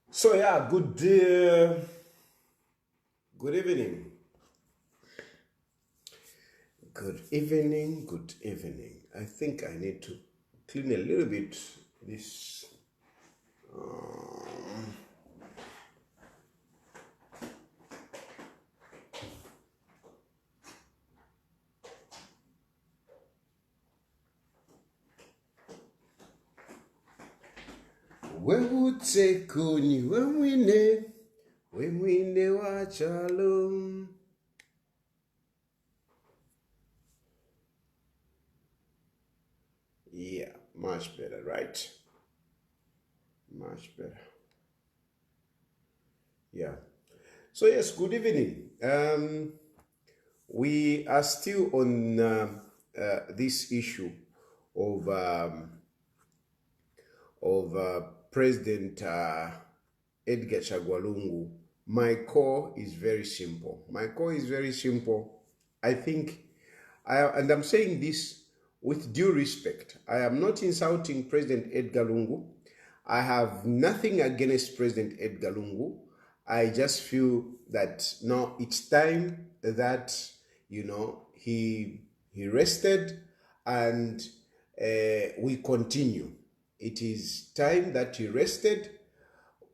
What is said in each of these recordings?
So yeah, good evening. Good evening. I think I need to clean a little bit this. Wewutekuni wemwine wachalo. Yeah, much better, right? Much better. Yeah. So yes, good evening. We are still on this issue of President Edgar Chagwa Lungu. My core is very simple. I think, and I'm saying this with due respect. I am not insulting President Edgar Lungu. I have nothing against President Edgar Lungu. I just feel that now it's time that, he rested and we continue. It is time that he rested.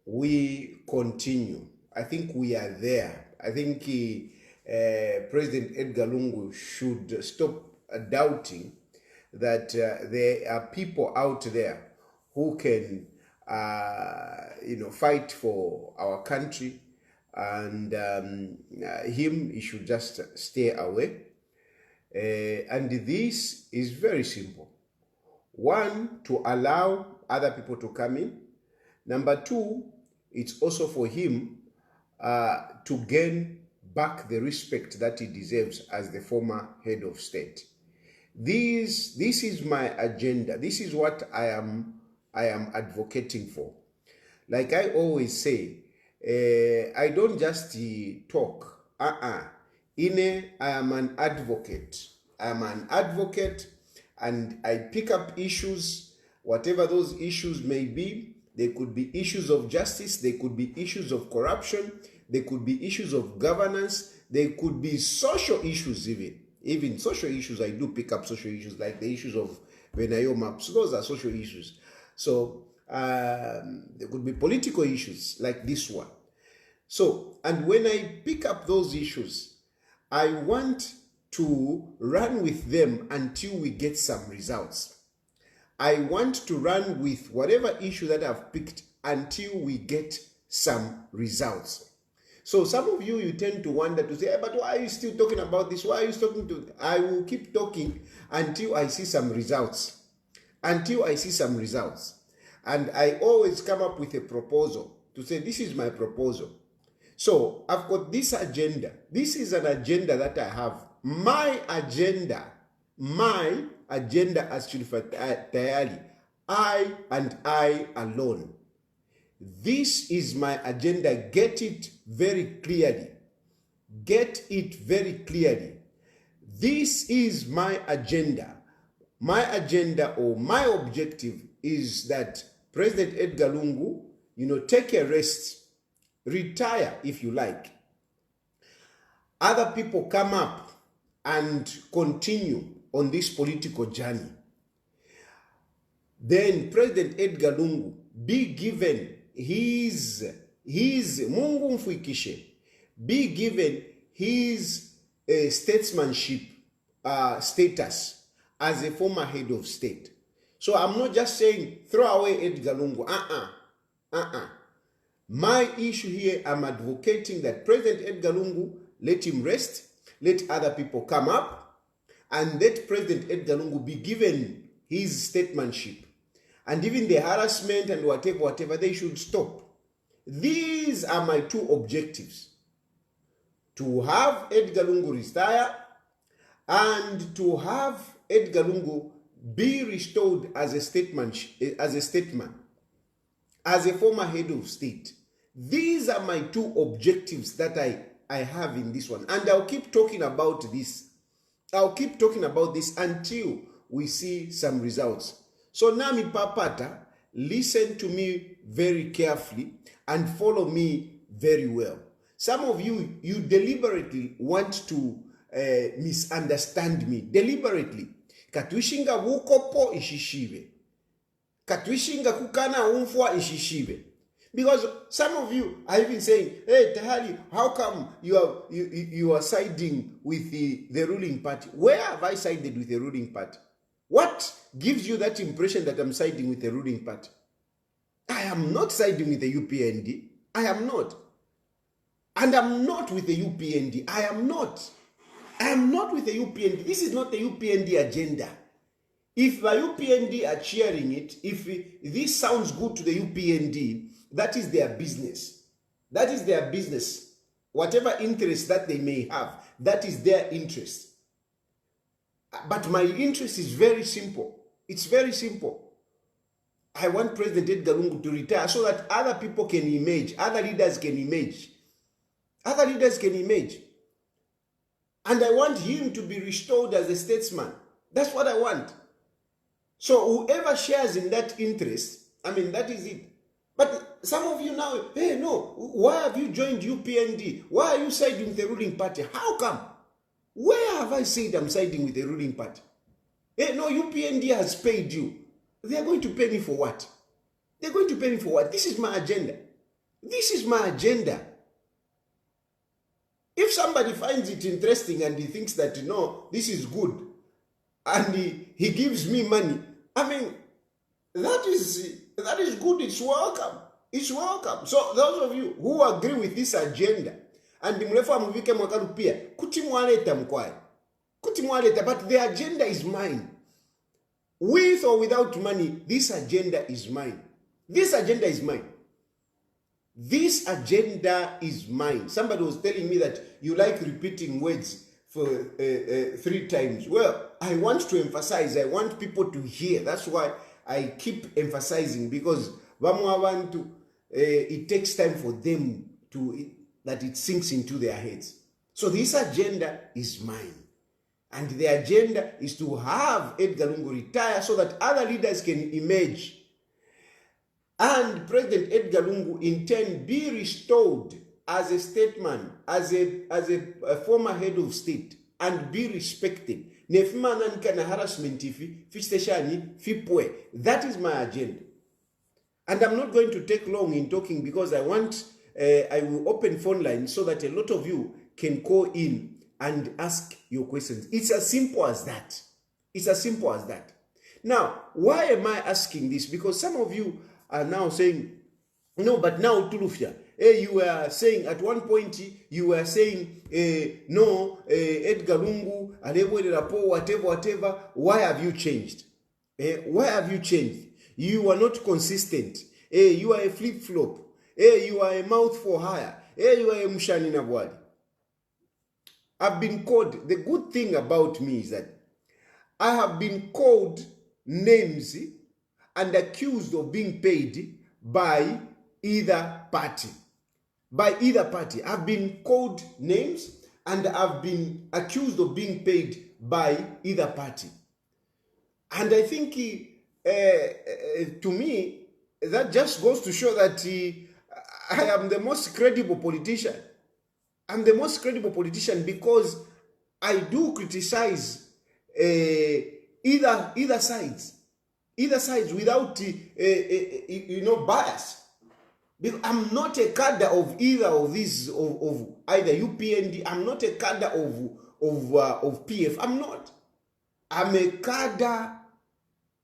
We continue. I think we are there. I think President Edgar Lungu should stop doubting that there are people out there who can, fight for our country, and he should just stay away. And this is very simple. One, to allow other people to come in. Number two, it's also for him to gain back the respect that he deserves as the former head of state. This is my agenda. This is what I am advocating for. Like I always say, I don't just talk. I am an advocate. And I pick up issues, whatever those issues may be. there could be issues of justice, there could be issues of corruption, there could be issues of governance, there could be social issues even social issues. I do pick up social issues like the issues of Venayo maps. Those are social issues. So there could be political issues like this one. So, and when I pick up those issues, I want to run with them until we get some results. I want to run with whatever issue that I've picked until we get some results. So some of you tend to wonder to say, hey, but why are you still talking about this? Why are you talking to? I will keep talking until I see some results. Until I see some results. And I always come up with a proposal to say, this is my proposal. So I've got this agenda. This is an agenda that I have. My agenda as Chilufya Tayali, I and I alone. This is my agenda. Get it very clearly. Get it very clearly. This is my agenda. My agenda or my objective is that President Edgar Lungu, take a rest, retire if you like. Other people come up and continue on this political journey. Then President Edgar Lungu be given his Mungu mfuikishe, be given his statesmanship status as a former head of state. So I'm not just saying throw away Edgar Lungu. My issue here, I'm advocating that President Edgar Lungu, let him rest, let other people come up, and let President Edgar Lungu be given his statesmanship. And even the harassment and whatever, they should stop. These are my two objectives. To have Edgar Lungu retire and to have Edgar Lungu be restored as a statesman, as a former head of state. These are my two objectives that I have in this one. And I'll keep talking about this. I'll keep talking about this until we see some results. So Nami Papata, listen to me very carefully and follow me very well. Some of you deliberately want to misunderstand me. Deliberately. Katwishinga wukopo ishishive. Katwishinga kukana umfwa ishishive. Because some of you are even saying, hey, Tayali, how come you are siding with the ruling party? Where have I sided with the ruling party? What gives you that impression that I'm siding with the ruling party? I am not siding with the UPND. I am not. And I'm not with the UPND. I am not. I am not with the UPND. This is not the UPND agenda. If the UPND are cheering it, if this sounds good to the UPND, that is their business. That is their business. Whatever interest that they may have, that is their interest. But my interest is very simple. It's very simple. I want President Edgar Lungu to retire so that other people can emerge, other leaders can emerge. Other leaders can emerge. And I want him to be restored as a statesman. That's what I want. So whoever shares in that interest, that is it. But some of you now, hey, no, why have you joined UPND? Why are you siding with the ruling party? How come? Where have I said I'm siding with the ruling party? Hey, no, UPND has paid you. They are going to pay me for what? They're going to pay me for what? This is my agenda. This is my agenda. If somebody finds it interesting and he thinks that, no, this is good, and he gives me money, that is good. It's welcome. It's welcome. So those of you who agree with this agenda, and mrefu amuvike mwakalu pia, kutimwaleta mkwai. Kutimwaleta, but the agenda is mine. With or without money, this agenda is mine. This agenda is mine. This agenda is mine. Somebody was telling me that you like repeating words for 3 times. Well, I want to emphasize. I want people to hear. That's why I keep emphasizing, because it takes time for them that it sinks into their heads. So this agenda is mine. And the agenda is to have Edgar Lungu retire so that other leaders can emerge. and President Edgar Lungu in turn be restored as a statesman, as a former head of state, and be respected. Harassment that is my agenda. And I'm not going to take long in talking because I will open phone lines so that a lot of you can call in and ask your questions. It's as simple as that. It's as simple as that. Now, why am I asking this? Because some of you are now saying, no, but now Chilufya, you were saying at one point, you were saying, no, Edgar Lungu, whatever. Why have you changed? Why have you changed? You are not consistent. You are a flip-flop. You are a mouth for hire. You are a mshani nabwadi. I've been called, the good thing about me is that I have been called names and accused of being paid by either party. By either party. I've been called names and I've been accused of being paid by either party. And I think to me, that just goes to show that I am the most credible politician. I'm the most credible politician because I do criticize either sides without bias. Because I'm not a cadre of either of these of either UPND. I'm not a cadre of PF. I'm not. I'm a cadre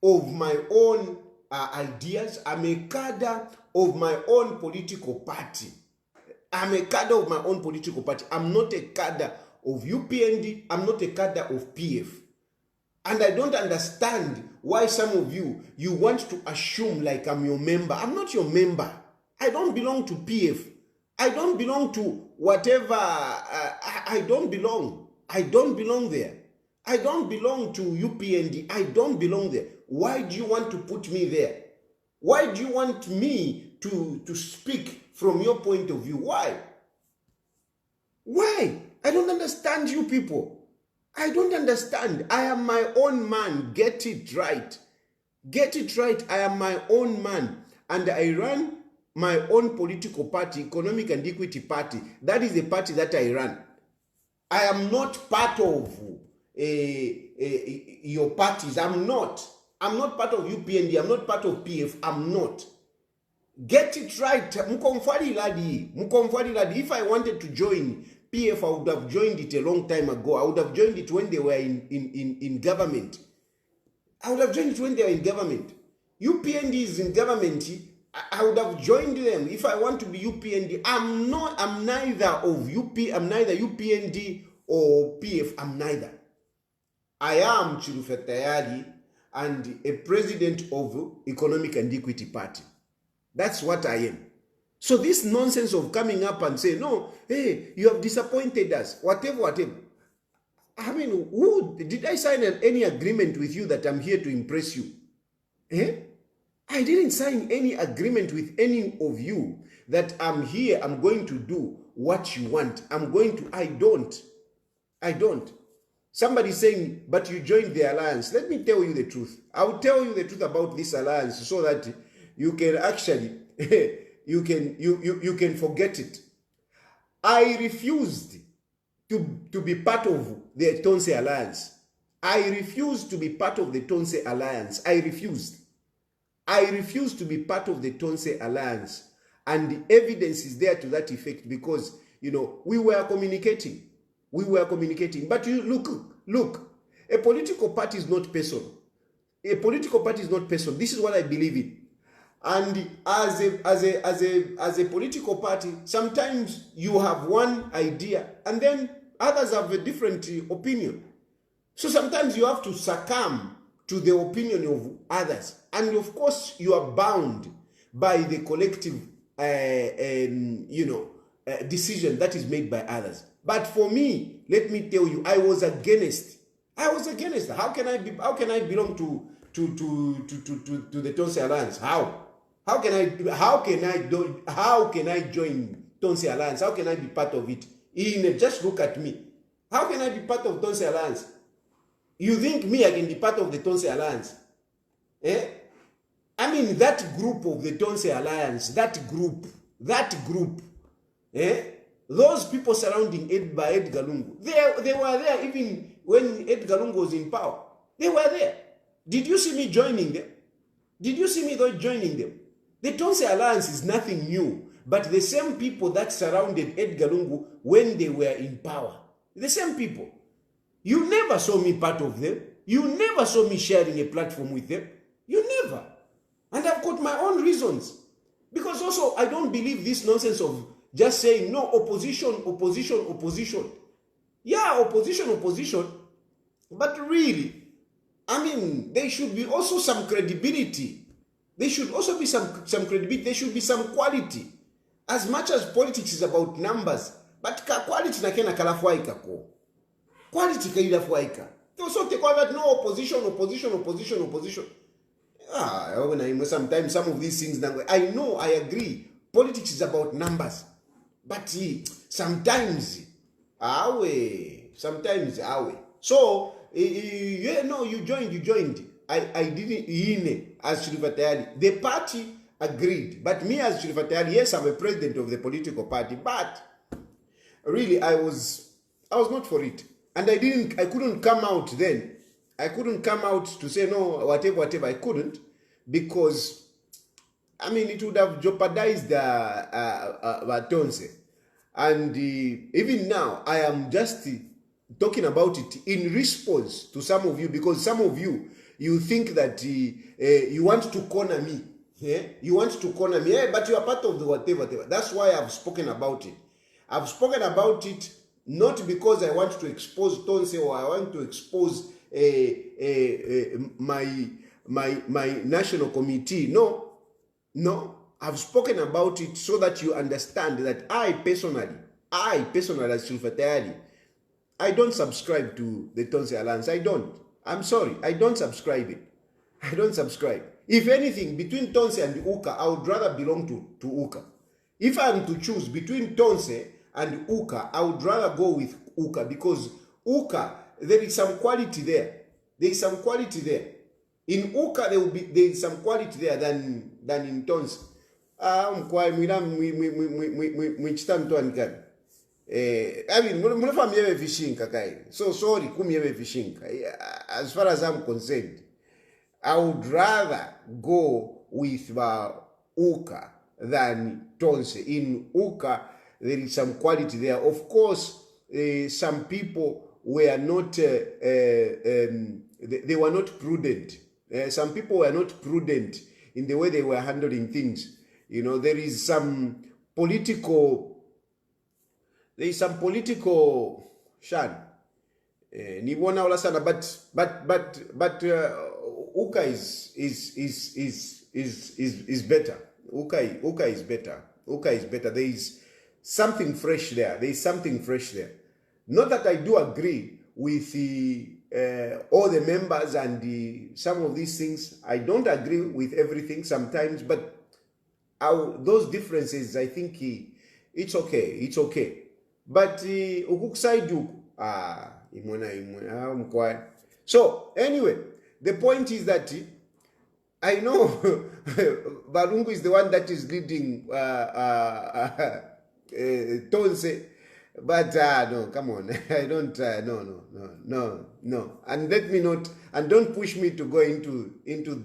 of my own ideas. I'm a cadre of my own political party. I'm a cadre of my own political party. I'm not a cadre of UPND. I'm not a cadre of PF. And I don't understand why some of you want to assume like I'm your member. I'm not your member. I don't belong to PF. I don't belong to whatever. I don't belong. I don't belong there. I don't belong to UPND. I don't belong there. Why do you want to put me there? Why do you want me to speak from your point of view? Why? Why? I don't understand you people. I don't understand. I am my own man. Get it right. Get it right. I am my own man. And I run my own political party, Economic and Equity Party. That is the party that I run. I am not part of your parties. I'm not part of UPND. I'm not part of PF. I'm not. Get it right. Mkomfari ladi. If I wanted to join PF, I would have joined it a long time ago. I would have joined it when they were in government. I would have joined it when they were in government. UPND is in government. I would have joined them if I want to be UPND. I'm neither of UP. I'm neither UPND or PF. I'm neither. I am Chilufya Tayali and a president of Economic and Equity Party. That's what I am. So this nonsense of coming up and saying, no, hey, you have disappointed us, whatever. I mean, did I sign any agreement with you that I'm here to impress you? I didn't sign any agreement with any of you that I'm here, I'm going to do what you want. I don't. Somebody saying, but you joined the alliance. Let me tell you the truth. I'll tell you the truth about this alliance so that you can actually, you can forget it. I refused to be part of the Tonse alliance. I refused to be part of the Tonse alliance. I refused to be part of the Tonse alliance. And the evidence is there to that effect because, we were communicating. But you look, a political party is not personal. A political party is not personal. This is what I believe in. And as a political party, sometimes you have one idea and then others have a different opinion. So sometimes you have to succumb to the opinion of others. And of course, you are bound by the collective decision that is made by others. But for me, let me tell you, I was against. How can I belong to the Tonse Alliance? How can I join Tonse Alliance? How can I be part of it? Just look at me. How can I be part of Tonse Alliance? You think me I can be part of the Tonse Alliance? I mean, that group of the Tonse Alliance, that group, those people surrounding Edgar Lungu, they were there even when Edgar Lungu was in power. They were there. Did you see me joining them? Did you see me joining them? The Tonse Alliance is nothing new, but the same people that surrounded Edgar Lungu when they were in power. The same people. You never saw me part of them. You never saw me sharing a platform with them. You never. And I've got my own reasons. Because also, I don't believe this nonsense of just saying, no, opposition. Yeah, opposition. But really, I mean, there should be also some credibility. There should also be some credibility. There should be some quality. As much as politics is about numbers, but quality na kena kalafuaika ko. Quality kaida fuaika. So take over no opposition. Sometimes some of these things, I know, I agree. Politics is about numbers. But sometimes, So, you joined. I didn't, as Chilufya Tayali. The party agreed. But me as Chilufya Tayali, yes, I'm a president of the political party. But, really, I was not for it. And I couldn't come out then. I couldn't come out to say, no, whatever. I couldn't. Because, I mean, it would have jeopardized Tonse. And even now, I am just talking about it in response to some of you, because some of you, you think that you want to corner me. Yeah? You want to corner me, but you are part of the whatever. That's why I've spoken about it. I've spoken about it not because I want to expose Tonse or I want to expose my national committee. No. I've spoken about it so that you understand that I personally as Chilufya Tayali, I don't subscribe to the Tonse Alliance. I don't. I'm sorry. I don't subscribe it. I don't subscribe. If anything, between Tonse and Uka, I would rather belong to Uka. If I'm to choose between Tonse and Uka, I would rather go with Uka, because Uka, there is some quality there. There is some quality there. In Uka, there is some quality there than in Tonse. I mean, so sorry, as far as I'm concerned, I would rather go with Uka than Tonse. In Uka, there is some quality there. Of course, some people were not, they were not prudent. Some people were not prudent in the way they were handling things. You know, there is some political shan. But Uka is better. Uka is better. Uka is better. There is something fresh there. Not that I do agree with all the members and some of these things. I don't agree with everything sometimes, but those differences, I think it's okay. But so anyway, the point is that I know Lungu is the one that is leading Tonse, but no, come on, I don't, no, and let me not, and don't push me to go into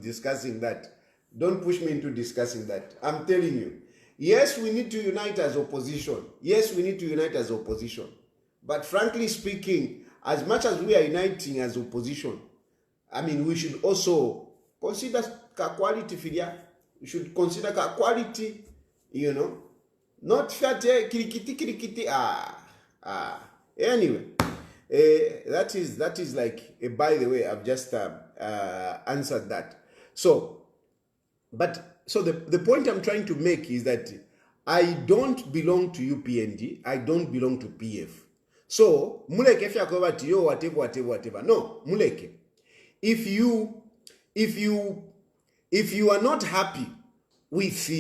discussing that. Don't push me into discussing that. I'm telling you, yes, we need to unite as opposition. But frankly speaking, as much as we are uniting as opposition, I mean, we should also consider quality filia. We should consider quality, not fiate kirikiti. Anyway, that is like, by the way, I've just answered that. So the point I'm trying to make is that I don't belong to UPND. I don't belong to PF. So muleke fya kwa tiyo whatever. No, muleke. If you are not happy with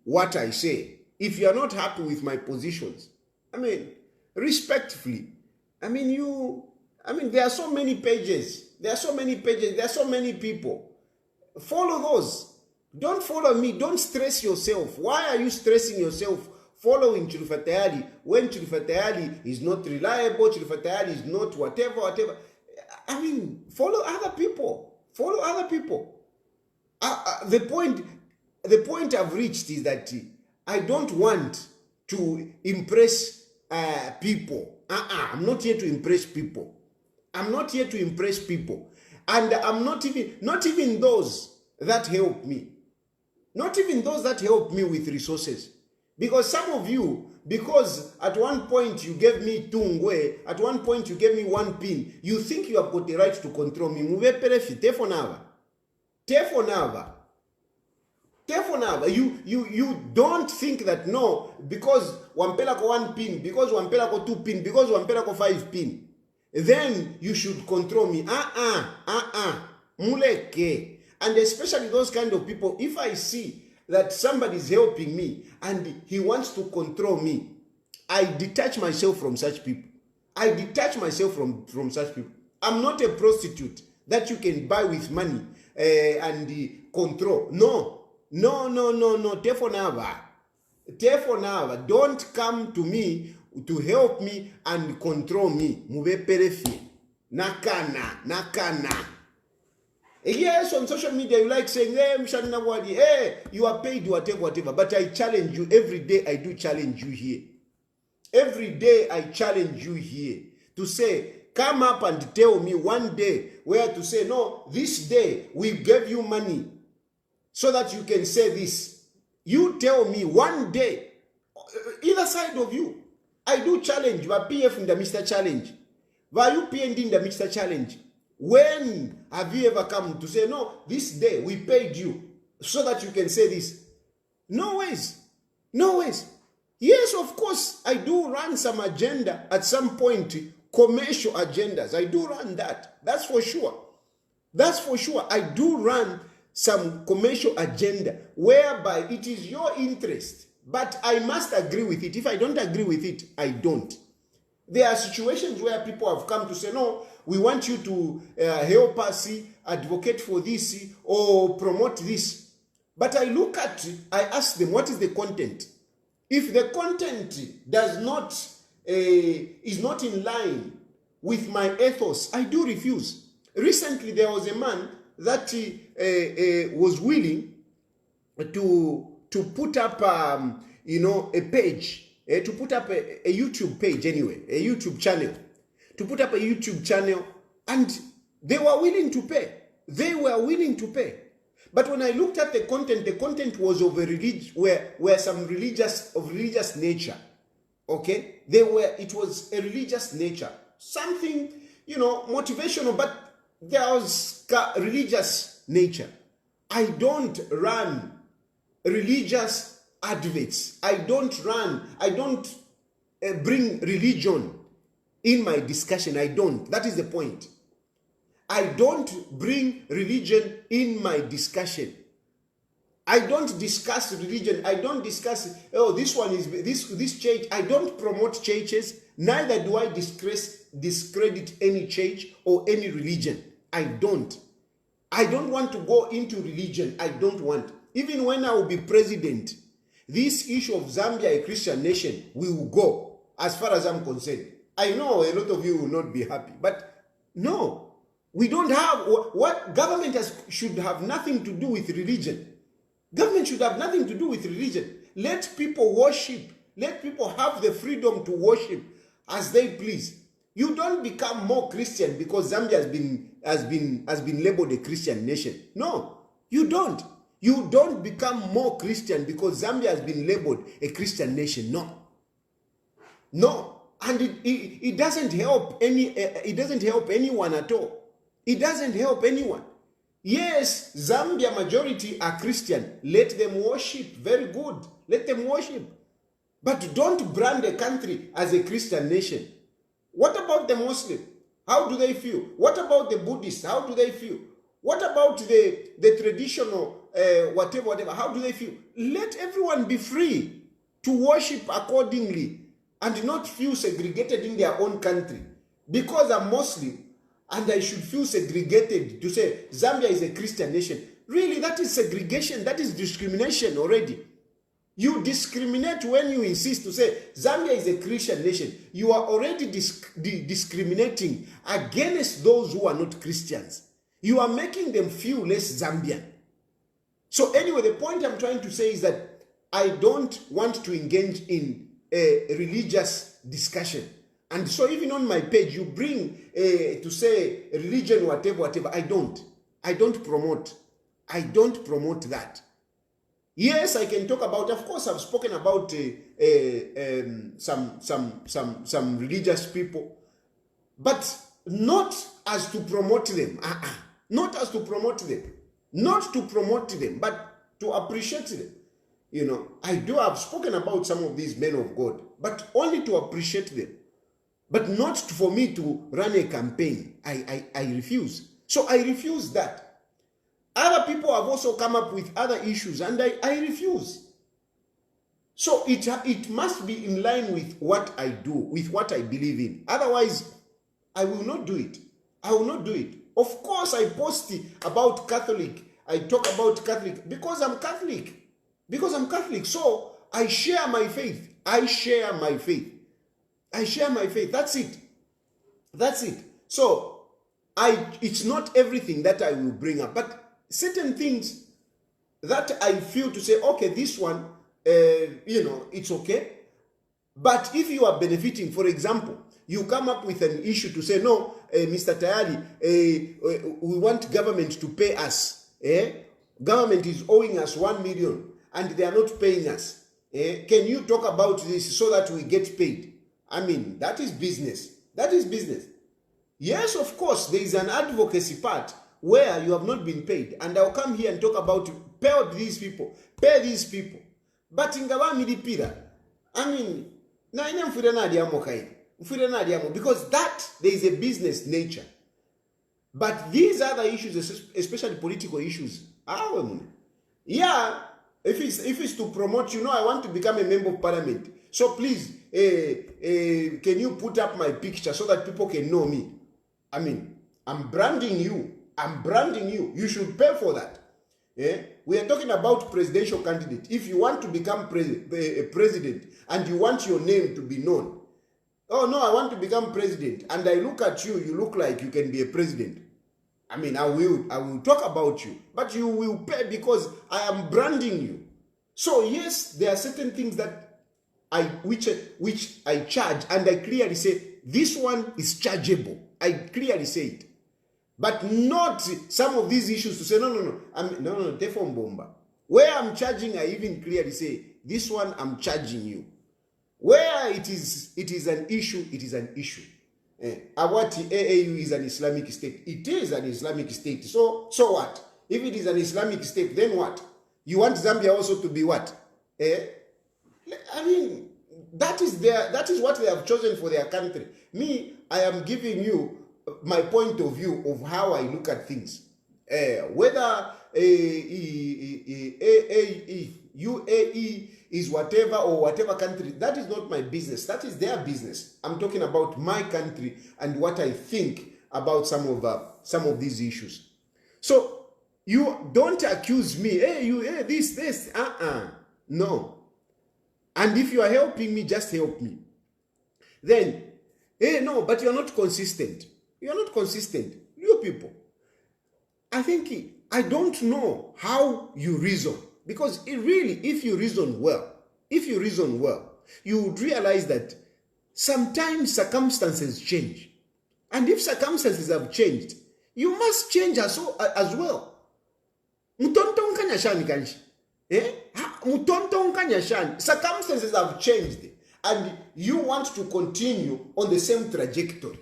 what I say, if you are not happy with my positions, I mean, respectfully, I mean, there are so many pages. There are so many people. Follow those. Don't follow me. Don't stress yourself. Why are you stressing yourself following Chilufya Tayali when Chilufya Tayali is not reliable, Chilufya Tayali is not whatever. I mean, follow other people. Follow other people. The point I've reached is that I don't want to impress people. I'm not here to impress people. I'm not here to impress people. And I'm not even those that help me. Not even those that help me with resources. Because some of you, because at one point you gave me tungwe, at one point you gave me 1 pin, you think you have got the right to control me. You don't think that no, because wampela ko 1 pin, because wampela ko 2 pin, because wampela ko 5 pin, then you should control me. Muleke. And especially those kind of people, if I see that somebody is helping me and he wants to control me, I detach myself from such people. I detach myself from such people. I'm not a prostitute that you can buy with money and control. No. Tefonava. Don't come to me to help me and control me. Nakana. Yes, on social media you like saying, hey, you are paid, whatever. But I challenge you every day. I do challenge you here. Every day I challenge you here to say, come up and tell me one day where to say, no, this day we gave you money so that you can say this. You tell me one day, either side of you. I do challenge you. PF in the Mr. Challenge. Why you PND in the Mr. Challenge? When have you ever come to say, no, this day we paid you so that you can say this? No ways. Yes, of course, I do run some agenda at some point, commercial agendas. I do run that. That's for sure. I do run some commercial agenda whereby it is your interest, but I must agree with it. If I don't agree with it, I don't. There are situations where people have come to say, no, we want you to help us advocate for this or promote this. But I ask them, what is the content? If the content is not in line with my ethos, I do refuse. Recently, there was a man that was willing to put up, a page, to put up a YouTube page anyway, a YouTube channel, to put up a YouTube channel, and they were willing to pay. But when I looked at the content was of were some religious nature. Okay? It was a religious nature. Something, motivational, but there was religious nature. I don't run religious adverts. I don't bring religion in my discussion. I don't. That is the point. I don't bring religion in my discussion. I don't discuss religion. I don't discuss, this one is this church. I don't promote churches. Neither do I discredit any church or any religion. I don't want to go into religion. I don't want. Even when I will be president, this issue of Zambia, a Christian nation, will go as far as I'm concerned. I know a lot of you will not be happy, but no. We don't have what government should have nothing to do with religion. Government should have nothing to do with religion. Let people worship. Let people have the freedom to worship as they please. You don't become more Christian because Zambia has been labeled a Christian nation. No, you don't. You don't become more Christian because Zambia has been labeled a Christian nation. No, and it doesn't help it doesn't help anyone at all. It doesn't help anyone. Yes, Zambia majority are Christian. Let them worship. Very good. Let them worship. But don't brand a country as a Christian nation. What about the Muslim? How do they feel? What about the Buddhists? How do they feel? What about the traditional whatever? How do they feel? Let everyone be free to worship accordingly and not feel segregated in their own country. Because I'm Muslim, and I should feel segregated to say Zambia is a Christian nation. really, that is segregation, that is discrimination already. You discriminate when you insist to say Zambia is a Christian nation. You are already discriminating against those who are not Christians. You are making them feel less Zambian. So anyway, the point I'm trying to say is that I don't want to engage in a religious discussion. And so even on my page, you bring to say religion, whatever. I don't promote that. Yes, I can talk about, of course, I've spoken about some religious people, but not as to promote them. Not as to promote them. Not to promote them, but to appreciate them. You know, I've spoken about some of these men of God, but only to appreciate them. But not for me to run a campaign. I refuse. So I refuse that. Other people have also come up with other issues, and I refuse. So it must be in line with what I do, with what I believe in. Otherwise, I will not do it. I will not do it. Of course, I post about Catholic. I talk about Catholic because I'm Catholic. Because I'm Catholic. So I share my faith. I share my faith. That's it. That's it. So it's not everything that I will bring up, but certain things that I feel to say, okay, this one, it's okay. But if you are benefiting, for example, you come up with an issue to say, no, Mr. Tayali, we want government to pay us. Government is owing us 1 million and they are not paying us. Can you talk about this so that we get paid? I mean, that is business. That is business. Yes, of course, there is an advocacy part where you have not been paid. And I'll come here and talk about pay these people. Pay these people. But in Gawa Midipira, I mean, because that, there is a business nature. But these other issues, especially political issues, yeah, if it's to promote, I want to become a member of parliament. So please, can you put up my picture so that people can know me? I mean, I'm branding you. You should pay for that. We are talking about presidential candidate. If you want to become a president and you want your name to be known, oh no, I want to become president, and I look at you, you look like you can be a president. I mean, I will talk about you, but you will pay because I am branding you. So yes, there are certain things that which I charge, and I clearly say this one is chargeable. I clearly say it. But not some of these issues to say, no, Tefon Bomba. Where I'm charging, I even clearly say, this one I'm charging you. Where it is an issue, it is an issue. Awati AAU is an Islamic state. It is an Islamic state. So what? If it is an Islamic state, then what? You want Zambia also to be what? I mean, that is what they have chosen for their country. Me, I am giving you my point of view of how I look at things. Whether UAE is whatever or whatever country, that is not my business. That is their business. I'm talking about my country and what I think about some of these issues. So you don't accuse me, this. No. And if you are helping me, just help me. Then, no, but you're not consistent. You're not consistent. You people. I don't know how you reason. Because if you reason well, you would realize that sometimes circumstances change. And if circumstances have changed, you must change as well. Circumstances have changed. And you want to continue on the same trajectory.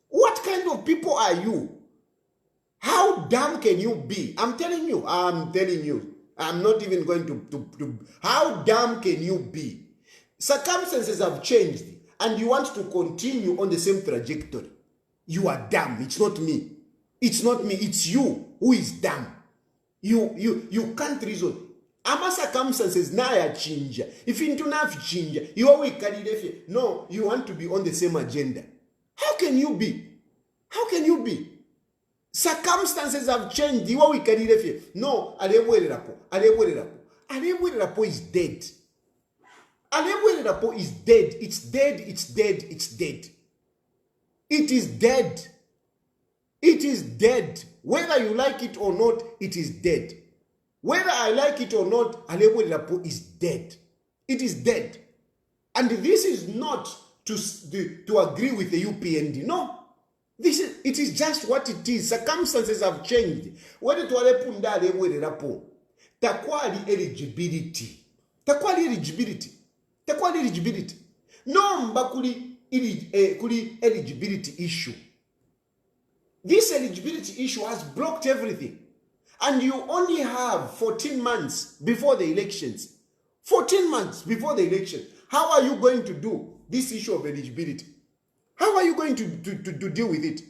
What kind of people are you? How dumb can you be? I'm telling you. I'm not even going to how dumb can you be? Circumstances have changed and you want to continue on the same trajectory. You are dumb. It's not me. It's not me. It's you who is dumb. You can't reason. Ama circumstances na change. If into na change, you are weak. No, you want to be on the same agenda. How can you be? How can you be? Circumstances have changed. No, Alebwererapo is dead. Alebwererapo is dead. It's dead, it's dead, it's dead. It is dead. It is dead. Whether you like it or not, it is dead. Whether I like it or not, Alebwererapo is dead. It is dead. And this is not to agree with the UPND. No. It is just what it is. Circumstances have changed. When to Alepunda Alebwererapo, takwali eligibility. Takwali eligibility. Takwali eligibility. No mbakuli eligibility issue. This eligibility issue has blocked everything. And you only have 14 months before the elections. 14 months before the election. How are you going to do this issue of eligibility? How are you going to deal with it?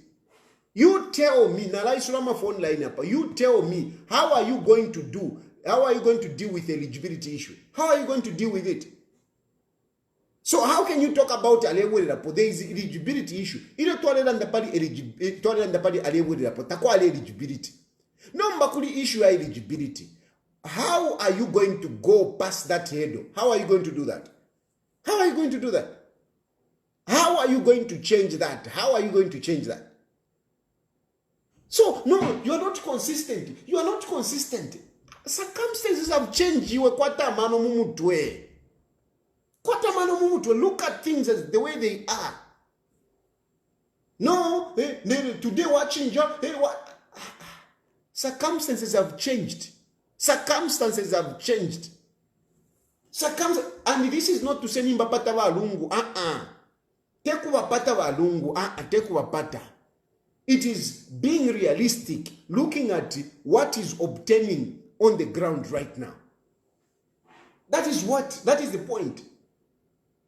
You tell me, Nalaisurama phone line up. You tell me, how are you going to deal with the eligibility issue? How are you going to deal with it? So how can you talk about Alebwererapo? There is eligibility issue. Ile twalenda pali Alebwererapo takwa eligibility. No mbakuli issue ya eligibility. How are you going to go past that hurdle? How are you going to do that? How are you going to do that? How are you going to change that? How are you going to change that? So, no, you are not consistent. You are not consistent. Circumstances have changed. You were kwata mano mumutwe. Kwata mano mumutwe. Look at things as the way they are. No, today watching job. What? Circumstances have changed. Circumstances have changed. And this is not to say nimba pata wa Lungu. It is being realistic, looking at what is obtaining on the ground right now. That is the point.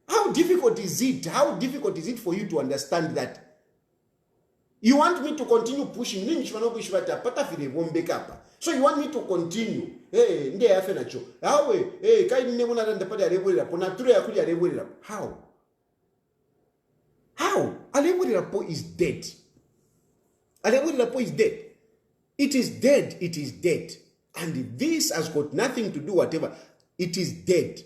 How difficult is it? How difficult is it for you to understand that? You want me to continue pushing? So you want me to continue? How? How? Alebwererapo is dead. Alebwererapo is dead. It is dead. It is dead. And this has got nothing to do whatever. It is dead.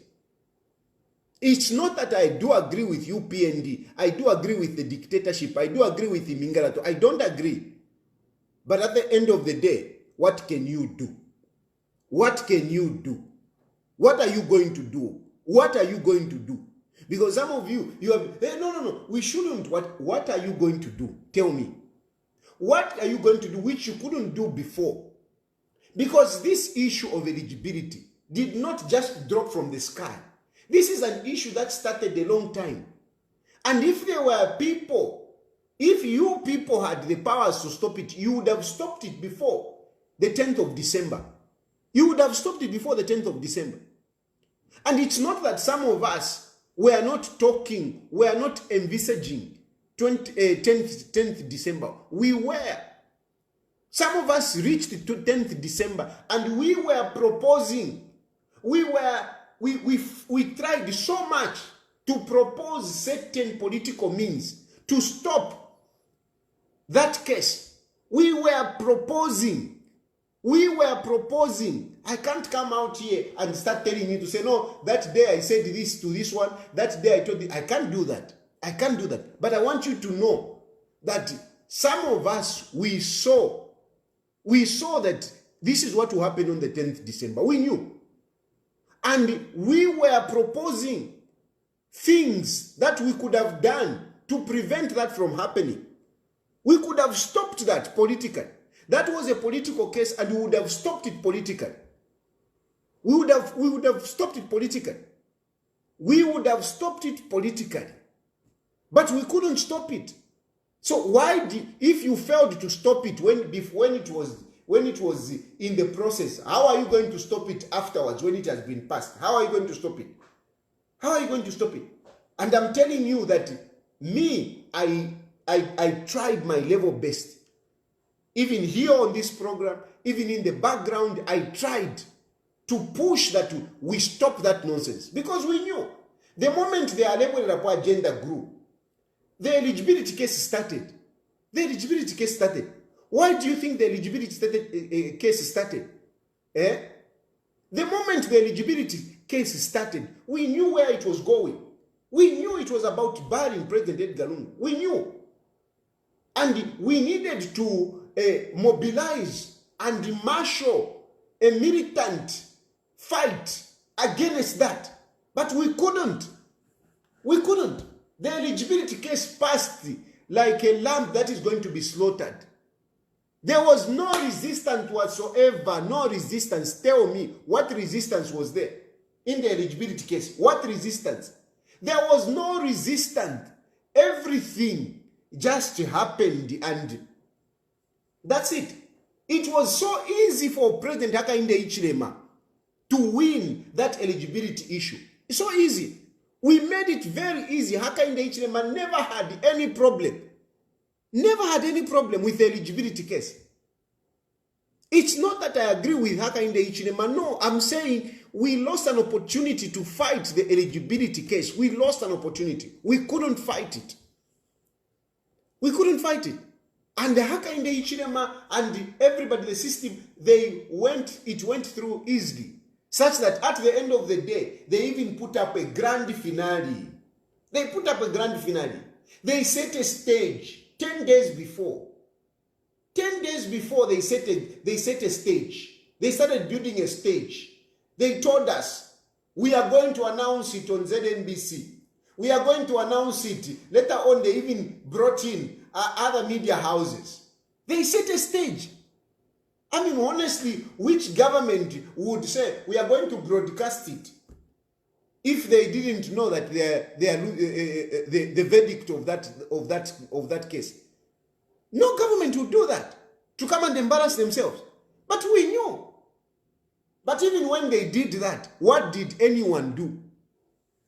It's not that I do agree with UPND. I do agree with the dictatorship. I do agree with the Mingalato. I don't agree. But at the end of the day, what can you do? What can you do? What are you going to do? What are you going to do? Because some of you have, no, we shouldn't. What are you going to do? Tell me. What are you going to do which you couldn't do before? Because this issue of eligibility did not just drop from the sky. This is an issue that started a long time. And if there were people, if you people had the powers to stop it, you would have stopped it before the 10th of December. You would have stopped it before the 10th of December. And it's not that some of us were not talking, were not envisaging 10th December. We were. Some of us reached 10th December and we were proposing. We tried so much to propose certain political means to stop that case. We were proposing. I can't come out here and start telling you to say, no, that day I said this to this one, that day I told you. I can't do that. But I want you to know that some of us, we saw that this is what will happen on the 10th December. We knew. And we were proposing things that we could have done to prevent that from happening. We could have stopped that politically. That was a political case and we would have stopped it politically. We would have stopped it politically. But we couldn't stop it. So if you failed to stop it when it was in the process, how are you going to stop it afterwards when it has been passed? How are you going to stop it? And I'm telling you that I tried my level best. Even here on this program, even in the background, I tried to push that we stop that nonsense. Because we knew the moment the Alebwererapo agenda grew, the eligibility case started. Why do you think the eligibility case started? The moment the eligibility case started, we knew where it was going. We knew it was about barring President Edgar Lungu. We knew. And we needed to mobilize and marshal a militant fight against that. But we couldn't. We couldn't. The eligibility case passed like a lamb that is going to be slaughtered. There was no resistance whatsoever, no resistance. Tell me, what resistance was there in the eligibility case? What resistance? There was no resistance. Everything just happened and that's it. It was so easy for President Hakainde Hichilema to win that eligibility issue. It's so easy. We made it very easy. Hakainde Hichilema never had any problem. Never had any problem with the eligibility case. It's not that I agree with Hakainde Hichilema. No, I'm saying we lost an opportunity to fight the eligibility case. We lost an opportunity. We couldn't fight it. We couldn't fight it. And the Hakainde Hichilema and everybody, the system, it went through easily. Such that at the end of the day, they even put up a grand finale. They put up a grand finale. They set a stage 10 days before. 10 days before they set a stage. They started building a stage. They told us, we are going to announce it on ZNBC. We are going to announce it. Later on, they even brought in other media houses. They set a stage. I mean, honestly, which government would say, we are going to broadcast it if they didn't know that the verdict of that case? No government would do that to come and embarrass themselves. But we knew. But even when they did that, what did anyone do?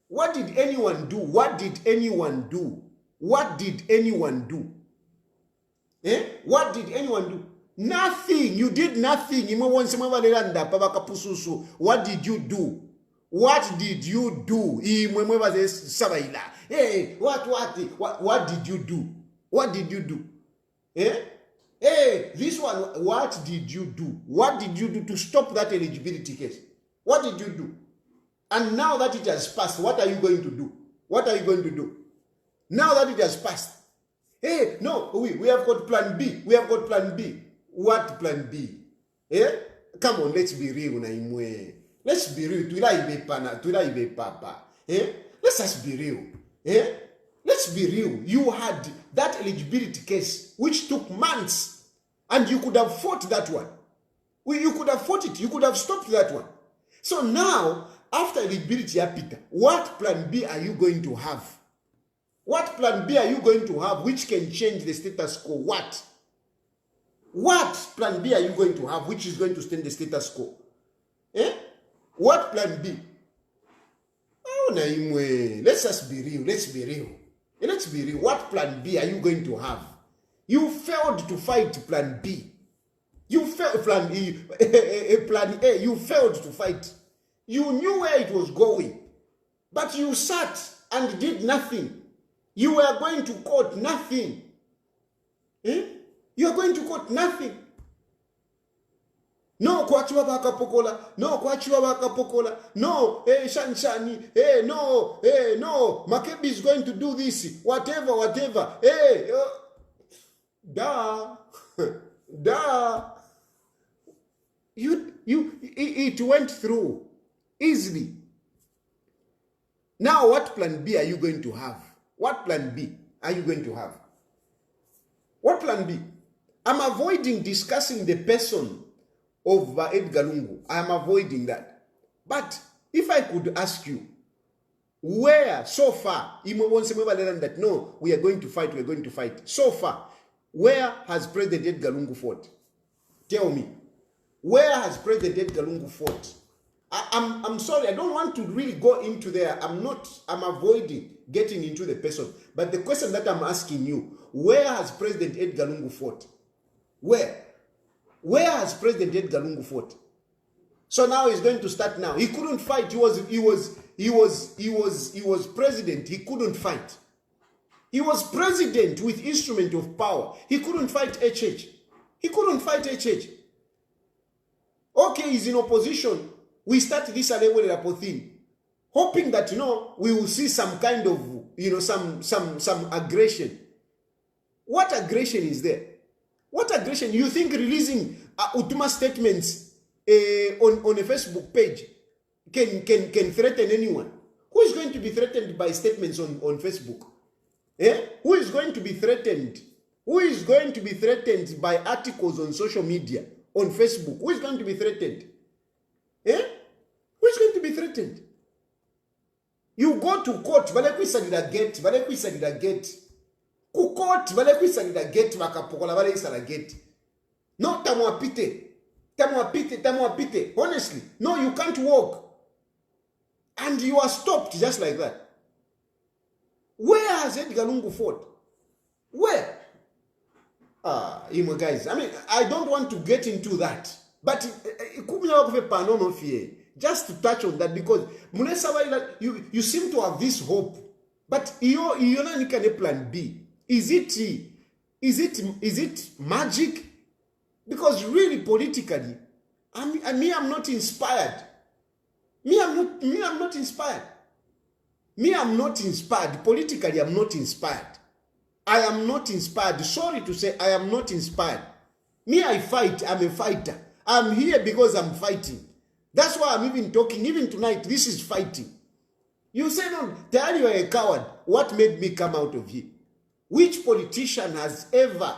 What did anyone do? What did anyone do? What did anyone do? What did anyone do? Nothing. You did nothing. What did you do? What did you do? Hey, what did you do? What did you do? This one, what did you do? What did you do to stop that eligibility case? What did you do? And now that it has passed, what are you going to do? What are you going to do? Now that it has passed. Hey, no, we have got plan B. We have got plan B. What plan B? Come on, let's be real. Let's be real. Let's just be real. Let's be real. You had that eligibility case, which took months, and you could have fought that one. You could have fought it. You could have stopped that one. So now, after eligibility, Peter, what plan B are you going to have? What plan B are you going to have which can change the status quo? What? What plan B are you going to have which is going to stand the status quo? What plan B? Oh, let's just be real. Let's be real. Let's be real. What plan B are you going to have? You failed to fight plan B. You failed plan A. You failed to fight. You knew where it was going. But you sat and did nothing. You were going to court, nothing. You are going to court, nothing. No, kwachiwa bakapokola. No, kwachiwa bakapokola. No, Shanshani. No, Makebi is going to do this. Whatever. It went through easily. Now, what plan B are you going to have? What plan B are you going to have? What plan B? I'm avoiding discussing the person of Edgar Lungu. I am avoiding that. But if I could ask you, where so far, that no, we are going to fight. So far, where has President Edgar Lungu fought? Tell me. Where has President Edgar Lungu fought? I'm sorry, I don't want to really go into there. I'm avoiding getting into the person. But the question that I'm asking you, where has President Edgar Lungu fought? Where? Where has President Edgar Lungu fought? So now he's going to start now. He couldn't fight. He was president. He couldn't fight. He was president with instrument of power. He couldn't fight HH. He couldn't fight HH. Okay, he's in opposition. We start this Alewelerapo thing, hoping that, we will see some kind of, some aggression. What aggression is there? What aggression? You think releasing Utuma statements on a Facebook page can threaten anyone? Who is going to be threatened by statements on Facebook? Who is going to be threatened? Who is going to be threatened by articles on social media, on Facebook? Who is going to be threatened? Who is going to be threatened? You go to court, valekwisalira gate. Ku court, valekwisalira gate, vakapokola valeisala gate. No, tamwapite. Honestly, no, you can't walk. And you are stopped just like that. Where has Edgar Lungu fought? Where? Guys, I don't want to get into that. But just to touch on that, because you seem to have this hope. But you're not a plan B. Is it magic? Because really politically, I'm not inspired. I'm not inspired. I'm not inspired. Politically, I'm not inspired. I am not inspired. Sorry to say, I am not inspired. I fight. I'm a fighter. I'm here because I'm fighting. That's why I'm even talking. Even tonight, this is fighting. You say, no, Tayali, you are a coward. What made me come out of here? Which politician has ever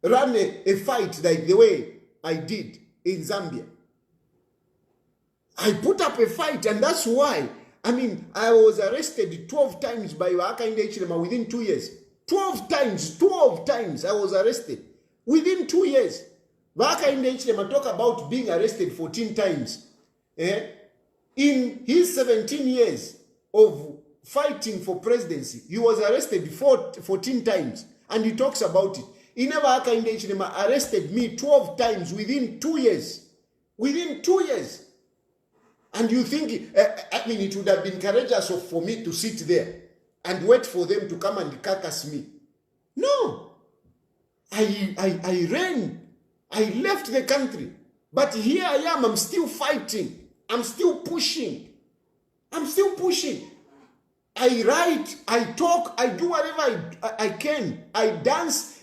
run a fight like the way I did in Zambia? I put up a fight, and that's why. I was arrested 12 times by Hakainde Hichilema within 2 years. 12 times I was arrested within 2 years. Hakainde Hichilema talk about being arrested 14 times. In his 17 years of fighting for presidency, he was arrested 14 times, and he talks about it. Hakainde Hichilema arrested me 12 times within 2 years. Within 2 years. And you think, it would have been courageous for me to sit there and wait for them to come and carcass me. No. I ran. I left the country. But here I am. I'm still fighting. I'm still pushing. I write. I talk. I do whatever I can. I dance.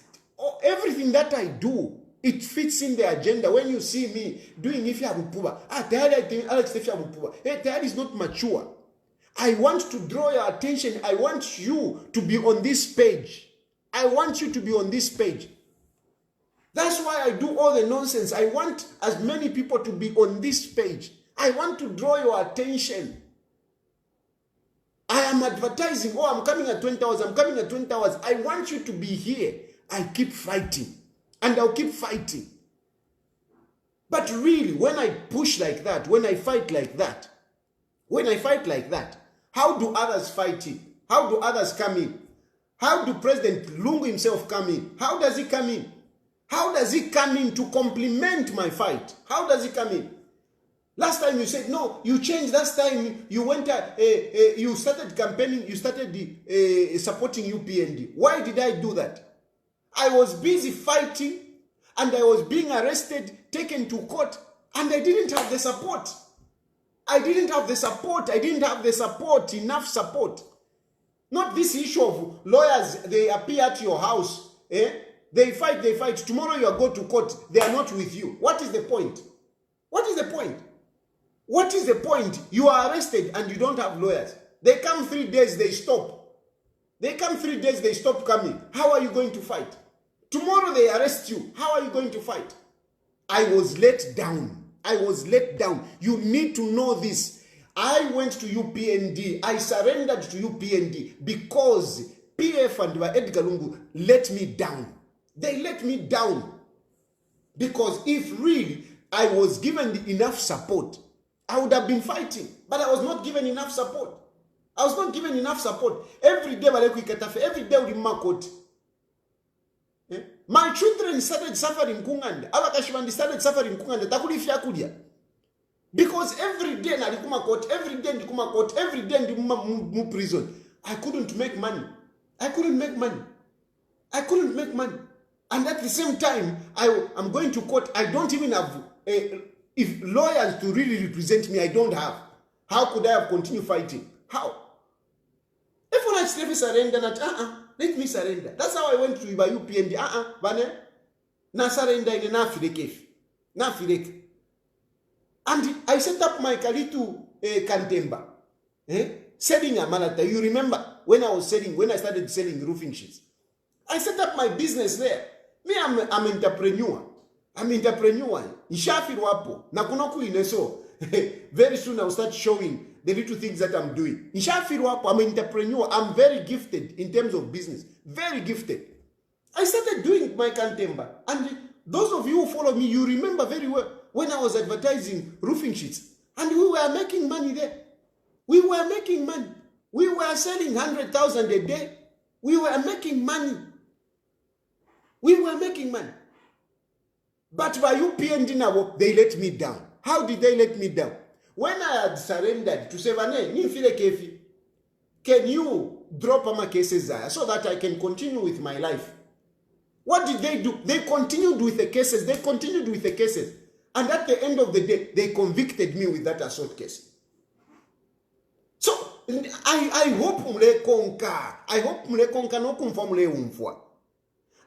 Everything that I do, it fits in the agenda. When you see me doing Ifya Bupuba, Tayali is not mature. I want to draw your attention. I want you to be on this page. That's why I do all the nonsense. I want as many people to be on this page. I want to draw your attention. I am advertising. Oh, I'm coming at 20 hours. I want you to be here. I keep fighting. And I'll keep fighting. But really, when I push like that, when I fight like that, how do others fight it? How do others come in? How do President Lungu himself come in? How does he come in? How does he come in to complement my fight? How does he come in? Last time you said, no, you changed. Last time you went, you started campaigning, you started supporting UPND. Why did I do that? I was busy fighting, and I was being arrested, taken to court, and I didn't have the support. Enough support. Not this issue of lawyers, they appear at your house, they fight. Tomorrow you go to court, they are not with you. What is the point? You are arrested and you don't have lawyers. They come 3 days, they stop. Coming. How are you going to fight? Tomorrow they arrest you. How are you going to fight? I was let down. You need to know this. I went to UPND. I surrendered to UPND because PF and Edgar Lungu let me down. They let me down. Because if really I was given enough support, I would have been fighting. But I was not given enough support. Every day, every day with my court. My children started suffering kunganda. Abakashibandi started suffering kunganda. Takulifya kudia. Because every day na likuma court, every day mu prison. I couldn't make money. And at the same time, I'm going to court. I don't even have, if lawyers to really represent me, I don't have. How could I have continued fighting? How? If when I still surrender, let me surrender. That's how I went to Ibayu PND. Bane, na surrender in na fireke. Na fireke. And I set up my Kalitu Kantemba. Selling a malata. You remember when I started selling roofing sheets? I set up my business there. Me, I'm entrepreneur. I'm entrepreneur. Nishafiru nakunoku ineso. Very soon I'll start showing the little things that I'm doing. Nishafiru I'm an entrepreneur. I'm very gifted in terms of business. Very gifted. I started doing my Kantemba. And those of you who follow me, you remember very well when I was advertising roofing sheets. And we were making money there. We were making money. We were selling 100,000 a day. We were making money. We were making money. But by UPND now, they let me down. How did they let me down? When I had surrendered to Sevane, can you drop my cases so that I can continue with my life? What did they do? They continued with the cases. They continued with the cases. And at the end of the day, they convicted me with that assault case. So, I hope mule konka. I hope mule konka no kumfamule umfwa.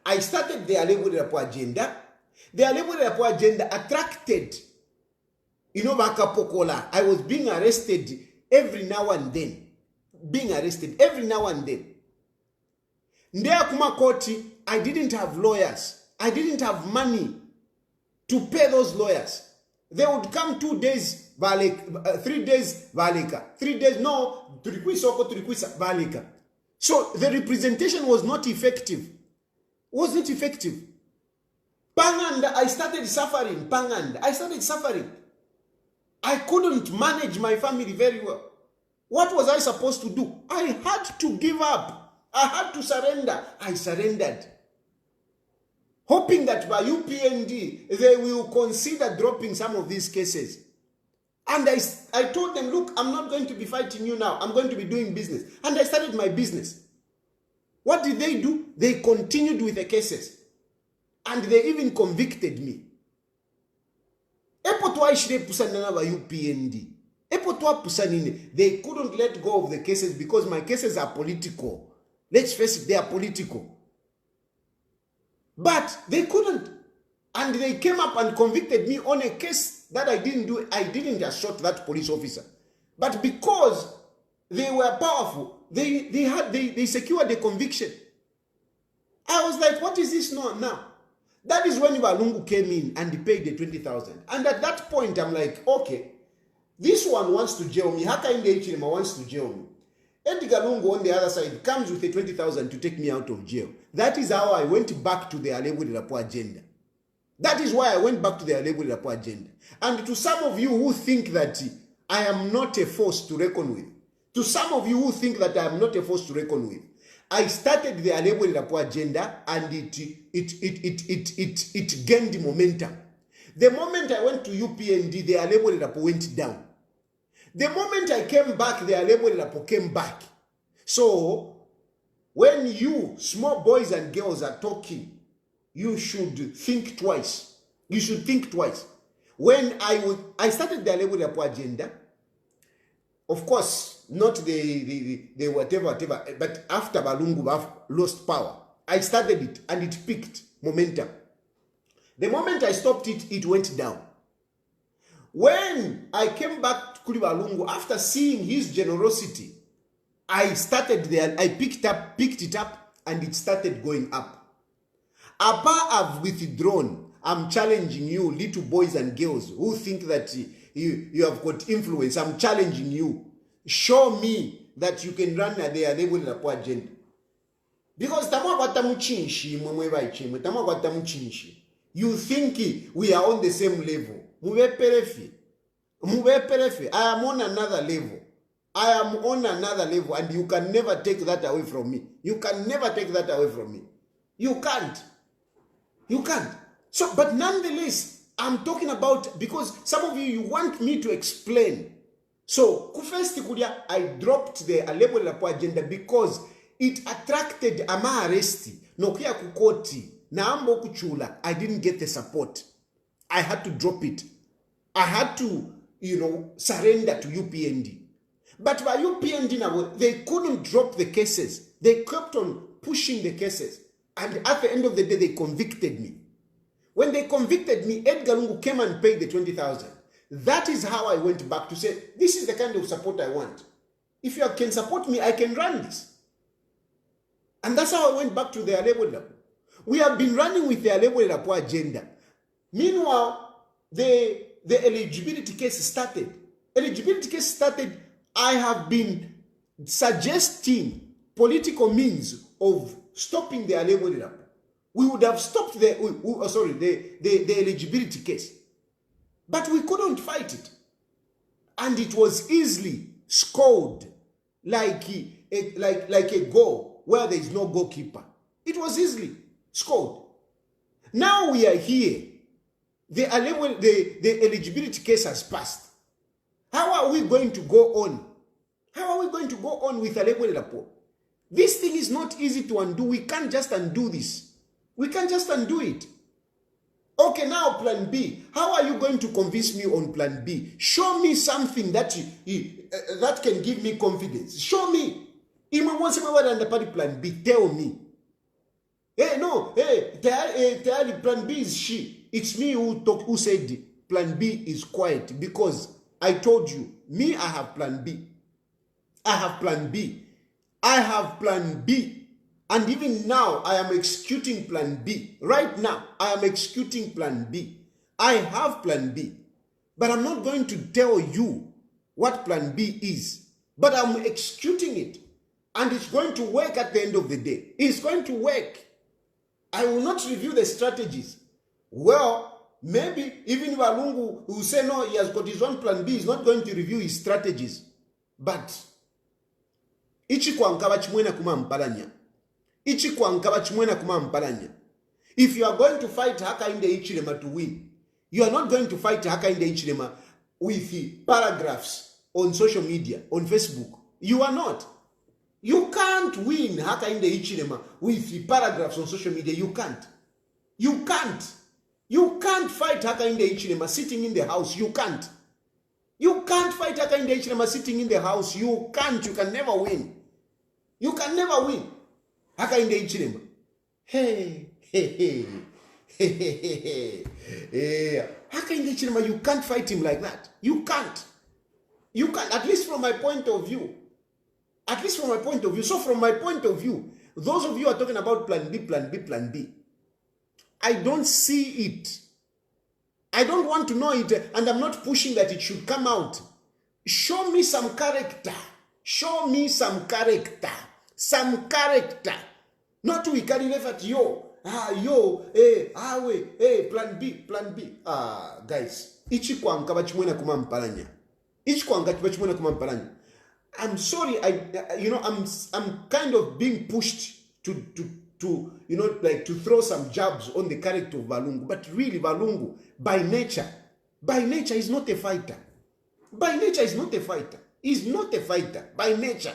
I started the Alebule Rapo agenda. The Alebule Rapo agenda attracted, Bakapokola. I was being arrested every now and then. Ndea kumakoti, I didn't have lawyers. I didn't have money to pay those lawyers. They would come 2 days, 3 days, valika. 3 days, no, turikuisa, valika. So the representation was not effective. Wasn't effective. Panganda, I started suffering. I couldn't manage my family very well. What was I supposed to do? I had to give up. I had to surrender. I surrendered. Hoping that by UPND, they will consider dropping some of these cases. And I told them, look, I'm not going to be fighting you now. I'm going to be doing business. And I started my business. What did they do? They continued with the cases. And they even convicted me. They couldn't let go of the cases because my cases are political. Let's face it, they are political. But they couldn't. And they came up and convicted me on a case that I didn't do. I didn't assault that police officer. But because they were powerful, they secured the conviction. I was like, what is this now? That is when Lungu came in and paid the 20,000. And at that point, I'm like, okay, this one wants to jail me. Haka in the Ichirima wants to jail me. Edgar Lungu on the other side comes with the 20,000 to take me out of jail. That is how I went back to the Alebule Rapo agenda. That is why I went back to the Alebule Rapo agenda. And to some of you who think that I am not a force to reckon with, I started the Alebule Rapo agenda and it gained momentum. The moment I went to UPND, the Alebule Rapo went down. The moment I came back, the Alebule Rapo came back. So, when you, small boys and girls, are talking, you should think twice. When I started the Alebule Rapo agenda, of course, not the whatever, but after Lungu lost power, I started it and it picked momentum. The moment I stopped it, it went down. When I came back to Lungu, after seeing his generosity, I picked it up and it started going up. Apa have withdrawn. I'm challenging you, little boys and girls who think that you have got influence. I'm challenging you. Show me that you can run the Alebule Rapo agenda. Because you think we are on the same level. I am on another level. And you can never take that away from me. You can't. So, but nonetheless, I'm talking about, because some of you want me to explain. So, I dropped the Alebule Rapo agenda because it attracted ama arresti, nokia kukoti, Naambo kuchula, I didn't get the support. I had to drop it. I had to, surrender to UPND. But by UPND now, they couldn't drop the cases. They kept on pushing the cases. And at the end of the day, they convicted me. When they convicted me, Edgar Lungu came and paid the 20,000. That is how I went back to say, this is the kind of support I want. If you can support me, I can run this. And that's how I went back to the Alebo. We have been running with the Alebo agenda. Meanwhile, the eligibility case started. Eligibility case started. I have been suggesting political means of stopping the Alebo. We would have stopped the eligibility case. But we couldn't fight it. And it was easily scored like a goal where there is no goalkeeper. It was easily scored. Now we are here. The eligibility case has passed. How are we going to go on? How are we going to go on with Alebo Lapo? This thing is not easy to undo. We can't just undo this. We can't just undo it. Okay, now plan B. How are you going to convince me on plan B? Show me something that that can give me confidence. Show me. Plan B. Tell me. Hey, no. Hey, Tayali, plan B is she. It's me who said plan B is quiet because I told you, me, I have plan B. I have plan B. I have plan B. And even now, I am executing plan B. Right now, I am executing plan B. I have plan B. But I'm not going to tell you what plan B is. But I'm executing it. And it's going to work at the end of the day. It's going to work. I will not review the strategies. Well, maybe even Lungu will say, no, he has got his own plan B. He's not going to review his strategies. But, ichi kwa nkaba chimwena kuma mpalanya. If you are going to fight Hakainde Hichilema to win, you are not going to fight Hakainde Hichilema with the paragraphs on social media, on Facebook. You are not. You can't win Hakainde Hichilema with the paragraphs on social media. You can't. You can't. You can't fight Hakainde Hichilema sitting in the house. You can't. You can't fight Hakainde Hichilema sitting in the house. You can't. You can never win. You can never win. Hakainde Hichilema. Hey. Hakainde Hichilema, you can't fight him like that. You can't. You can't, at least from my point of view. At least from my point of view. So from my point of view, those of you are talking about plan B, plan B, plan B. I don't see it. I don't want to know it, and I'm not pushing that it should come out. Show me some character. Show me some character. Some character. Not we carry left at plan B, plan B. Guys. Ichi kwa nkaba chimwena kuma mpalanya. Ichi kwa nkaba chimwena kuma mpalanya. I'm sorry, I'm kind of being pushed to throw some jabs on the character of Lungu. But really, Lungu, by nature is not a fighter. By nature is not a fighter. He's not a fighter, by nature.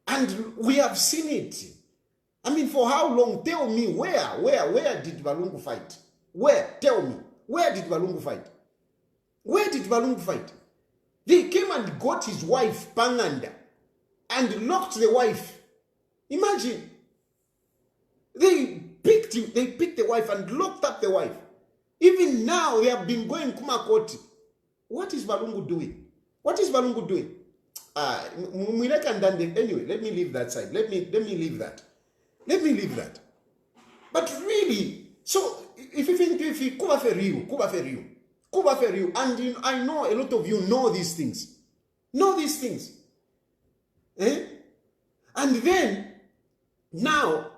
And we have seen it. I mean, for how long? Tell me, where did Lungu fight? Where? Tell me. Where did Lungu fight? Where did Lungu fight? They came and got his wife, Panganda, and locked the wife. Imagine. They picked the wife and locked up the wife. Even now, they have been going Kumakoti. What is Lungu doing? What is Lungu doing? Anyway, let me leave that side. Let me leave that. Let me leave that. But really, so if you think Kuba Feriu, and I know a lot of you know these things. And then, now,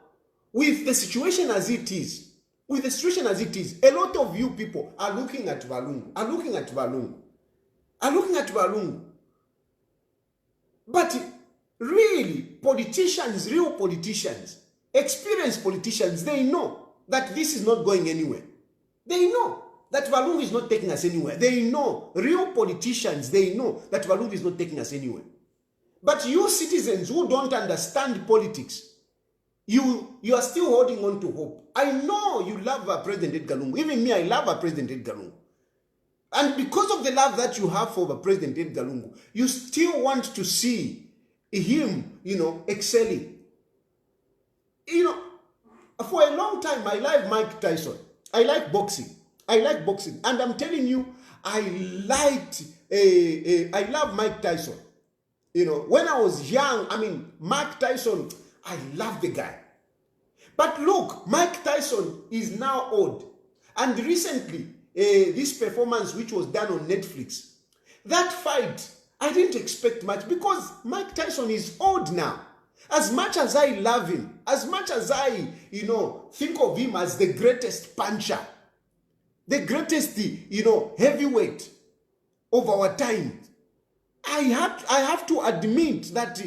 with the situation as it is, a lot of you people are looking at Lungu. But really, real politicians, experienced politicians, they know that this is not going anywhere. They know that Lungu is not taking us anywhere. They know, real politicians, they know that Lungu is not taking us anywhere. But you citizens who don't understand politics, you are still holding on to hope. I know you love President Edgar Lungu. Even me, I love President Edgar Lungu. And because of the love that you have for President Edgar Lungu, you still want to see him, excelling. For a long time, I like Mike Tyson. I like boxing. And I'm telling you, I love Mike Tyson. When I was young, Mike Tyson, I love the guy. But look, Mike Tyson is now old. And recently, this performance which was done on Netflix, that fight, I didn't expect much because Mike Tyson is old now. As much as I love him, as much as I, think of him as the greatest puncher, the greatest, heavyweight of our time, I have to admit that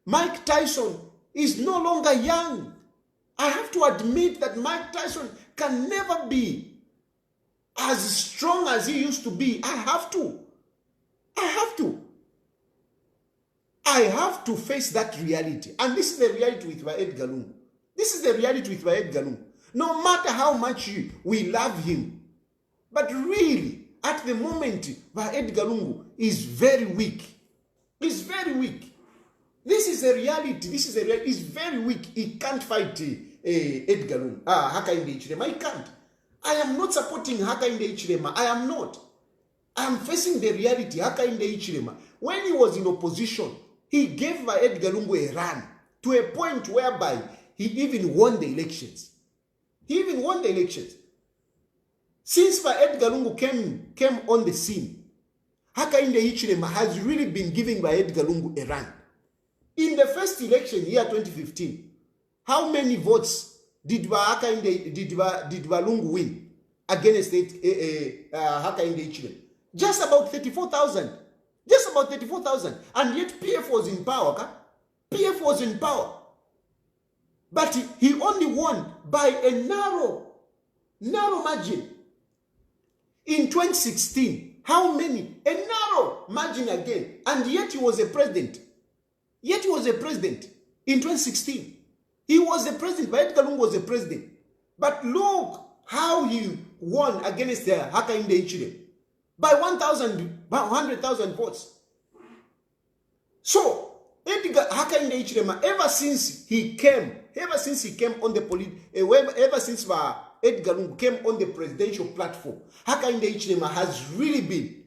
Mike Tyson is no longer young. I have to admit that Mike Tyson can never be as strong as he used to be. I have to face that reality. And this is the reality with Edgar Lungu. No matter how much we love him, but really, at the moment, Edgar Lungu is very weak. He's very weak. This is a reality. He's very weak. He can't fight Edgar Lungu. Hakainde Hichilema. He can't. I am not supporting Hakainde Hichilema. I am not. I am facing the reality. Hakainde Hichilema. When he was in opposition, he gave Edgar Lungu a run to a point whereby he even won the elections. Since Edgar Lungu came on the scene, Hakainde Hichilema has really been giving Edgar Lungu a run. In the first election, year 2015, how many votes did Lungu win against Hakainde Hichilema? Just about 34,000. And yet PF was in power. But he only won by a narrow margin. In 2016, how many? A narrow margin again. And yet he was a president. In 2016. He was a president. Edgar Lungu was a president. But look how he won against Hakainde Hichilema. By 100,000 votes. So, Edgar Hakainde Hichilema, ever since he came on the ever since Edgar Lungu came on the presidential platform, Hakainde Hichilema has really been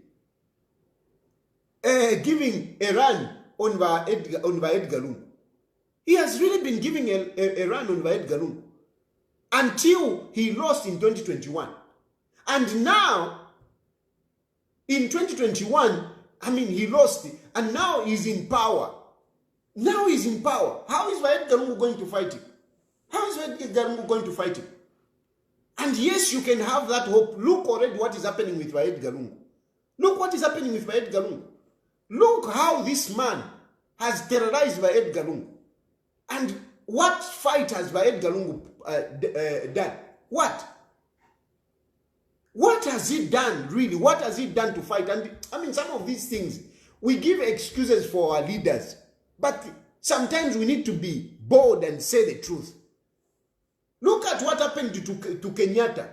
giving a run on Edgar Lungu. He has really been giving a run on Edgar Lungu until he lost in 2021. And now, in 2021, he lost and now he's in power. How is Edgar Lungu going to fight him? And yes, you can have that hope. Look already what is happening with Edgar Lungu. Look how this man has terrorized Edgar Lungu. And what fight has Edgar Lungu done? What has he done, really? What has he done to fight? And some of these things, we give excuses for our leaders. But sometimes we need to be bold and say the truth. Look at what happened to Kenyatta.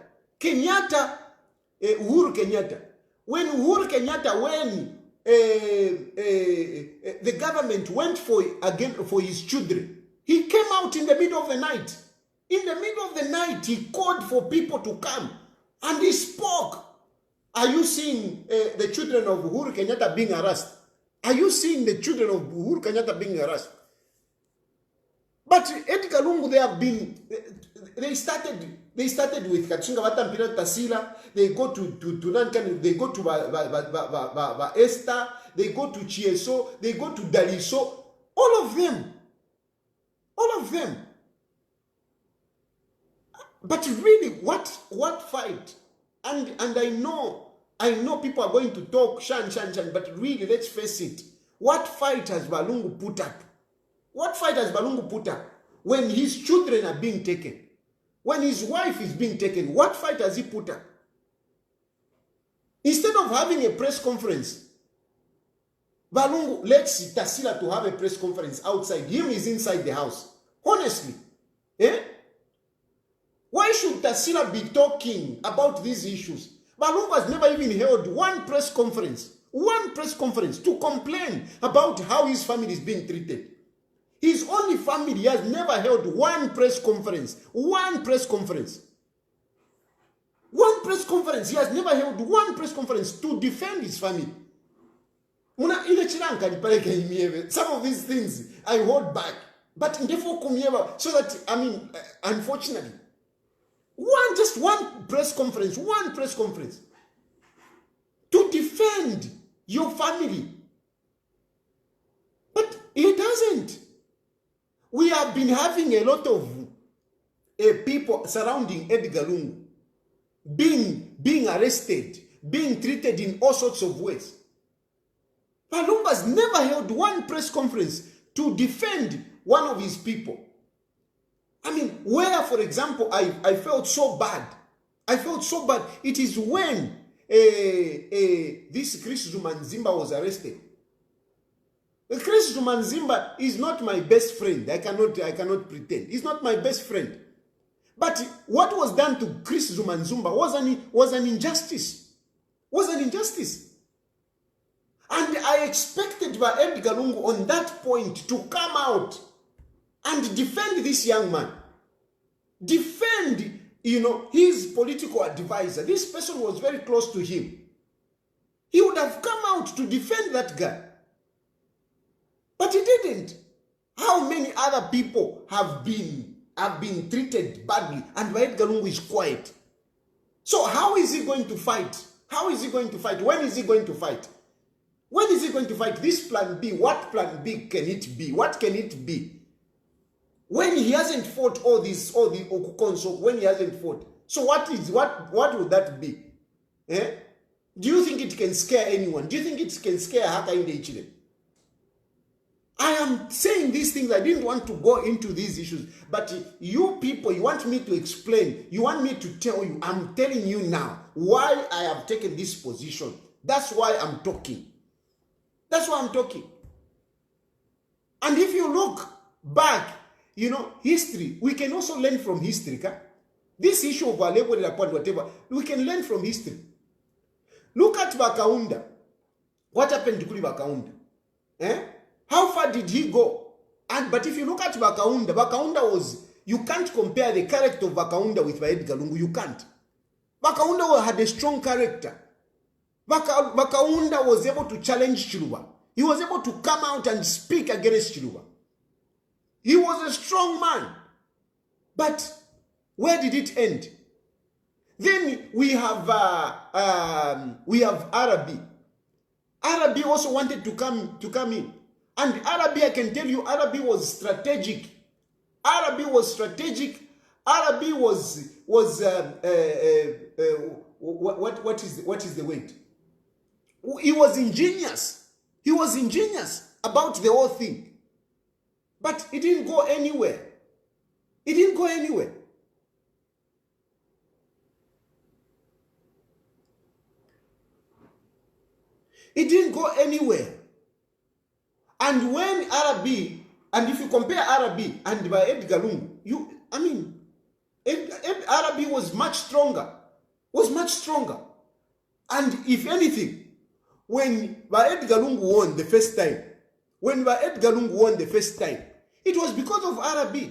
Uhuru Kenyatta. When Uhuru Kenyatta, the government went for his children, he came out in the middle of the night. He called for people to come. And he spoke. Are you seeing the children of Uhuru Kenyatta being harassed? But Edgar Lungu, they started with Kachinga Watampira Tasila, they go to Nankan, they go to Esther, they go to Chieso, they go to Daliso, all of them. But really, what fight? And I know people are going to talk shan, but really, let's face it. What fight has Lungu put up? When his children are being taken? When his wife is being taken? What fight has he put up? Instead of having a press conference, lets Tasila to have a press conference outside. Him is inside the house. Honestly. Eh? Why should Tasila be talking about these issues? But Lungu has never even held one press conference to complain about how his family is being treated. His only family has never held one press conference. One press conference. He has never held one press conference to defend his family. Some of these things I hold back. But so that, unfortunately, just one press conference to defend your family. But he doesn't. We have been having a lot of people surrounding Edgar Lungu being arrested, being treated in all sorts of ways. But Lungu has never held one press conference to defend one of his people. Where, for example, I felt so bad. It is when this Chris Zumanzimba was arrested. Chris Zumanzimba is not my best friend. I cannot pretend. He's not my best friend. But what was done to Chris Zumanzimba was an injustice. And I expected by Edgar Lungu on that point to come out and defend this young man. Defend, his political advisor. This person was very close to him. He would have come out to defend that guy. But he didn't. How many other people have been treated badly and Edgar Lungu is quiet? So how is he going to fight? When is he going to fight? When is he going to fight? This plan B, what plan B can it be? What can it be? When he hasn't fought all the Okukonso, when he hasn't fought. So what would that be? Eh? Do you think it can scare anyone? Do you think it can scare Haka in the Ichile? I am saying these things. I didn't want to go into these issues. But you people, you want me to explain. You want me to tell you. I'm telling you now why I have taken this position. That's why I'm talking. And if you look back, history, we can also learn from history. This issue of whatever, we can learn from history. Look at Bakaunda. What happened to Kuli Bakaunda? How far did he go? But if you look at Bakaunda was, you can't compare the character of Bakaunda with Edgar Lungu. You can't. Bakaunda had a strong character. Bakaunda was able to challenge Chilufya. He was able to come out and speak against Chilufya. He was a strong man. But where did it end? Then we have Arabi. Arabi also wanted to come in. And Arabi, I can tell you, Arabi was strategic. Arabi was what is the word? He was ingenious. About the whole thing. But it didn't go anywhere. It didn't go anywhere. And when Arabi, and if you compare Arabi and by Edgar Lungu, Arabi was much stronger. And if anything, when Edgar Lungu won the first time, it was because of Arabi.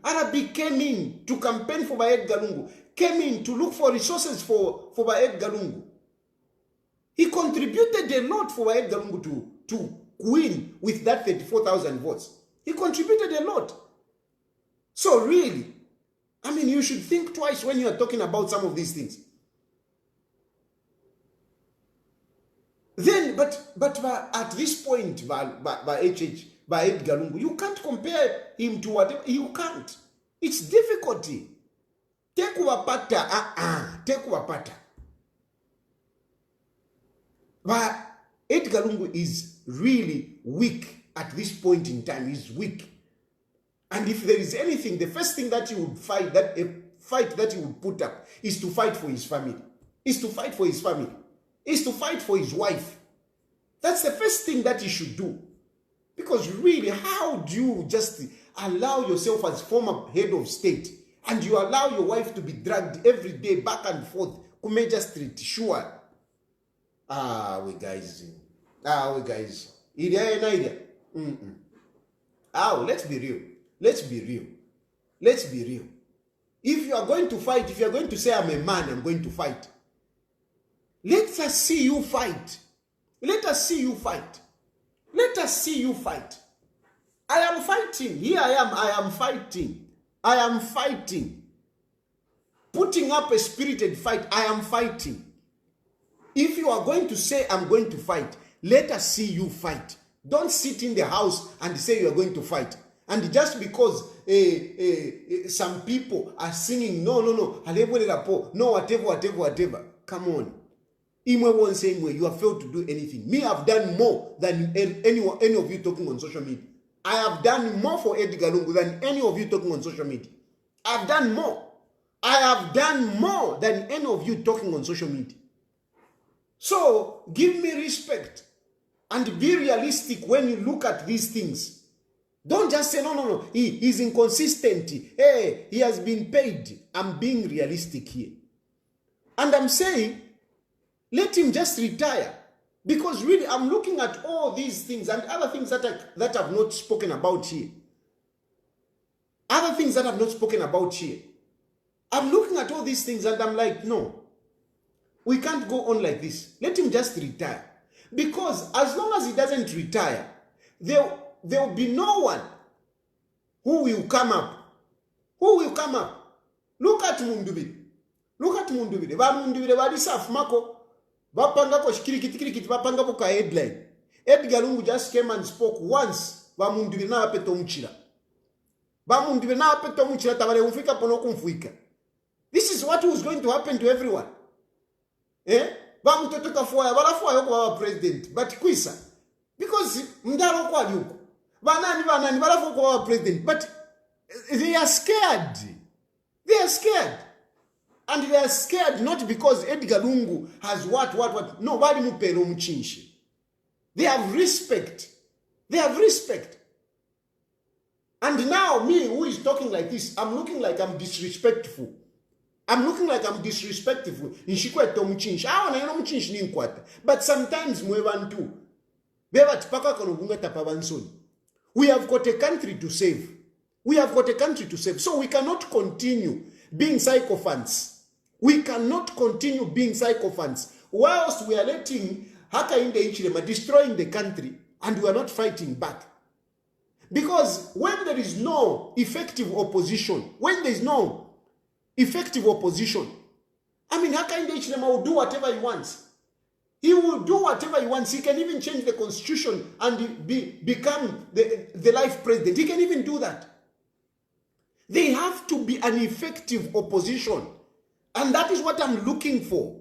Arabi came in to campaign for Edgar Lungu, came in to look for resources for Edgar Lungu. He contributed a lot for Edgar Lungu to win with that 34,000 votes. He contributed a lot. So really, you should think twice when you are talking about some of these things. Then, but at this point, by Edgar Lungu, you can't compare him to whatever. You can't. It's difficulty. Take Wapata. But Edgar Lungu is really weak at this point in time. He's weak. And if there is anything, the first thing that he would fight, that he would put up, is to fight for his family. Is to fight for his wife. That's the first thing that he should do. Because really, how do you just allow yourself as former head of state, and you allow your wife to be dragged every day back and forth to Major Street, sure. We guys. Let's be real. Let's be real. Let's be real. If you are going to fight, if you are going to say, I'm a man, I'm going to fight, let us see you fight. Let us see you fight. Let us see you fight. I am fighting. Here I am fighting. I am fighting. Putting up a spirited fight, I am fighting. If you are going to say, I'm going to fight, let us see you fight. Don't sit in the house and say you are going to fight. And just because some people are singing, no, whatever. Come on. Imwe won't say you have failed to do anything. Me, I've done more than any of you talking on social media. I have done more for Edgar Lungu than any of you talking on social media. I've done more. I have done more than any of you talking on social media. So, give me respect and be realistic when you look at these things. Don't just say, no, he's inconsistent. Hey, he has been paid. I'm being realistic here. And I'm saying, let him just retire. Because really, I'm looking at all these things and other things that I've not spoken about here. Other things that I've not spoken about here. I'm looking at all these things and I'm like, no. We can't go on like this. Let him just retire. Because as long as he doesn't retire, there will be no one who will come up. Who will come up? Look at Mundubile. Look at Mundubile. Mundubile wadisafu mako. Vapanga ko shikirikiti vapanga ko ka headline. Edgar Lungu just came and spoke once. Mundubile na apeto mchila. Mundubile na apeto mchila tabale umfika pono kumfuika. This is what was going to happen to everyone. Bamutotoka foya balafoya yoko baba president. But kwisa. Because mdaro kwa yuko. Banani balafo kwa baba president. But they are scared. They are scared. And they are scared not because Edgar Lungu has what. No, bali mupelo mchinshi. They have respect. They have respect. And now me who is talking like this, I'm looking like I'm disrespectful. I'm looking like I'm disrespectful. But sometimes we have got a country to save. We have got a country to save. So we cannot continue being sycophants. We cannot continue being sycophants whilst we are letting Hakainde Hichilema destroying the country and we are not fighting back. Because when there is no effective opposition, Hakainde Hichilema will do whatever he wants. He will do whatever he wants. He can even change the constitution and become the life president. He can even do that. They have to be an effective opposition. And that is what I'm looking for.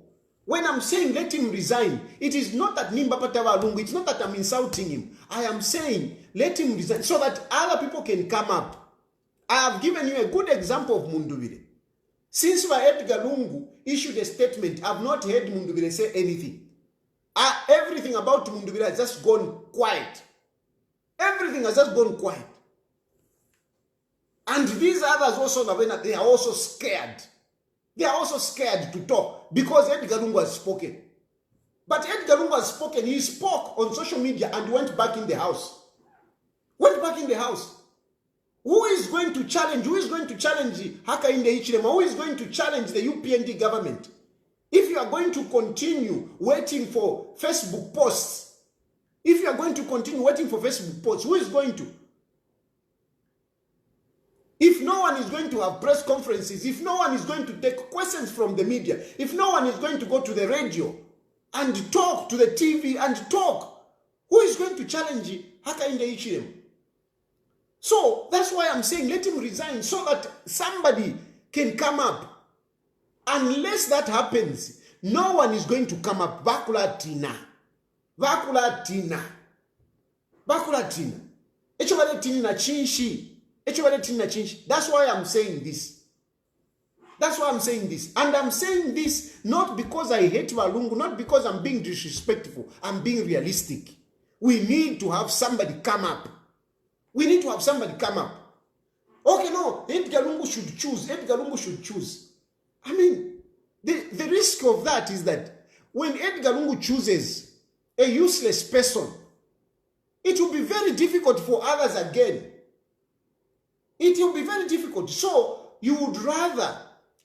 When I'm saying let him resign, it is not that Nimbapatawa Lungu, it's not that I'm insulting him. I am saying let him resign so that other people can come up. I have given you a good example of Mundubile. Since Edgar Lungu issued a statement, I've not heard Mundubile say anything. Everything about Mundubile has just gone quiet. Everything has just gone quiet. And these others also, they are also scared. They are also scared to talk because Edgar Lungu has spoken. But Edgar Lungu has spoken. He spoke on social media and went back in the house. Went back in the house. Who is going to challenge? Who is going to challenge Hakainde Hichilema? Who is going to challenge the UPND government? If you are going to continue waiting for Facebook posts, who is going to? If no one is going to have press conferences, if no one is going to take questions from the media, if no one is going to go to the radio and talk to the TV and talk, who is going to challenge Hakainde Hichilema? So that's why I'm saying let him resign so that somebody can come up. Unless that happens, no one is going to come up. Vakula Tina. That's why I'm saying this. And I'm saying this not because I hate Walungu, not because I'm being disrespectful. I'm being realistic. We need to have somebody come up. Okay, no, Edgar Lungu should choose. Edgar Lungu should choose. I mean, the risk of that is that when Edgar Lungu chooses a useless person, it will be very difficult for others again. It will be very difficult. So you would rather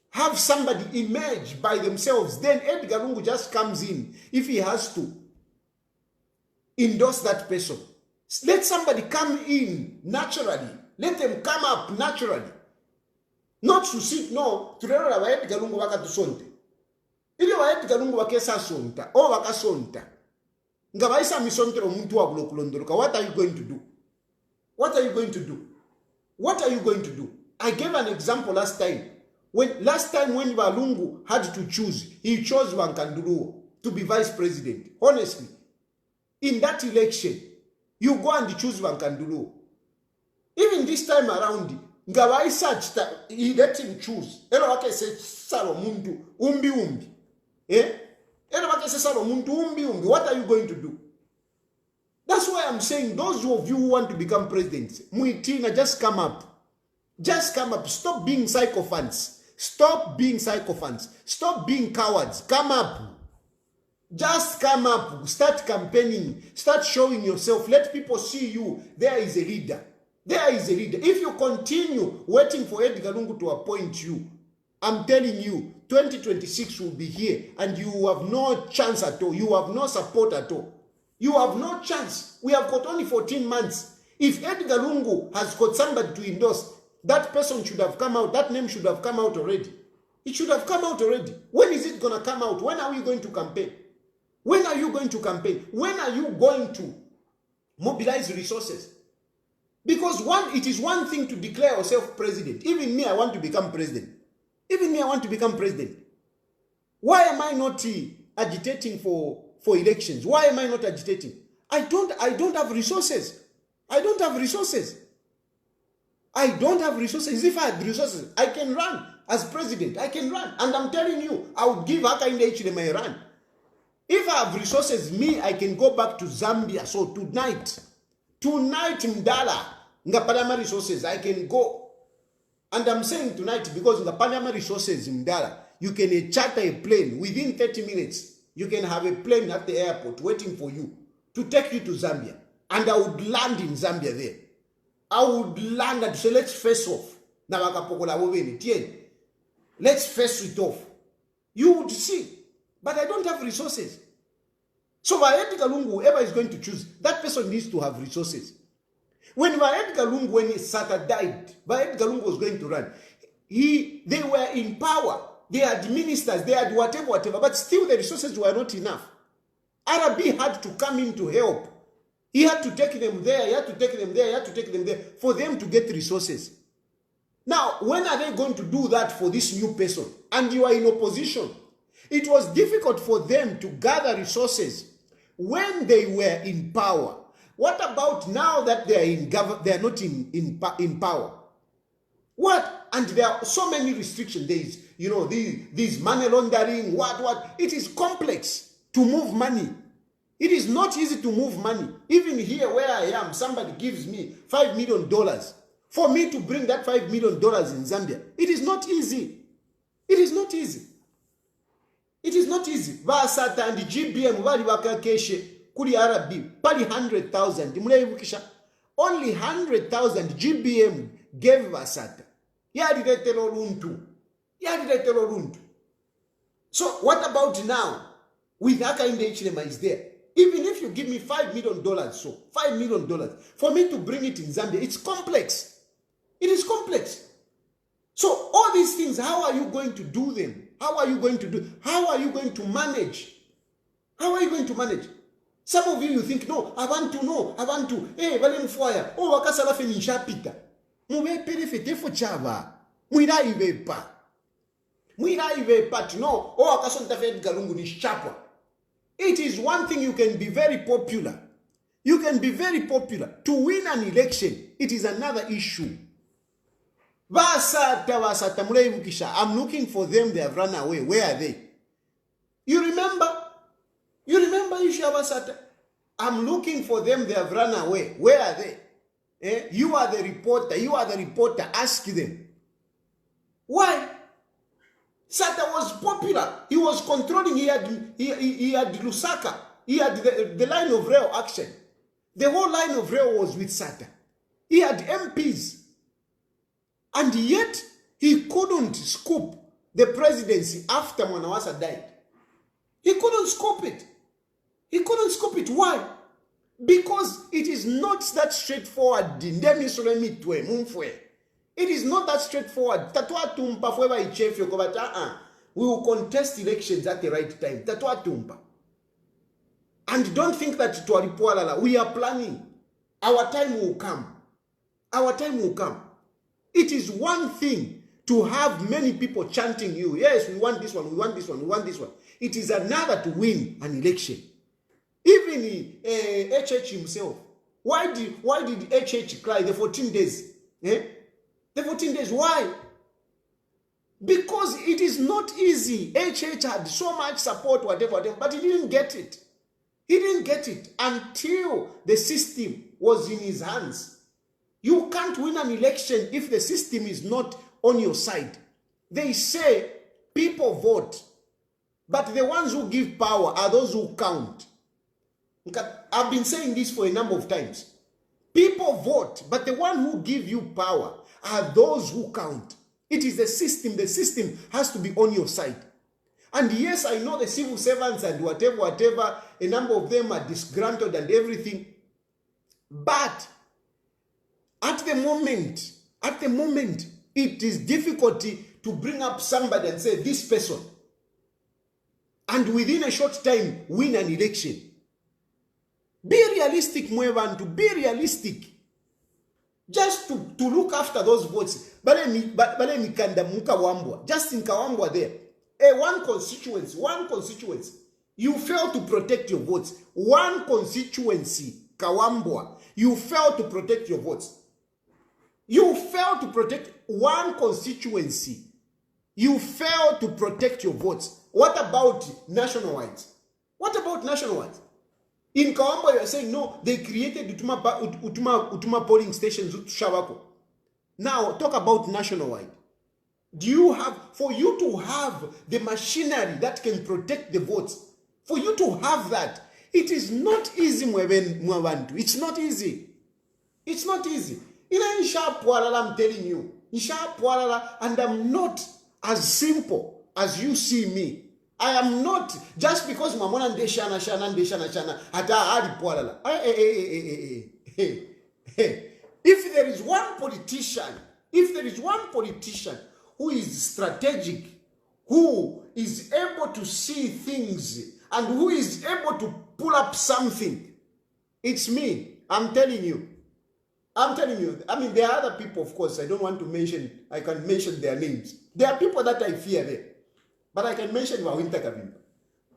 have somebody emerge by themselves. Then Edgar Lungu just comes in if he has to endorse that person. Let somebody come in naturally. Let them come up naturally. Not to sit, no, to rero wa Edgar Lungu wakatusonte. Ili wa Edgar Lungu wakesa sonta, o wakasonta. Nga waisa misontero muntu wa kulokulondoroka. What are you going to do? What are you going to do? What are you going to do? I gave an example last time. Last time when Lungu had to choose, he chose Wankanduruo to be vice president. Honestly, in that election, you go and choose Wankanduruo. Even this time around, Ngawai searched, he let him choose. Elo wake se saro muntu umbi. Elo wake se saro muntu umbi. What are you going to do? That's why I'm saying, those of you who want to become presidents, Muitina, just come up. Just come up. Stop being sycophants. Stop being sycophants. Stop being cowards. Come up. Just come up. Start campaigning. Start showing yourself. Let people see you. There is a leader. There is a leader. If you continue waiting for Edgar Lungu to appoint you, I'm telling you, 2026 will be here and you have no chance at all. You have no support at all. You have no chance. We have got only 14 months. If Edgar Lungu has got somebody to endorse, that person should have come out. That name should have come out already. It should have come out already. When is it going to come out? When are we going to campaign? When are you going to campaign? When are you going to mobilize resources? Because it is one thing to declare yourself president. Even me, I want to become president. Even me, I want to become president. Why am I not agitating for elections? Why am I not agitating? I don't have resources. I don't have resources. I don't have resources. If I had resources, I can run as president. I can run. And I'm telling you, I would give Hakainde Hichilema a run. If I have resources, I can go back to Zambia. So tonight, Mdala, Ngapadama resources, I can go. And I'm saying tonight because Ngapadama resources, Mdala, you can charter a plane within 30 minutes. You can have a plane at the airport waiting for you to take you to Zambia. And I would land in Zambia there. I would land and say, let's face off. Let's face it off. You would see. But I don't have resources. So by Edgar Lungu, whoever is going to choose, that person needs to have resources. When Edgar Lungu, when Sata died, Edgar Lungu was going to run. They were in power. They had ministers, they had whatever, but still the resources were not enough. Arabi had to come in to help. He had to take them there, he had to take them there, he had to take them there for them to get resources. Now, when are they going to do that for this new person? And you are in opposition. It was difficult for them to gather resources when they were in power. What about now that they are not in power? What? And there are so many restrictions. There is, these money laundering, what. It is complex to move money. It is not easy to move money. Even here where I am, somebody gives me $5 million. For me to bring that $5 million in Zambia, it is not easy. It is not easy. It is not easy. Vasata and GBM, wali wakakeshe, kuli Arabi, pali 100,000. Only 100,000 GBM gave Vasata. Yadiretelo luntu. So what about now? With Hakainde Hichilema is there. Even if you give me $5 million, so $5 million, for me to bring it in Zambia, it's complex. It is complex. So all these things, how are you going to do them? How are you going to manage? How are you going to manage? Some of you think, no, I want to. Hey, Valen Foya, oh, wakasala fe nishapita. Mwe perefete fo chava. Mwira ivepa. No, oh, wakasonta fe Edgar Lungu ni chapa. It is one thing you can be very popular. You can be very popular. To win an election, it is another issue. I'm looking for them, they have run away. Where are they? You remember Isha Vasata? I'm looking for them, they have run away. Where are they? You are the reporter. You are the reporter. Ask them. Why? Sata was popular. He was controlling. He had Lusaka. He had the line of rail action. The whole line of rail was with Sata. He had MPs. And yet, he couldn't scoop the presidency after Mwanawasa died. He couldn't scoop it. He couldn't scoop it. Why? Because it is not that straightforward. It is not that straightforward. We will contest elections at the right time. And don't think that we are planning. Our time will come. Our time will come. It is one thing to have many people chanting you. Yes, we want this one, we want this one, we want this one. It is another to win an election. Even HH himself. Why did HH cry the 14 days? The 14 days, why? Because it is not easy. HH had so much support, whatever, but he didn't get it. He didn't get it until the system was in his hands. You can't win an election if the system is not on your side. They say people vote, but the ones who give power are those who count. I've been saying this for a number of times. People vote, but the one who give you power are those who count. It is the system. The system has to be on your side. And yes, I know the civil servants and whatever, a number of them are disgruntled and everything. But at the moment, it is difficult to bring up somebody and say, this person, and within a short time, win an election. Be realistic, Mwebantu, be realistic. Just to look after those votes. Just in Kawambwa there. One constituency. You fail to protect your votes. One constituency, Kawambwa. You fail to protect your votes. You fail to protect one constituency. You fail to protect your votes. What about nationwide? What about nationwide? In Kawambwa, you are saying, no, they created Utuma polling stations. Now, talk about nationwide. Do you have, for you to have the machinery that can protect the votes, for you to have that, it is not easy, Mwabantu. It's not easy. It's not easy. I'm telling you, and I'm not as simple as you see me. I am not, just because Mamona Ndeshana Hata Pualala. If there is one politician who is strategic, who is able to see things, and who is able to pull up something, it's me. I'm telling you. I mean, there are other people, of course. I don't want to mention, I can mention their names. There are people that I fear there. But I can mention Winter Kavimba.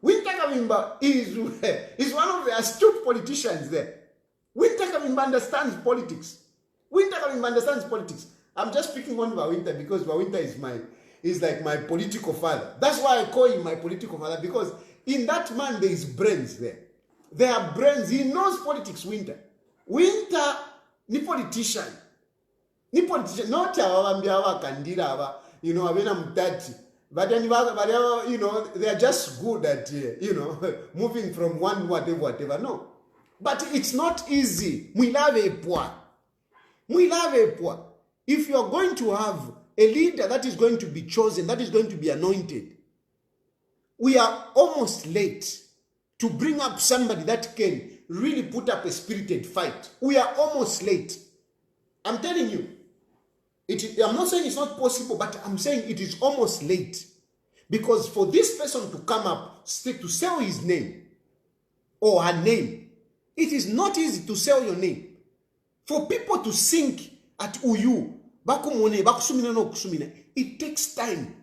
Winter Kavimba is one of the astute politicians there. Winter Kavimba understands politics. I'm just picking on Winter because Winter is like my political father. That's why I call him my political father, because in that man there is brains there. There are brains. He knows politics, Winter. Winter ni politician. Not our Kandira, Avena Mutati. But then, they are just good at, moving from one whatever. No. But it's not easy. We love a poor. If you're going to have a leader that is going to be chosen, that is going to be anointed, we are almost late to bring up somebody that can really put up a spirited fight. We are almost late. I'm telling you. I'm not saying it's not possible, but I'm saying it is almost late. Because for this person to come up, to sell his name or her name, it is not easy to sell your name. For people to sink at Uyu, it takes time.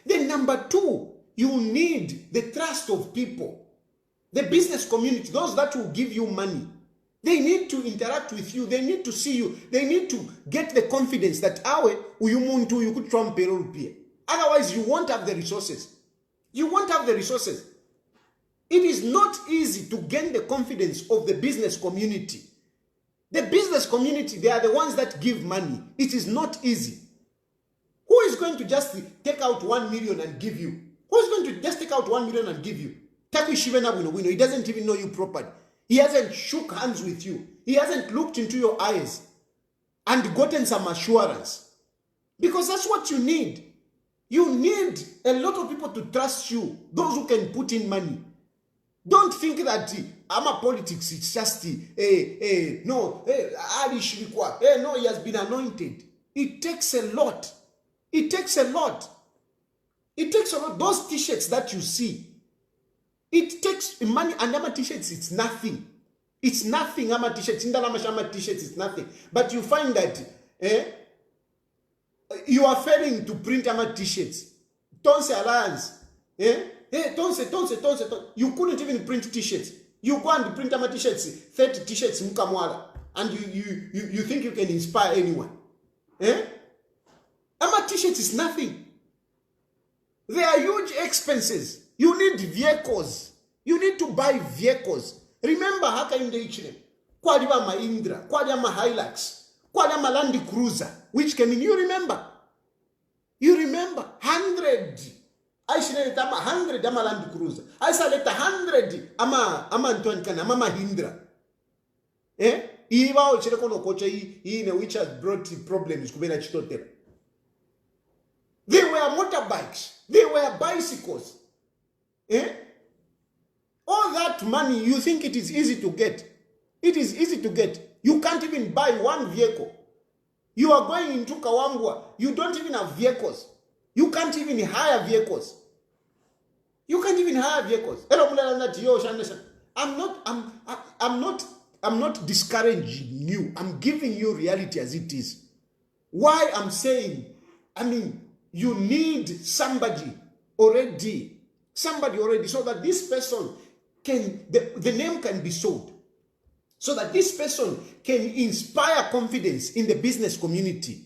Then number two, you need the trust of people. The business community, those that will give you money. They need to interact with you. They need to see you. They need to get the confidence that you could trump Peru. Otherwise, you won't have the resources. It is not easy to gain the confidence of the business community. The business community, they are the ones that give money. It is not easy. Who is going to just take out 1 million and give you? Who is going to just take out 1 million and give you? He doesn't even know you properly. He hasn't shook hands with you. He hasn't looked into your eyes and gotten some assurance. Because that's what you need. You need a lot of people to trust you, those who can put in money. Don't think that Ama politics, it's just, no, no, he has been anointed. It takes a lot. It takes a lot. It takes a lot. Those t-shirts that you see, it takes money, and Ama t-shirts, it's nothing. It's nothing, Ama t-shirts. Ama t-shirts, it's nothing. But you find that, you are failing to print Ama t-shirts. Tonse Alliance, you couldn't even print t-shirts. You go and print Ama t-shirts, 30 t-shirts, Mukamwala, and you think you can inspire anyone. Ama t-shirts is nothing. They are huge expenses. You need vehicles. You need to buy vehicles. Remember, haka in the Ichile, Kwadima Mahindra, Kwadima Hilux, Kwadima Land Cruiser, which came in. You remember? You remember? 100. I should let 100 Ama Land Cruiser. I said let 100 Ama Antoine Kana, Ama Mahindra. Iwa uchile kono kocha which has brought problems kubena chitote. They were motorbikes. They were bicycles. All that money, you think it is easy to get. It is easy to get. You can't even buy one vehicle. You are going into Kawambwa. You don't even have vehicles. You can't even hire vehicles. You can't even hire vehicles. I'm not discouraging you. I'm giving you reality as it is. Why I'm saying, you need somebody already, so that this person can, the name can be sold, so that this person can inspire confidence in the business community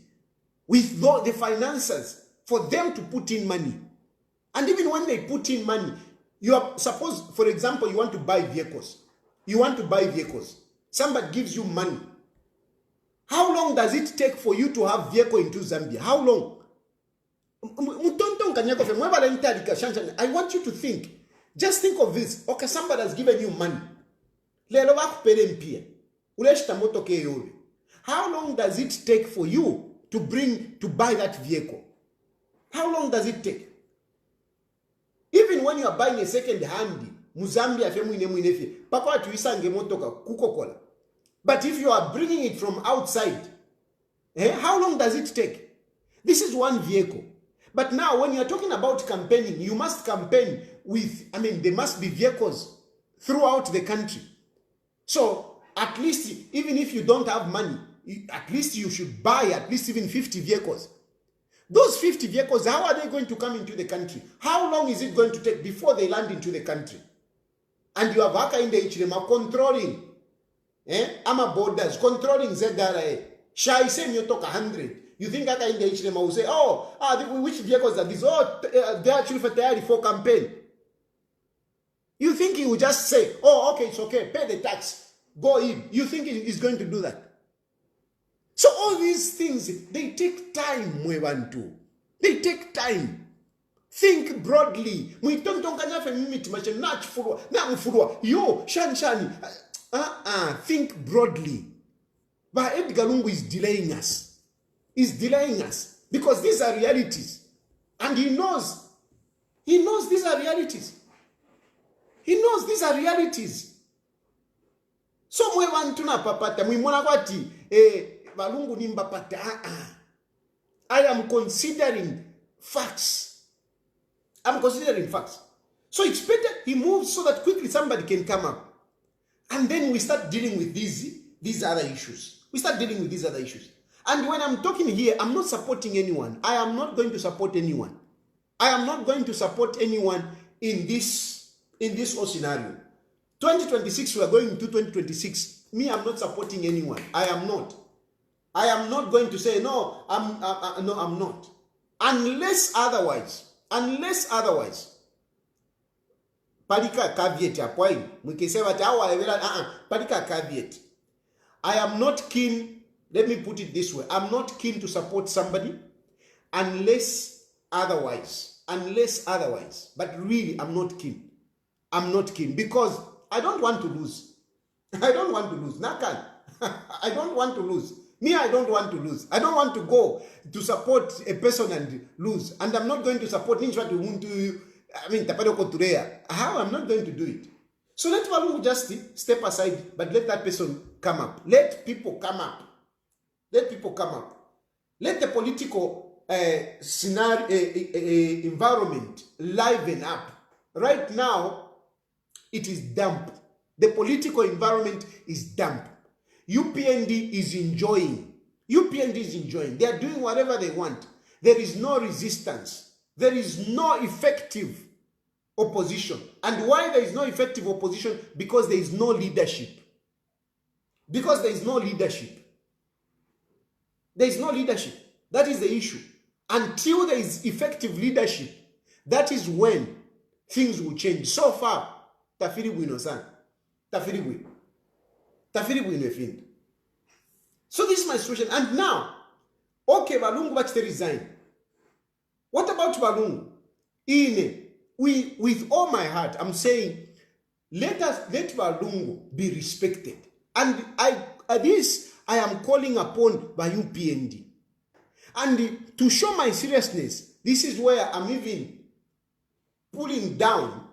with the finances for them to put in money. And even when they put in money, suppose, for example, you want to buy vehicles. Somebody gives you money. How long does it take for you to have vehicle into Zambia? How long? I want you to think. Just think of this. Okay, somebody has given you money. How long does it take for you to buy that vehicle? How long does it take? Even when you are buying a second hand, but if you are bringing it from outside, how long does it take? This is one vehicle. But now, when you're talking about campaigning, you must campaign with, there must be vehicles throughout the country. So, at least, even if you don't have money, at least you should buy at least even 50 vehicles. Those 50 vehicles, how are they going to come into the country? How long is it going to take before they land into the country? And you have Haka in the Ichilema controlling, Ama borders, controlling ZRA. Shai say you talk 100. You think Haka in the Ichilema will say, which vehicles are these? They are Chilufya Tayali for campaign. You think he will just say, okay, it's okay, pay the tax, go in. You think he's going to do that? So all these things, they take time, Mwebantu. They take time. Think broadly. Think broadly. But Edgar Lungu is delaying us. He's delaying us. Because these are realities. And he knows. He knows these are realities. He knows these are realities. So Mwebantu na papata. Mwimona kwati, Balungu nimbapata. I am considering facts. I'm considering facts. So it's better he moves so that quickly somebody can come up. And then we start dealing with these other issues. We start dealing with these other issues. And when I'm talking here, I'm not supporting anyone. I am not going to support anyone. I am not going to support anyone in this whole scenario. 2026, we are going to 2026. Me, I'm not supporting anyone. I am not. I am not going to say, no, I'm not. Unless otherwise. Palika caveat ya point. Mukisema tawa palika caveat. I am not keen, let me put it this way, I'm not keen to support somebody unless otherwise. But really, I'm not keen. I'm not keen because I don't want to lose. I don't want to lose. Nakan. I don't want to lose. Me, I don't want to lose. I don't want to go to support a person and lose. And I'm not going to support Ninjwa to Tapadoko Turea. How? I'm not going to do it. So let Walungu just step aside, but let that person come up. Let people come up. Let people come up. Let the political scenario, environment liven up. Right now, it is damp. The political environment is damp. UPND is enjoying. UPND is enjoying. They are doing whatever they want. There is no resistance. There is no effective opposition. And why there is no effective opposition? Because there is no leadership. Because there is no leadership. There is no leadership. That is the issue. Until there is effective leadership, that is when things will change. So far, tafiri bwino-san. Tafiri bwino. Tafiri bwino find. So this is my situation. And now, okay, Balungu bachite resign. What about Balungu? With all my heart, I'm saying, let Balungu be respected. And I am calling upon by UPND. And to show my seriousness, this is where I'm even pulling down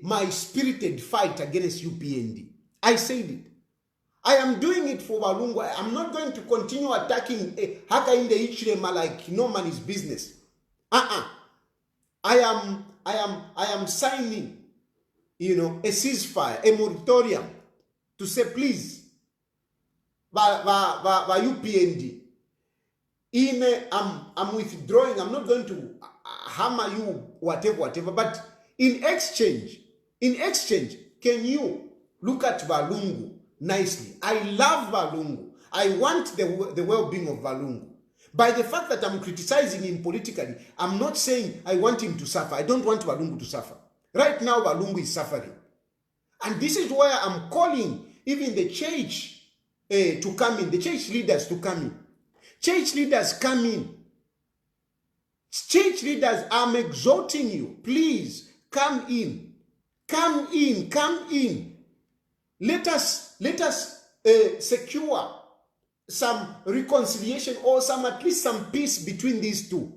my spirited fight against UPND. I said it. I am doing it for Balungu. I'm not going to continue attacking Haka in the Ichirema like no man's business. I am signing, a ceasefire, a moratorium to say, please, by UPND, I'm withdrawing. I'm not going to hammer you, whatever. But in exchange, can you look at Balungu nicely? I love Balungu. I want the well-being of Balungu. By the fact that I'm criticizing him politically, I'm not saying I want him to suffer. I don't want Balungu to suffer. Right now, Balungu is suffering. And this is where I'm calling even the church to come in, the church leaders to come in. Church leaders come in. Church leaders, I'm exhorting you. Please, come in. Come in. Come in. Let us secure some reconciliation or at least some peace between these two.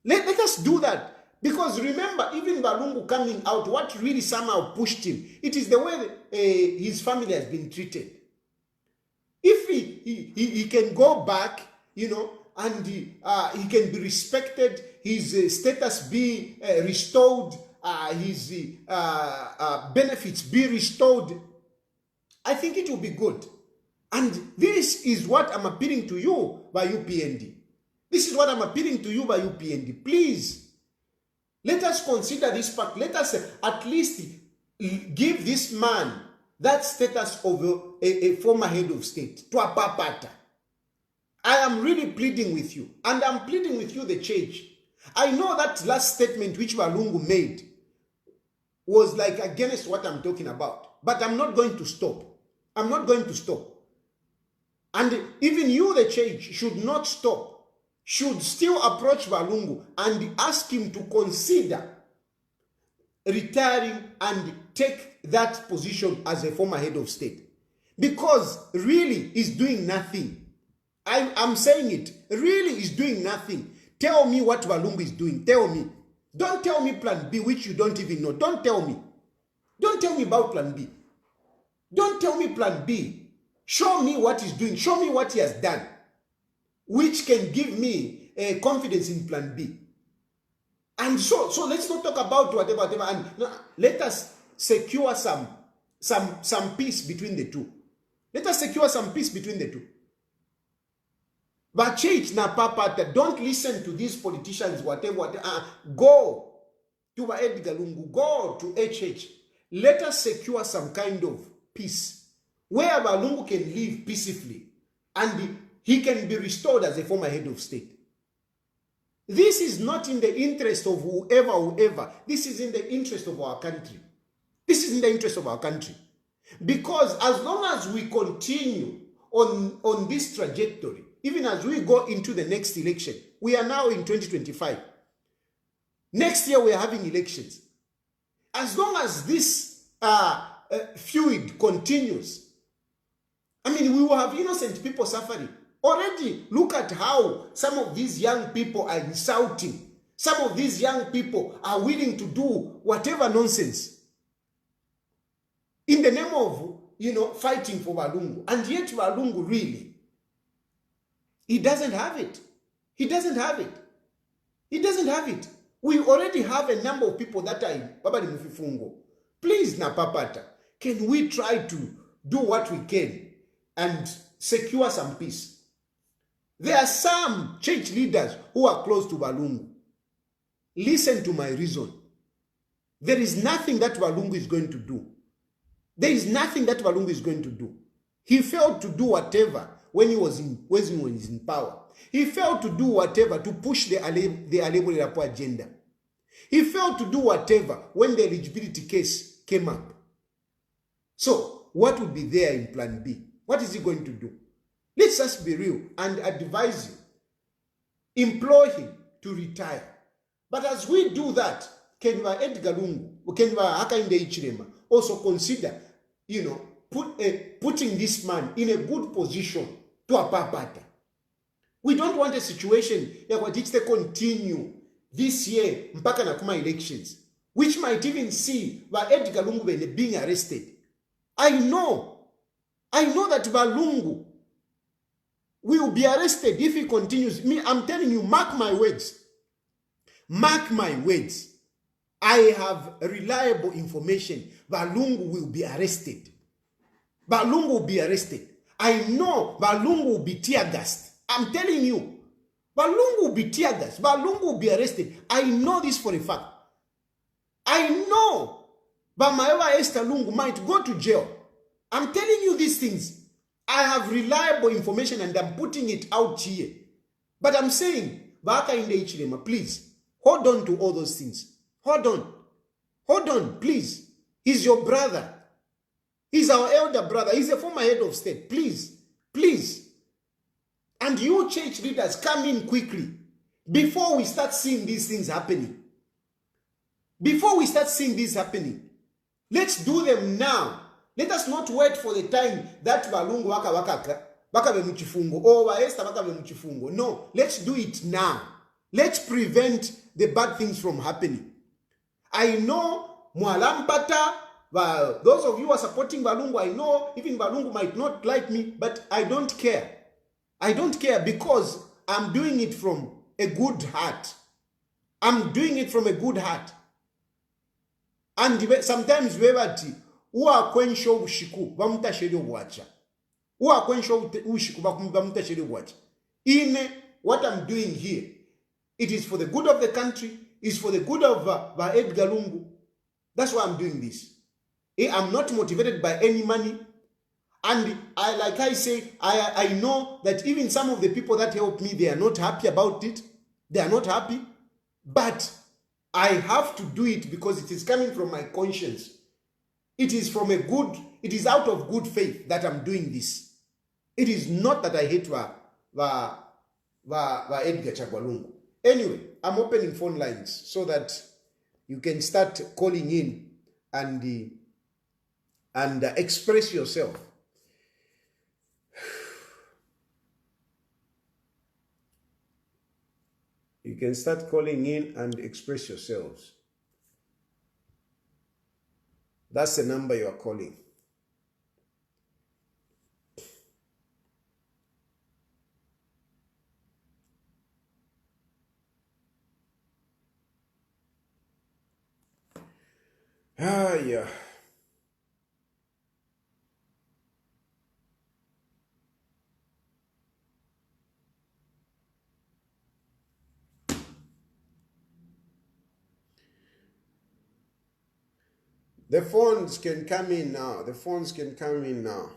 Let us do that. Because remember, even Balungu coming out, what really somehow pushed him, it is the way his family has been treated. If he can go back, and he can be respected, his status be restored, his benefits be restored, I think it will be good. And this is what I'm appealing to you by UPND. This is what I'm appealing to you by UPND. Please, let us consider this fact. Let us at least give this man that status of a former head of state, to a papata. I am really pleading with you. And I'm pleading with you, the church. I know that last statement which Lungu made was like against what I'm talking about. But I'm not going to stop. I'm not going to stop. And even you, the church, should not stop. Should still approach Lungu and ask him to consider retiring and take that position as a former head of state. Because really he's doing nothing. I'm saying it. Really he's doing nothing. Tell me what Lungu is doing. Tell me. Don't tell me plan B, which you don't even know. Don't tell me. Don't tell me about plan B. Don't tell me plan B. Show me what he's doing. Show me what he has done, which can give me confidence in plan B. And so let's not talk about whatever. And let us secure some peace between the two. Let us secure some peace between the two. But church na papa, don't listen to these politicians, whatever. Go to Edgar Lungu, go to HH. Let us secure some kind of peace where Lungu can live peacefully and he can be restored as a former head of state. This is not in the interest of whoever. This is in the interest of our country. This is in the interest of our country. Because as long as we continue on this trajectory, even as we go into the next election, we are now in 2025. Next year we are having elections. As long as this feud continues, I mean, we will have innocent people suffering. Already, look at how some of these young people are insulting. Some of these young people are willing to do whatever nonsense in the name of, fighting for Lungu. And yet Lungu really, he doesn't have it. He doesn't have it. He doesn't have it. We already have a number of people that are in Baba Mufifungo. Please, Napapata, can we try to do what we can and secure some peace? There are some church leaders who are close to Lungu. Listen to my reason. There is nothing that Lungu is going to do. There is nothing that Lungu is going to do. He failed to do whatever when he was in power. He failed to do whatever to push the Alebo agenda. He failed to do whatever when the eligibility case came up. So, what would be there in plan B? What is he going to do? Let's just be real and advise him. Implore him to retire. But as we do that, Edgar Lungu, Hakainde Ichirema, also consider, putting this man in a good position to apapata. We don't want a situation which they continue this year mpaka na kuma elections, which might even see Edgar Lungu being arrested. I know that Lungu will be arrested if he continues. I'm telling you, mark my words. Mark my words. I have reliable information. Lungu will be arrested. Lungu will be arrested. I know Lungu will be tear gassed. I'm telling you. Lungu will be tear gassed. Lungu will be arrested. I know this for a fact. I know Mayowa Esther Lungu might go to jail. I'm telling you these things. I have reliable information and I'm putting it out here. But I'm saying, please, hold on to all those things. Hold on. Hold on, please. He's your brother. He's our elder brother. He's a former head of state. Please, please. And you church leaders, come in quickly before we start seeing these things happening. Before we start seeing this happening, let's do them now. Let us not wait for the time that Lungu waka be muchifungo or waesta waka be muchifungo. No, let's do it now. Let's prevent the bad things from happening. I know Mwalampata, those of you who are supporting Lungu, I know even Lungu might not like me, but I don't care. I don't care because I'm doing it from a good heart. I'm doing it from a good heart. And sometimes webati uwa kwensho ushiku bamutashiri obwacha. Uwa kwensho ushiku bamutashiri obwacha. In what I'm doing here, it is for the good of the country, it's for the good of Edgar Lungu. That's why I'm doing this. I'm not motivated by any money. And I know that even some of the people that help me, they are not happy about it. They are not happy. But I have to do it because it is coming from my conscience. It is out of good faith that I'm doing this. It is not that I hate Edgar Chagwa Lungu. Anyway, I'm opening phone lines so that you can start calling in and express yourself. You can start calling in and express yourselves. That's the number you are calling. Yeah. The phones can come in now. The phones can come in now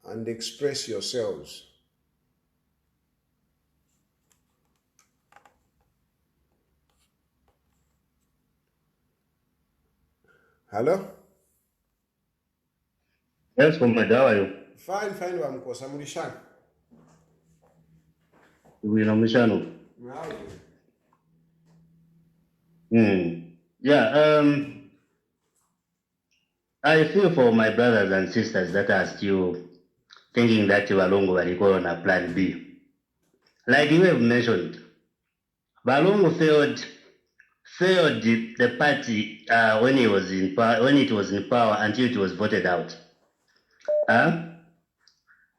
and express yourselves. Hello? Yes, comrade, how are you? Fine, fine, Wamkosa Mulishana. Mshano. Yeah, I feel for my brothers and sisters that are still thinking that Balongo will go on a plan B. Like you have mentioned, Balongo failed the party when he was in power, when it was in power until it was voted out.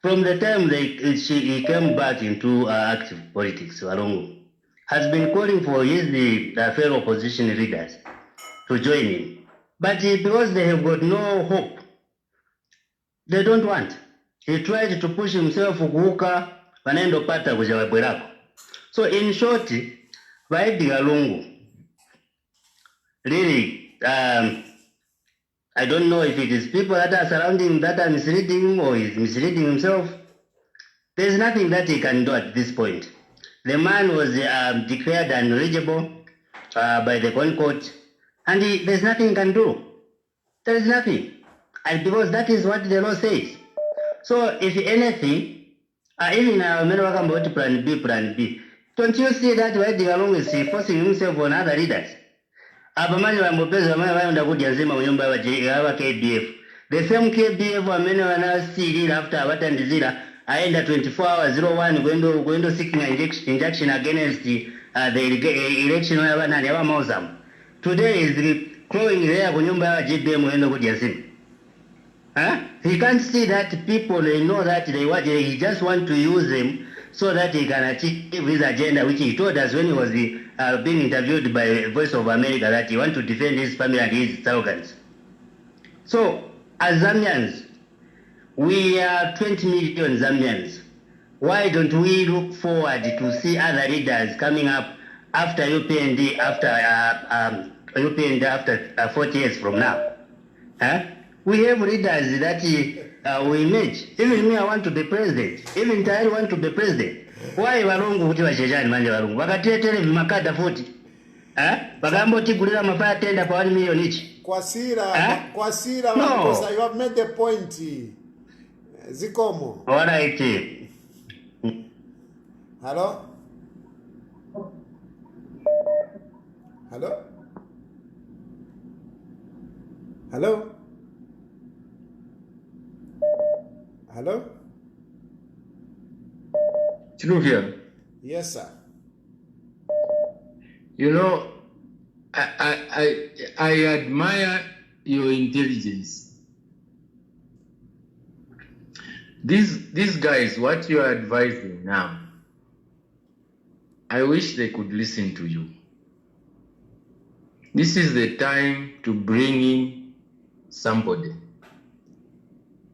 From the time he came back into active politics, Balongo has been calling for his fellow opposition leaders to join him. But because they have got no hope, they don't want. He tried to push himself kuuka wanaenda pata kujawabwerako. So in short, by Edgar Lungu, really, I don't know if it is people that are surrounding him that are misleading him or he's misleading himself. There's nothing that he can do at this point. The man was declared uneligible by the court, and there's nothing he can do. There is nothing. And because that is what the law says. So if anything, even about plan B, don't you see that why the along is forcing himself on other leaders? Abamani wambopeza wanaenda kuja nzima mnyumba wa KBF. The same KBF wamene wanasiri after abatandizira aenda 24 hours 01 going seeking injection against the election wa nani wa Mozam. Today is crowing there kunyumba wa GBM wanaenda kuja nzima. He can't see that people, they know that he just want to use them so that he can achieve his agenda, which he told us when he was being interviewed by Voice of America, that he want to defend his family and his slogans. So, as Zambians, we are 20 million Zambians. Why don't we look forward to see other leaders coming up after UPND, after 40 years from now? We have leaders that we image. Even me, I want to be president. Even Tayali want to be president. Why Balongo kuti wachejani manje Balongo? Wakatetele vimakada 40. Bagambo tigulira mafaya tenda kwa 1 million each. Kwa sira, no. You have made the point. Zikomo. All right. Hello? Hello? Hello? Hello? Chilufya. Yes, sir. You know, I admire your intelligence. These guys, what you are advising now, I wish they could listen to you. This is the time to bring in somebody.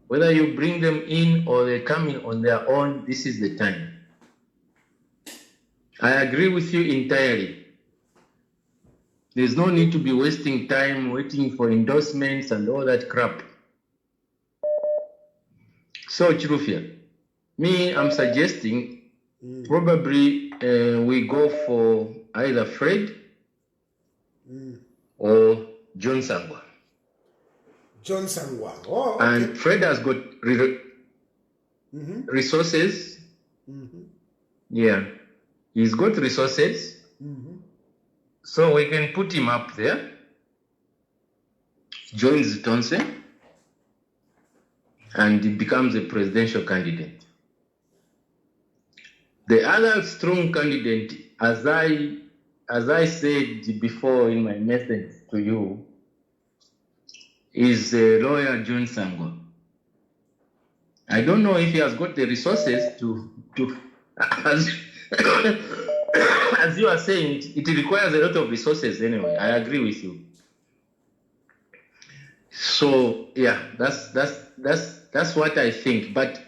Whether you bring them in or they come in on their own, this is the time. I agree with you entirely. There's no need to be wasting time waiting for endorsements and all that crap. So, Chilufya, me, I'm suggesting probably we go for either Fred or John Chagwa. John Chagwa. Oh, okay. And Fred has got resources. Yeah, he's got resources. So we can put him up there. Joins Thompson, and he becomes a presidential candidate. The other strong candidate, as I said before in my message to you, is lawyer John Chagwa. I don't know if he has got the resources to as you are saying, it requires a lot of resources anyway. I agree with you. So yeah, that's what I think. But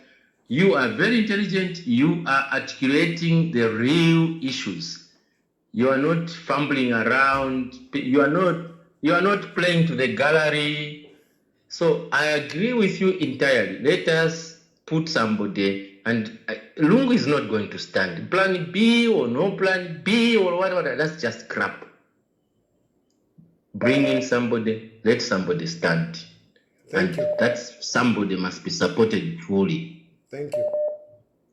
you are very intelligent. You are articulating the real issues. You are not fumbling around. You are not playing to the gallery. So I agree with you entirely. Let us put somebody, and Lungu is not going to stand. Plan B or no plan B or whatever, that's just crap. Bring in somebody, let somebody stand. Thank you. That's somebody must be supported fully. Thank you.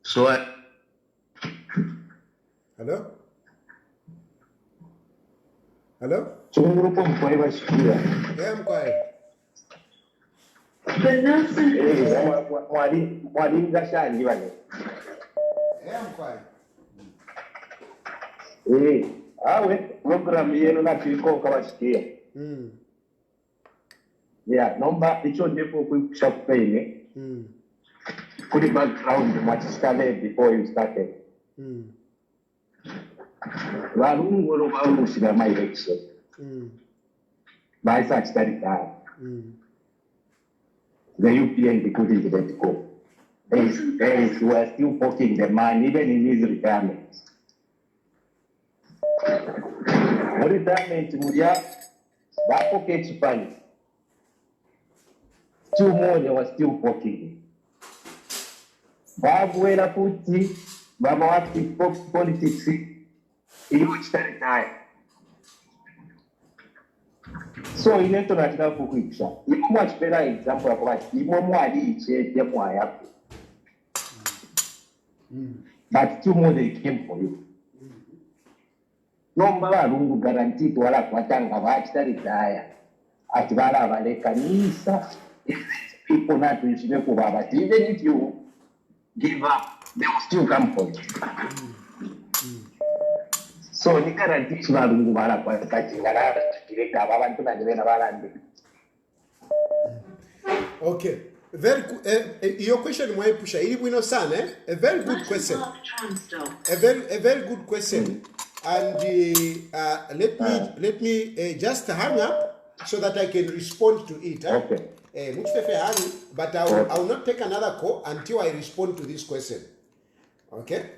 So Hello? Hello? Yeah, I'm quiet. Yeah, I'm quiet. Program yenu na tuliko kabashikia. Yeah, nomba icho ndipo kuikusha kupene. Put the background what started before you started. Lungu lo baulushira my election. By such that time. The UPN couldn't let go. They were still poking the man even in his retirement. Retirement mulia that pocket funds. Two more they were still poking. Babuela puti, Baba active politics in which time. So in international kukuisha. You much better example of what you mwali che demo yapo. But two more they came for you. Nomba wa Lungu guarantee to wala kwatanga wachita retire. Atibala wale kanisa. People not to issue for Baba. Even if you give up, they will still come for you. So ni guarantee to Lungu wala kwatanga kireka abantu na jibena balande. Okay. Very good. Your question, my pusha. A very good question. A very good question. And let me just hang up so that I can respond to it. Okay. But I will not take another call until I respond to this question. Okay?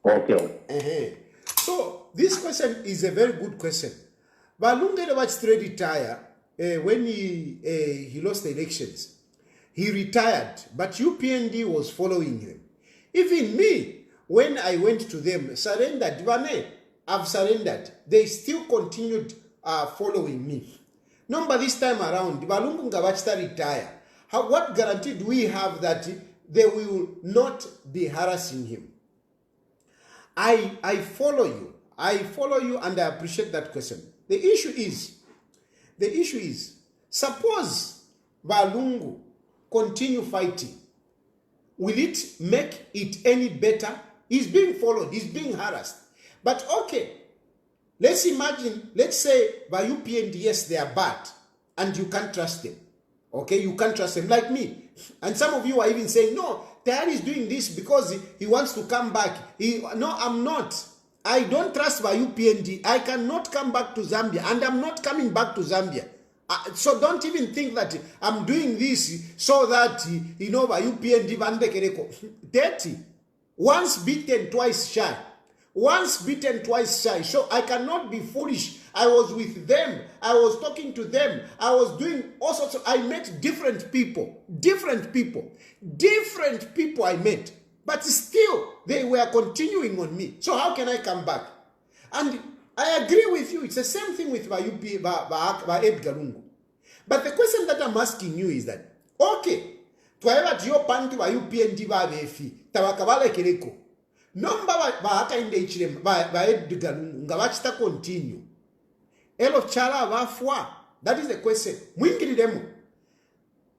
Okay. So this question is a very good question. But Lungu was retire when he lost the elections. He retired, but UPND was following him. Even me, when I went to them, surrendered, I've surrendered. They still continued following me. Number this time around, Lungu Ngabachta retire. What guarantee do we have that they will not be harassing him? I follow you. I follow you and I appreciate that question. The issue is, suppose Lungu continue fighting, will it make it any better? He's being followed, he's being harassed. But okay, let's imagine, let's say by UPND, yes, they are bad, and you can't trust them. Okay, you can't trust them, like me. And some of you are even saying, no, Tayali is doing this because he wants to come back. No, I'm not. I don't trust by UPND. I cannot come back to Zambia, and I'm not coming back to Zambia. So don't even think that I'm doing this so that, by UPND Vandekereko. 30. Once beaten, twice shy. Once beaten, twice shy. So I cannot be foolish. I was with them. I was talking to them. I was doing all sorts of... I met different people. Different people I met. But still, they were continuing on me. So how can I come back? And I agree with you. It's the same thing with by Edgar Lungu. But the question that I'm asking you is that, okay, twaiva tiyo panti by UPND ba befi, tawakabale kereko. Nomba ba haka inde ichile ba Edgar Lungu, ngabachita continue. Elo chala wafwa. That is the question. Mwingiri demo.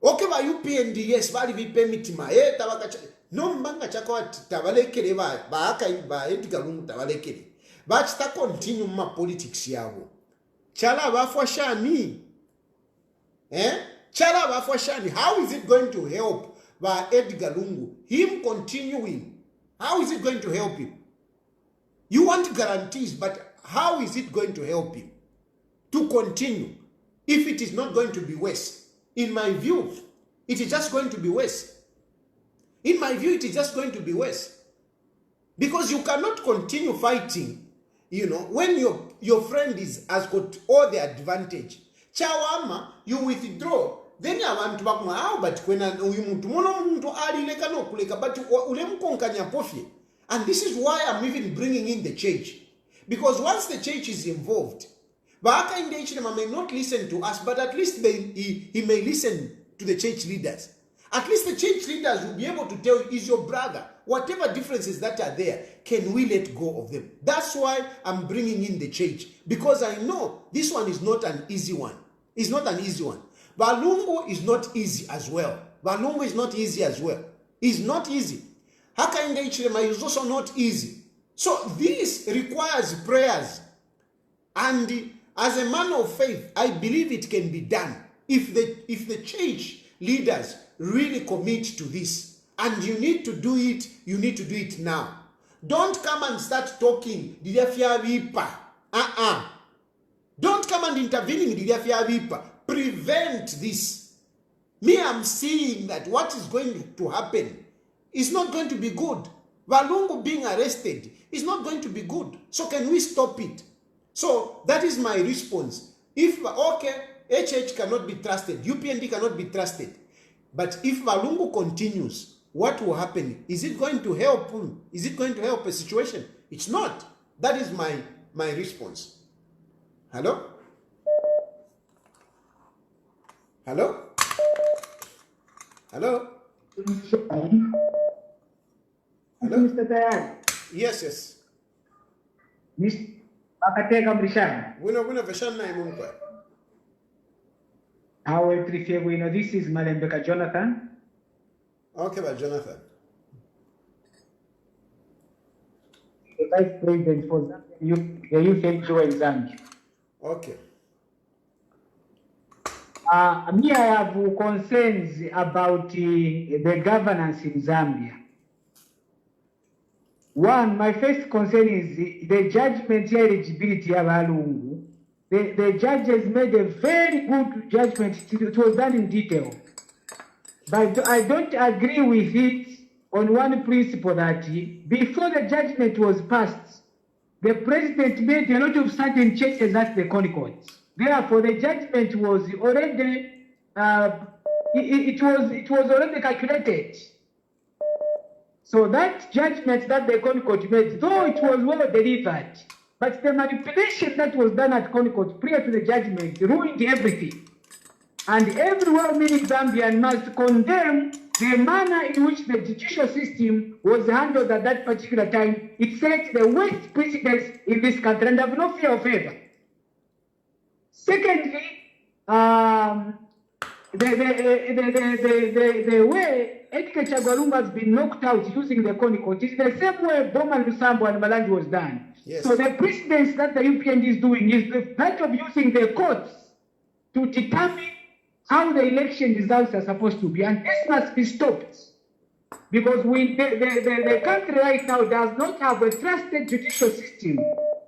Okay ba UPND, yes, bali vipe mitima. Tawakacha. Nomba nga chakwa tabalekere ba haka ba Edgar Lungu tabalekere. Bachita continue ma politics yabo. Chala wafwa shani. Chala wafwa shani. How is it going to help by Edgar Lungu? Him continuing. How is it going to help him? You want guarantees, but how is it going to help him to continue if it is not going to be worse? In my view, it is just going to be worse. In my view, it is just going to be worse. Because you cannot continue fighting, when your friend has got all the advantage. Chawama, you withdraw, then you want to back but when and this is why I'm even bringing in the church. Because once the church is involved, Baaka Indechima may not listen to us, but at least he may listen to the church leaders. At least the church leaders will be able to tell you, is your brother. Whatever differences that are there, can we let go of them? That's why I'm bringing in the church, because I know this one is not an easy one. It's not an easy one. But Lungu is not easy as well. Lungu is not easy as well. It's not easy. Hakainde Ichirema is also not easy. So this requires prayers. And as a man of faith, I believe it can be done if the church leaders really commit to this. And you need to do it, you need to do it now. Don't come and start talking, don't come and intervening, prevent this. Me, I'm seeing that what is going to happen is not going to be good. Lungu being arrested is not going to be good. So can we stop it? So that is my response. If, okay, HH cannot be trusted, UPND cannot be trusted, but if Lungu continues, what will happen? Is it going to help him? Is it going to help a situation? It's not. That is my response. Hello? Hello? Hello? Hello? Mr. Tayali. Yes, yes. Mr. Makateka Mrishana. Wino Veshana Imunkwa. How this is Malembeka Jonathan. Okay, but Jonathan. The Vice President for Zambia, the youth NGO in Zambia. Okay. Me, I have concerns about the governance in Zambia. One, my first concern is the judgment eligibility of Lungu. The judges made a very good judgment. It was done in detail. But I don't agree with it on one principle that before the judgment was passed, the president made a lot of certain changes at the courts. Therefore, the judgment was already it was already calculated. So that judgment that the court made, though it was well delivered, but the manipulation that was done at court prior to the judgment ruined everything. And every well-meaning Zambian must condemn the manner in which the judicial system was handled at that particular time. It set the worst precedents in this country, and I have no fear of ever. Secondly, the way Edgar Chagwa has been knocked out using the court is the same way Boma Lusambo and Malandi was done. Yes. So the precedents that the UPND is doing is the fact of using the courts to determine how the election results are supposed to be, and this must be stopped. Because the country right now does not have a trusted judicial system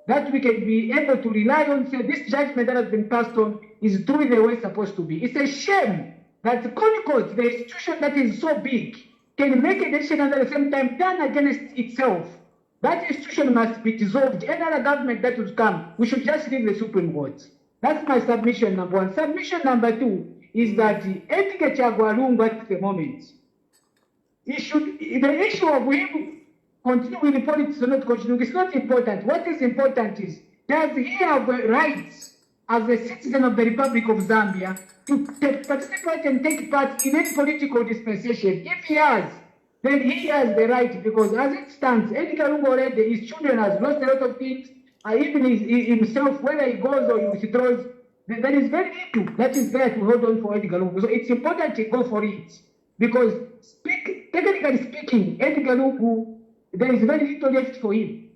that we can be able to rely on. Say this judgment that has been passed on is truly the way it's supposed to be. It's a shame that the court, the institution that is so big, can make a decision and at the same time turn against itself. That institution must be dissolved. Any other government that would come, we should just leave the Supreme Court. That's my submission number one. Submission number two is that Edgar Chagwa Lungu at the moment, the issue of him continue with the politics or not continue is not important. What is important is, does he have rights as a citizen of the Republic of Zambia to participate and take part in any political dispensation? If he has, then he has the right, because as it stands, Edgar Lungu already, his children has lost a lot of things, even himself, whether he goes or he withdraws, there is very little that is there to hold on for Edgar Lungu. So it's important to go for it, because technically speaking, Edgar Lungu, there is very little left for him.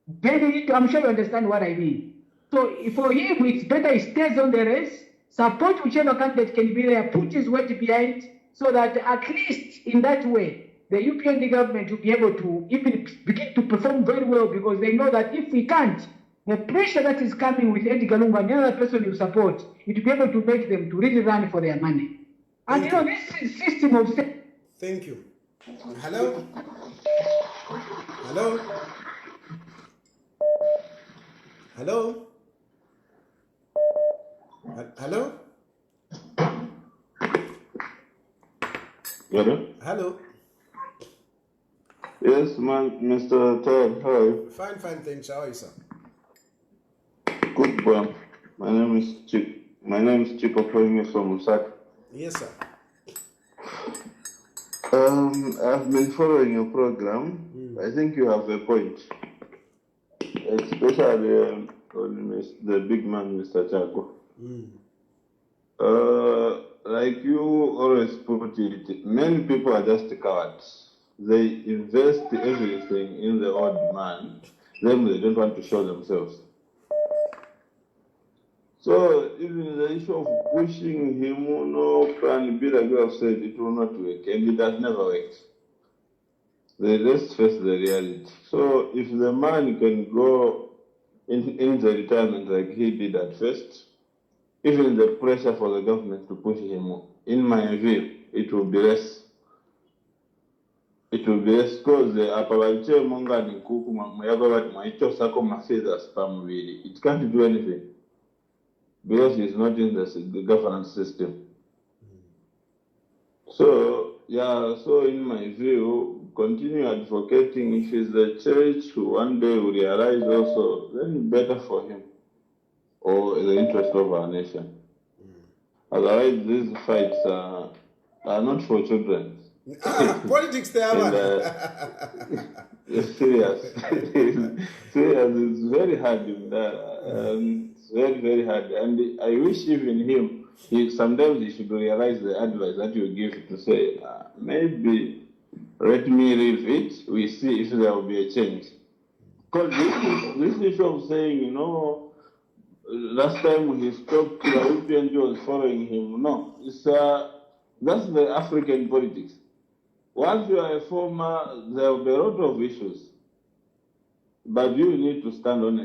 Very little. I'm sure you understand what I mean. So for him, it's better he stays on the race, support whichever candidate can be there, put his weight behind, so that at least in that way, the UPND government will be able to even begin to perform very well, because they know that if we can't, the pressure that is coming with Edgar Lungu and the other person you support, it will be able to make them to really run for their money. And you know, this system of... Thank you. Hello? Hello? Hello? Hello? Hello? Hello? Yes, Mr. Ted, how are you? Fine, thanks. How are you, sir? Good, bro. My name is Chip. My name is Chip, calling you from Lusaka. Yes, sir. I've been following your program. I think you have a point, especially on the big man, Mr. Chagwa. Like you always put it, many people are just cowards. They invest everything in the old man, then they don't want to show themselves. So even the issue of pushing him, no plan B, like you have said, it will not work, and it has never worked. Let's face the reality. So if the man can go in the retirement like he did at first, even the pressure for the government to push him, in my view, it will be less. It will be less because it can't do anything because he's not in the governance system. So, yeah, so in my view, continue advocating. If it's the church who one day will realize also, then better for him or the interest of our nation. Otherwise, these fights are not for children. Politics, they are. It's serious. Serious. It's very hard. It's very, very hard. And I wish even him, sometimes he should realize the advice that you give to say, maybe let me leave it. We see if there will be a change. Because this issue of saying, last time when he stopped, the European was following him. No, that's the African politics. Once you are a former, there will be a lot of issues. But you need to stand on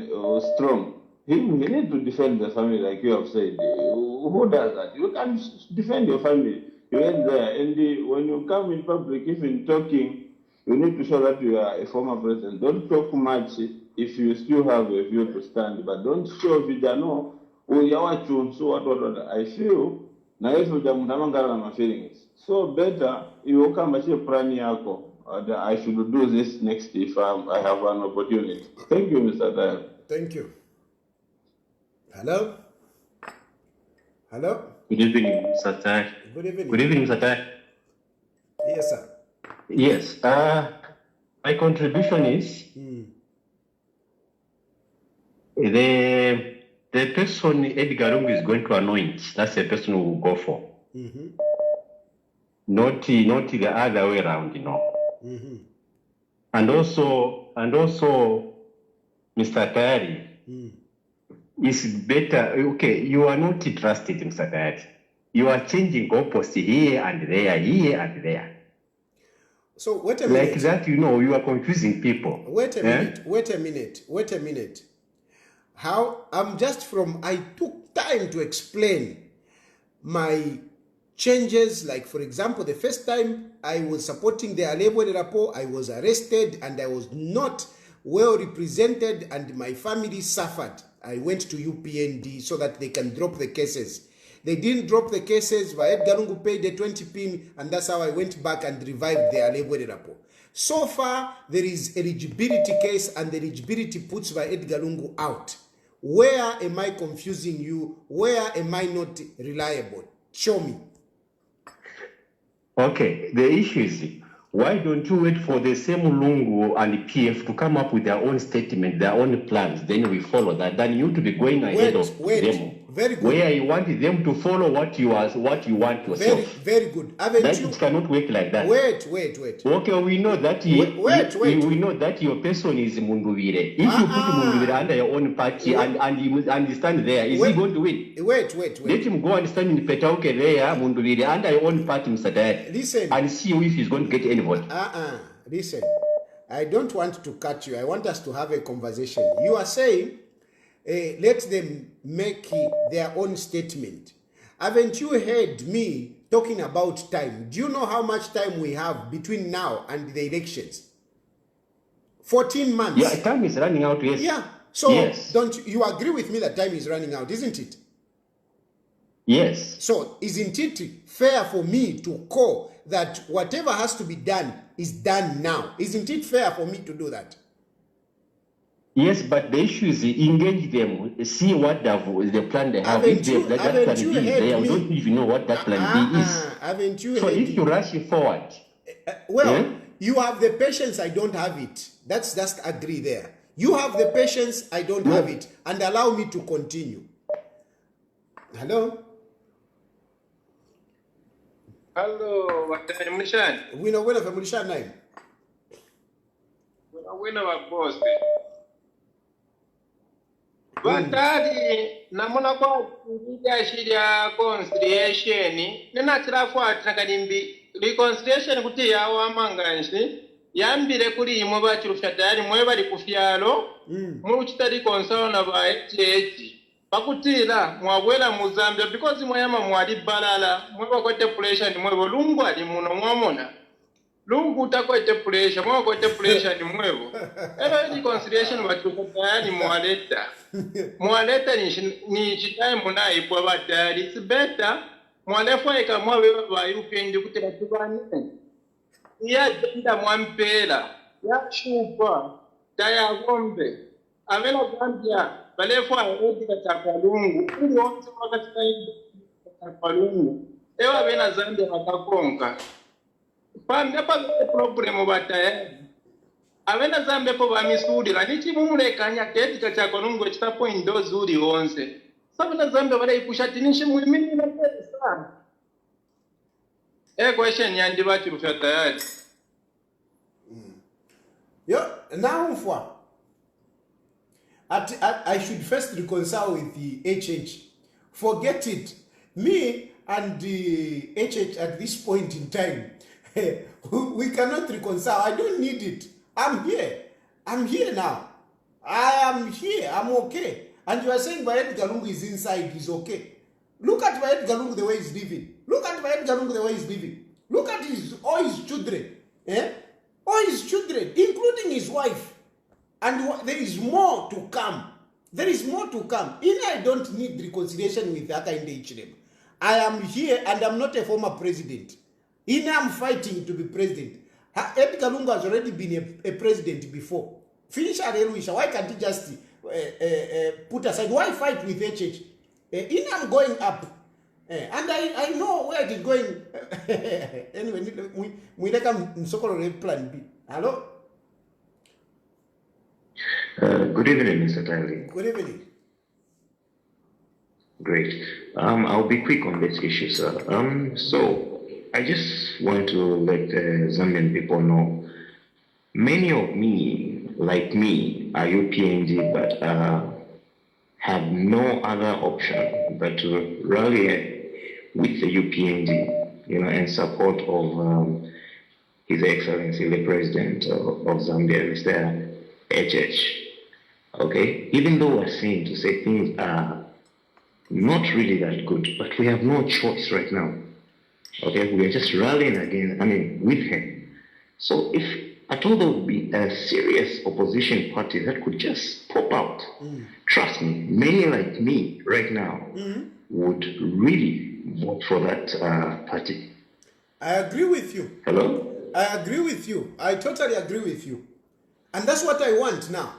strong. He needs to defend the family, like you have said. Who does that? You can defend your family. You went there, and when you come in public, even talking, you need to show that you are a former president. Don't talk much if you still have a view to stand, but don't show video. I feel now if you don't my feelings. So better you come and say plan yako. I should do this next if I have an opportunity. Thank you, Mr. Tayali. Thank you. Hello? Hello? Good evening, Mr. Tayali. Good evening. Good evening, Mr. Tayali. Yes, sir. Yes. My contribution is the person Edgar Lungu is going to anoint. That's the person who will go for. Not the other way around, And also, Mr. Tayali, it's better. Okay, you are not trusted, Mr. Tayali. You are changing goalposts here and there. So wait a minute. Like that, you are confusing people. Wait a minute. How I took time to explain my changes. Like, for example, the first time I was supporting the Alebo de Rapo, I was arrested and I was not well represented and my family suffered. I went to UPND so that they can drop the cases. They didn't drop the cases, but Edgar Lungu paid the 20 pin, and that's how I went back and revived the Alebo de Rapo. So far, there is eligibility case, and the eligibility puts by Edgar Lungu out. Where am I confusing you? Where am I not reliable? Show me. Okay, the issue is, why don't you wait for the same Lungu and PF to come up with their own statement, their own plans, then we follow that. Then you to be going ahead of them. Very good. Where you want them to follow what you want yourself. Very good. It cannot work like that. Wait. Okay, we know that we know that your person is Munduvire. If you put Munduvire under your own party and you stand there, is he going to win? Wait. Let him go and stand in Petauke there, Munduvire, under your own party, Mr. Dad. Listen. And see if he's going to get any vote. Listen. I don't want to cut you. I want us to have a conversation. You are saying, let them make their own statement. Haven't you heard me talking about time? Do you know how much time we have between now and the elections? 14 months. Yeah, time is running out, yes. Yeah. So yes. Don't you agree with me that time is running out, isn't it? Yes. So isn't it fair for me to call that whatever has to be done is done now? Isn't it fair for me to do that? Yes, but the issue is engage them, see what the plan they have. If that plan B is there, we don't even know what that plan B is. Haven't you so heard if you rush forward, Well, you have the patience, I don't have it. That's just agree there. You have the patience, I don't have it. And allow me to continue. Hello? Hello, Watani Mushani. Wina wena famulishana naye. Wina wa boss. Batali namuna kwa kuja shida conciliation nina tirafuata nakadimbi reconciliation kuti yawo amanganshi yambire kuli imwe ba Chilufya Tayali mwe bali kufyalo mu kitali konsolo na ba HH bakutira mwabwela mu Zambia because mwayama mwali balala mwe bakote pressure ni mwe Lungu ali muno mwamona Lungu takote pressure mwe bakote pressure ni mwebo ero reconciliation ba Chilufya Tayali mwaleta ni chitai muna ipwa Batali it's better mwalefa eka mwawe ba yupendi kutira tubane ya jenda mwampela ya shupa taya gombe avela Zambia balefwa Edgar Chagwa Lungu ili wonse wakatika Chagwa Lungu ewa bena Zambia bakakonka pambe pa problem Batayali avena Zambia po bamisudira nichi mumulekanya Edgar Chagwa Lungu chitapo indo zuri wonse sabona Zambia bala ikushatinishe muimini na pesa question yandi ba Chilufya Tayali. Now I should first reconcile with the HH. Forget it. Me and the HH at this point in time, we cannot reconcile. I don't need it. I'm here. I'm here now. I am here. I'm okay. And you are saying Edgar Lungu is inside, he's okay. Look at Edgar Lungu the way he's living. Look at Edgar Lungu the way he's living. Look at all his children. All his children, including his wife. And there is more to come. There is more to come. I don't need reconciliation with Akainde Ichirema. I am here and I'm not a former president. I'm fighting to be president. Edgar Lungu has already been a president before. Finish Areruisha. Why can't he just put aside? Why fight with HH? I'm going up. And I know where it is going. Anyway, we like a plan B. Hello? Good evening, Mr. Tayali. Good evening. Great. I'll be quick on this issue, sir. So I just want to let Zambian people know, many of me, like me, are UPNG, but have no other option but to rally with the UPNG, in support of His Excellency, the President of Zambia, Mr. HH. Okay? Even though we're saying to say things are not really that good, but we have no choice right now. Okay? We are just rallying with him. So if at all there would be a serious opposition party that could just pop out, trust me, many like me right now would really vote for that party. I agree with you. Hello? I agree with you. I totally agree with you. And that's what I want now.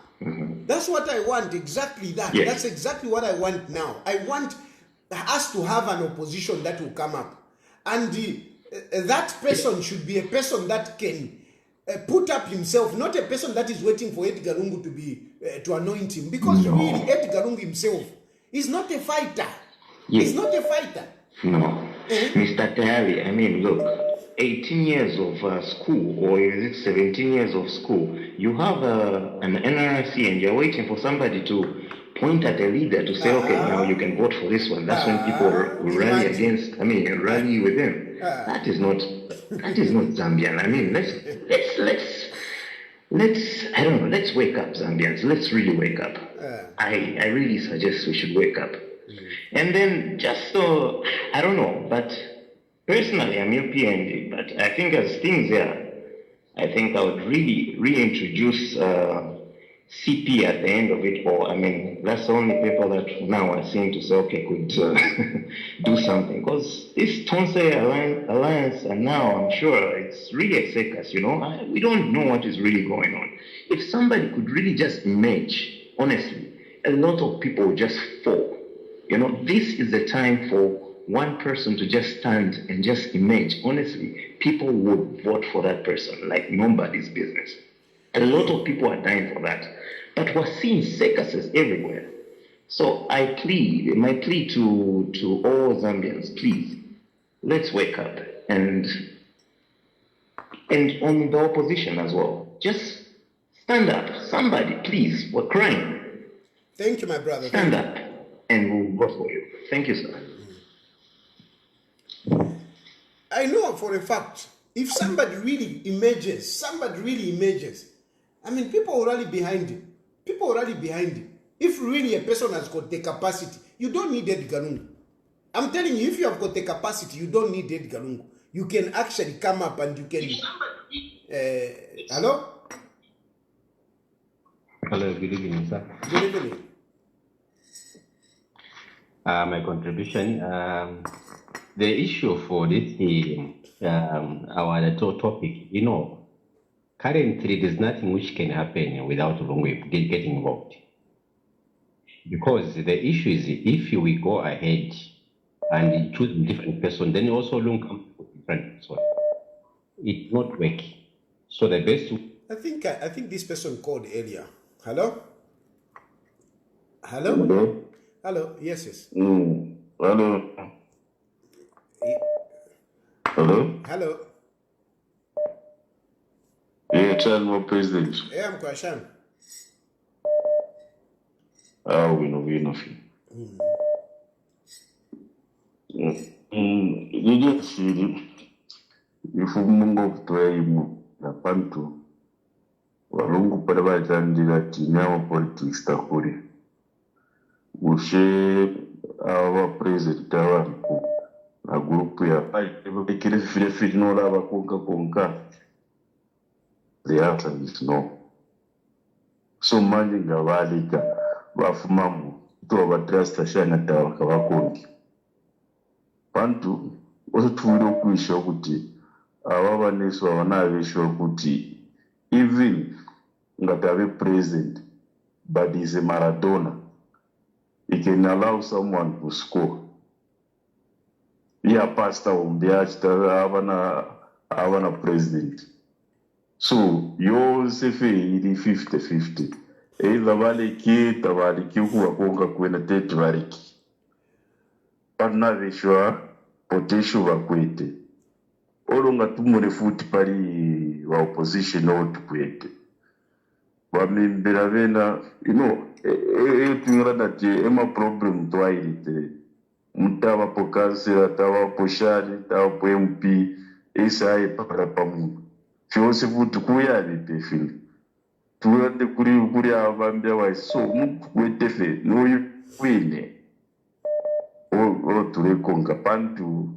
That's what I want, exactly that. Yes. That's exactly what I want now. I want us to have an opposition that will come up. And that person should be a person that can put up himself, not a person that is waiting for Edgar Lungu to anoint him. Because really, Edgar Lungu himself is not a fighter. Yes. He's not a fighter. No. Mr. Tayali, look, 18 years of school, or is it 17 years of school, you have an NRC and you're waiting for somebody to point at a leader to say, okay, now you can vote for this one. That's when people rally against, rally with him. That is not Zambian. Let's wake up, Zambians. Let's really wake up. I really suggest we should wake up. And then just so, I don't know, but personally I'm UPNG, but I think as things are, I think I would really reintroduce CP at the end of it, or that's the only paper that now I seem to say, okay, could do something. Because this Tonse alliance, and now I'm sure it's really a circus, we don't know what is really going on. If somebody could really just merge, honestly, a lot of people would just fall. This is the time for one person to just stand and just emerge, honestly, people would vote for that person like nobody's business. A lot of people are dying for that. But we're seeing circuses everywhere. So my plea to all Zambians, please, let's wake up and on the opposition as well. Just stand up. Somebody, please, we're crying. Thank you, my brother. Stand up and we'll vote for you. Thank you, sir. I know for a fact, if somebody really emerges, I mean, people are already behind him. If really a person has got the capacity, you don't need Edgar Lungu. I'm telling you, if you have got the capacity, you don't need Edgar Lungu. You can actually come up and you can... hello? Hello, good evening, sir. Good evening. My contribution, the issue for this, our topic, currently there's nothing which can happen without Lungu getting involved. Because the issue is if we go ahead and choose a different person, then also Lungu comes with a different person. It's not working. So the best... I think this person called earlier. Hello? Hello? Hello? Hello? Yes. Hello? Hello? Hello? Yeah, child more president. Yeah, I'm Kwasham. We know. You just see, if you move to a panto, Lungu Padavajandira Tinyama politics takuri. Ushe our president a group ya kile vile no lava konka. The answer is no. So manje ngabalika bafumamu to abatrasta shana tawa kabakongi. Bantu osuthuwile ukwisho ukuthi ababaniswa banabisho ukuthi even ngatabe president but is a Maradona, he can allow someone to score. Yeah, pastor umbiachita avana president. So yours if it 50-50. Either valiki tavaliki huwa konga kwena tetu valiki. Panavishwa potential vakwete. Olonga tumure futi pari wa opposition otu kwete. Wamimbira vena, tingrada che ema problem twailite. Mutava po kansela, tava po shari, tava po MP, esa para pamu. Fiose futi kuyali tefili. Tuende kuri avambia wa so mukwetefe no wine. O tulekonga pantu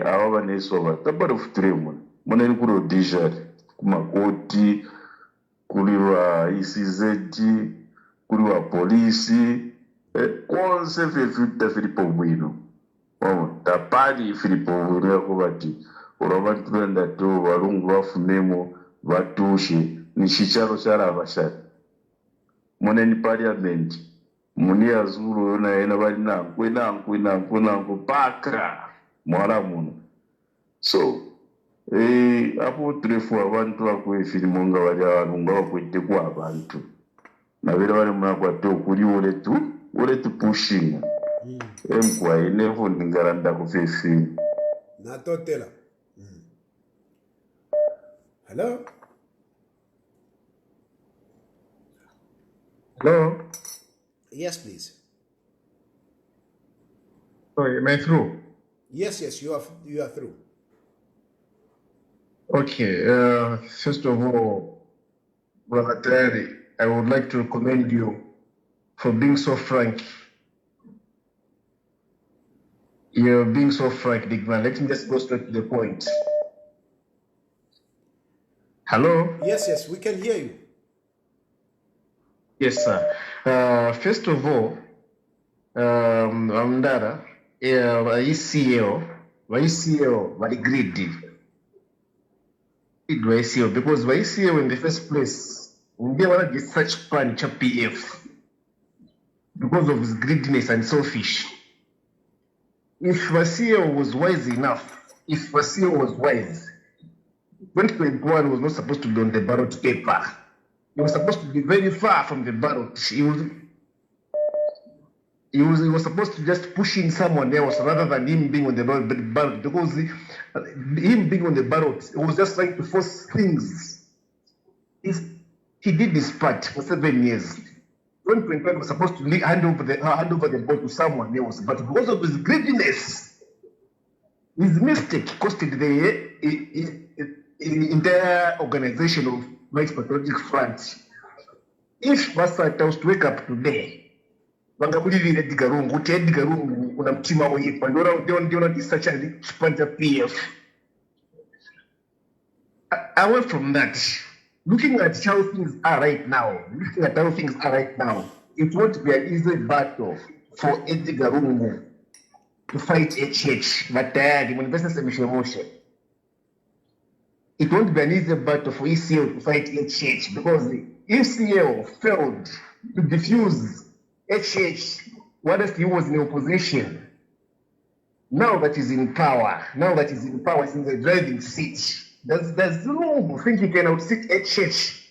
ava nesova tabara futuremo. Mona kuro dijari kumakoti kuliwa ICZ kuliwa polisi konse fefuta Filipo Bwino. Tapari Filipo Bwino yakubati urabantu benda to Walungu bafunemo batushe nishicharo chara abashari. Mone ni parliament muni azuru yona yena bali nanku paka mwara muno. So apo trefu abantu bakwefilimo nga bali Walungu bakwete kwa abantu. Na vile wale mnakwate okuli uletu pushing. Emkwa inevo ningaranda kufefi. Na totela. Hello? Hello? Yes, please. Sorry, am I through? Yes, you are through. Okay, first of all, Brother Tayali, I would like to commend you for being so frank. You're being so frank, big man. Let me just go straight to the point. Hello? Yes, we can hear you. Yes, sir. First of all, Amdara, YCL, very greedy. YCL, because YCL in the first place, they want to get such punch of PF because of his greediness and selfish. If Vasio was wise enough, if Vasio was wise, 2021 was not supposed to be on the ballot paper. He was supposed to be very far from the ballot. He was supposed to just push in someone else rather than him being on the ballot, because him being on the ballot, he was just trying to force things. He did this part for 7 years. 2021 was supposed to hand over the ball to someone else, but because of his greediness, his mistake costed the entire organization of White Patriotic Front. If Vasata was to wake up today, vangamulirira Edgar Lungu, kuti Edgar Lungu una mtima woipa, ndiona tisacha chipanja PF. Away from that, looking at how things are right now, it won't be an easy battle for Edgar Lungu to fight HH, but it won't be an easy battle for ECL to fight HH, because the ECL failed to defuse HH whilst he was in opposition. Now that he's in power, he's in the driving seat. There's no think he can outsit HH.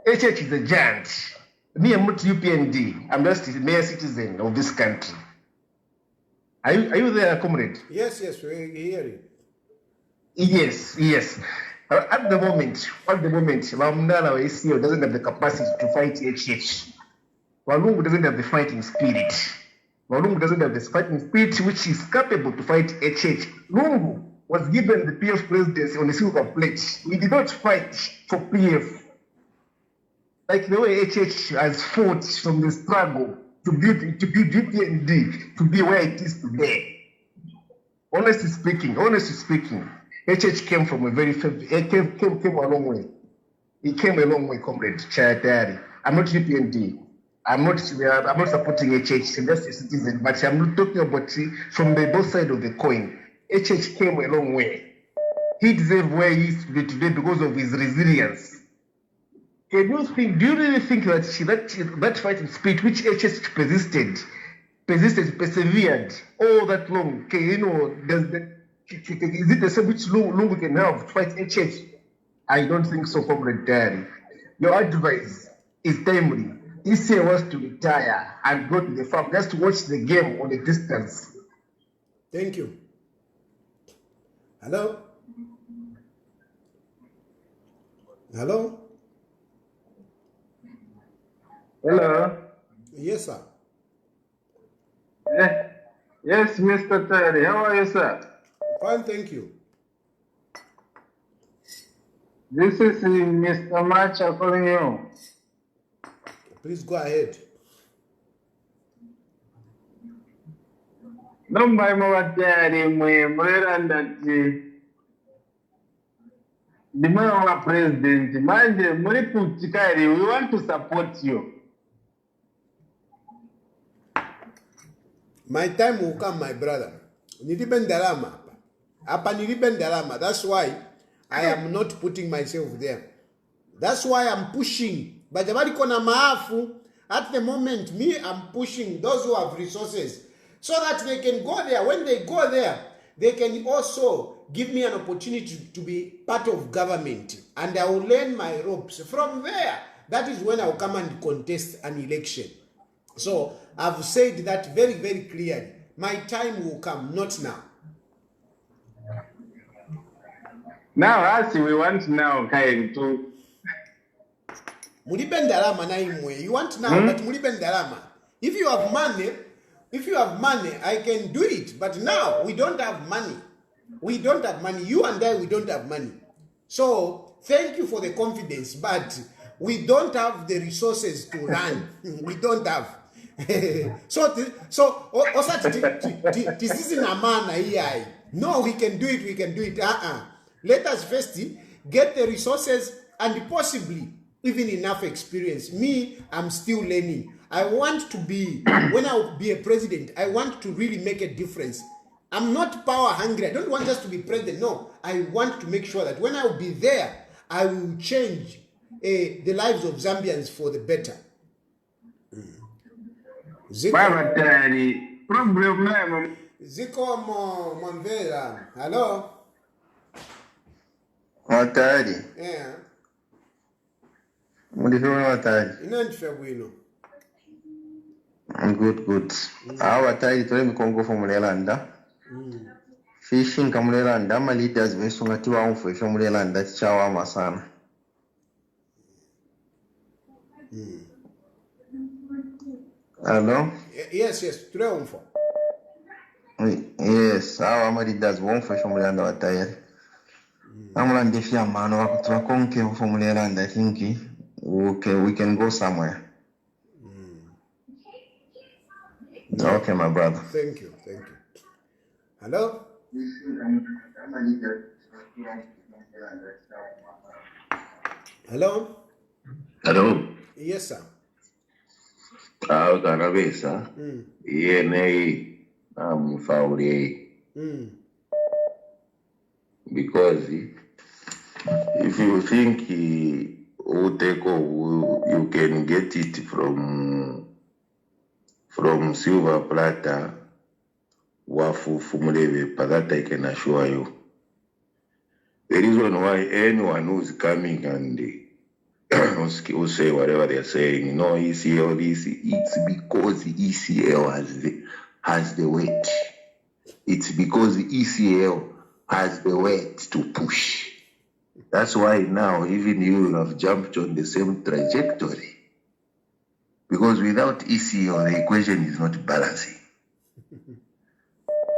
HH is a giant. Me, I'm not UPND. I'm just a mere citizen of this country. Are you there, comrade? Yes, we're hearing. Yes. At the moment, Mamdala ACO doesn't have the capacity to fight HH. Lungu doesn't have the fighting spirit. Lungu doesn't have the fighting spirit which is capable to fight HH. Lungu was given the PF presidency on a silver plate. He did not fight for PF. Like the way HH has fought from the struggle to build UPND to be where it is today. Honestly speaking, HH came from a very came a long way. He came a long way, comrade Tayali. I'm not UPND. I'm not supporting HH. I'm just a citizen, but I'm not talking about from the both sides of the coin. HH came a long way. He deserves where he is today because of his resilience. Do you really think that fighting spirit which HH persevered all that long? Is it the same which Lungu can have to fight HH? I don't think so, comrade Tayali. Your advice is timely. ECA wants to retire and go to the farm just to watch the game on a distance. Thank you. Hello? Hello? Yes, sir. Yes, Mr. Tayali. How are you, sir? Fine, thank you. This is Mr. Macha calling you. Please go ahead. Nombaimo Tayali mwera ndati ndimwe wa president manje muri kuchikari, we want to support you. My time will come, my brother. Nilibe ndalama. Hapa nilibe ndalama. That's why I am not putting myself there. That's why I'm pushing. But kona maafu, at the moment, me, I'm pushing those who have resources so that they can go there. When they go there, they can also give me an opportunity to be part of government. And I will learn my ropes. From there, that is when I will come and contest an election. So I've said that very, very clearly. My time will come, not now. Now, as we want now, Kain, to... Mulibe ndalama na imwe. You want now, but mulibe ndalama. If you have money, I can do it. But now, we don't have money. You and I, we don't have money. So, thank you for the confidence, but we don't have the resources to run. We don't have. So this is a man here. No, we can do it. Let us first get the resources and possibly even enough experience. Me, I'm still learning. I want to be, when I will be a president, I want to really make a difference. I'm not power hungry. I don't want just to be president. No, I want to make sure that when I will be there, I will change the lives of Zambians for the better. Baba Tayali, Problem naye Zikomo Mwamvera. Hello? Watali. Yeah. Mulifuna watali. Inandife bwino. Good. Watali tole mikongo fo mulelanda. Fishing kamulelanda ma leaders besunga tiwa umfo fo mulelanda chawa sana. Hello? Yes, tule umfo. Yes, ama leaders umfo fo mulelanda watali. Amulande fya mano wakutura konke fo mulelanda I think we can go somewhere. Okay, my brother. Thank you. Hello? Hello? Hello. Yes, sir. Kanabesa. ENA. I'm Fauri. Because if you think you can get it from silver platter, wafu fumuleve, that I can assure you. The reason why anyone who's coming and will say whatever they're saying, no ECL, it's because ECL has the weight. It's because ECL has the weight to push. That's why now even you have jumped on the same trajectory. Because without ECL, the equation is not balancing.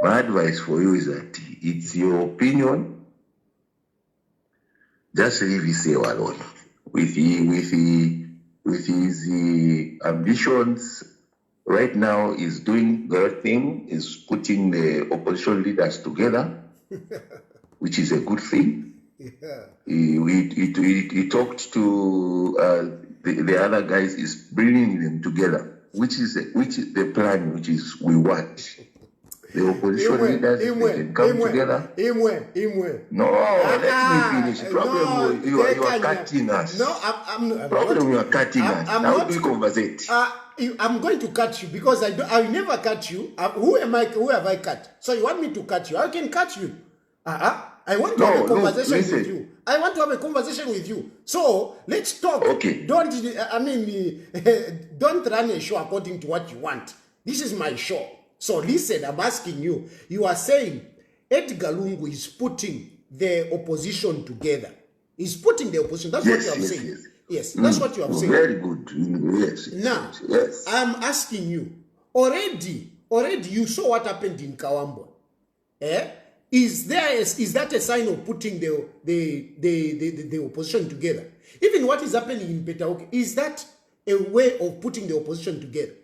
My advice for you is that it's your opinion. Just leave ECL alone. With his ambitions, right now is doing the right thing, is putting the opposition leaders together, which is a good thing. Yeah. He talked to the other guys, is bringing them together, which is the plan, which is we want. The opposition leaders can come together. No, let me finish. Problem, you are cutting us. No, I'm problem, you are cutting us. How do we conversate? I'm going to cut you because I will never cut you. Who have I cut? So you want me to cut you? I can cut you. I want to have a conversation with you. I want to have a conversation with you. So let's talk. Okay. Don't run a show according to what you want. This is my show. So listen, I'm asking you. You are saying Edgar Lungu is putting the opposition together. He's putting the opposition. That's what you have said. Yes, that's what you have said. Very good. Yes. Now, yes. I'm asking you. Already you saw what happened in Kawambwa. Is that a sign of putting the opposition together? Even what is happening in Petaoke, is that a way of putting the opposition together?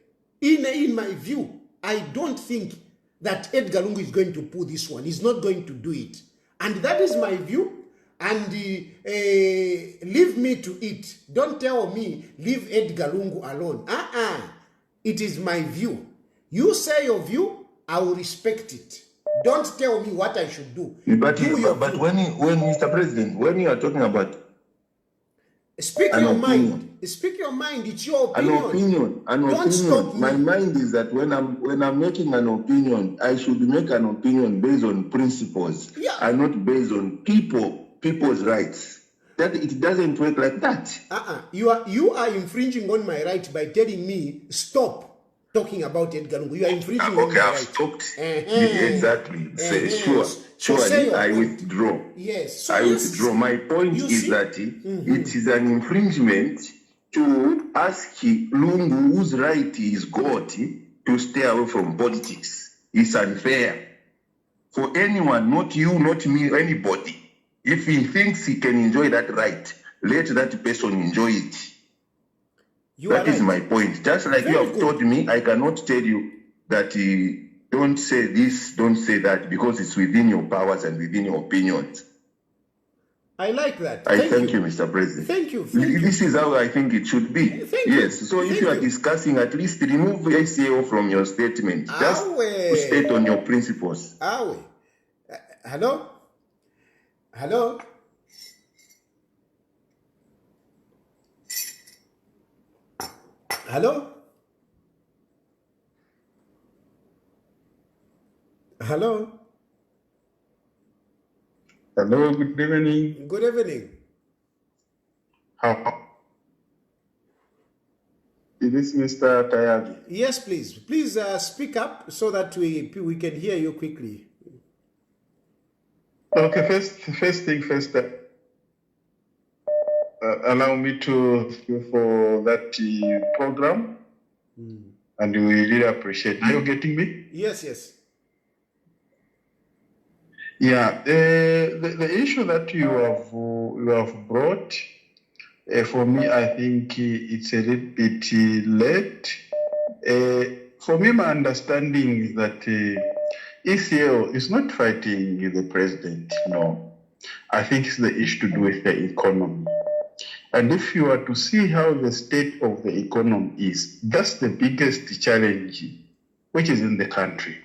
In my view, I don't think that Edgar Lungu is going to pull this one. He's not going to do it. And that is my view. And leave me to it. Don't tell me, leave Edgar Lungu alone. It is my view. You say your view, I will respect it. Don't tell me what I should do. But when Mr. President, when you are talking about speak your mind. Speak your mind. It's your opinion. An opinion. Stop me. My mind is that when I'm making an opinion, I should make an opinion based on principles and not based on people's rights. That it doesn't work like that. You are infringing on my right by telling me stop talking about Edgar Lungu. You are infringing on my right. Okay, I've stopped. Exactly. Surely I withdraw. Yes. So I withdraw. My point is that it is an infringement to ask Lungu, whose right he's got, to stay away from politics. It's unfair for anyone, not you, not me, anybody. If he thinks he can enjoy that right, let that person enjoy it. That is my point. Just like you have told me, I cannot tell you that don't say this, don't say that, because it's within your powers and within your opinions. I like that. Thank you, Mr. President. Thank you. This is how I think it should be. Yes. So if you are discussing, at least remove ACO from your statement. Just to state on your principles. Hello? Hello? Hello? Hello. Hello, good evening. Good evening. How is this Mr. Tayali? Yes, please. Please speak up so that we can hear you quickly. Okay, first thing first. Allow me to thank you for that program, and we really appreciate. Are you getting me? Yes, yes. Yeah, the issue that you have brought, for me, I think it's a little bit late. For me, my understanding is that ECL is not fighting the president. No, I think it's the issue to do with the economy. And if you are to see how the state of the economy is, that's the biggest challenge which is in the country.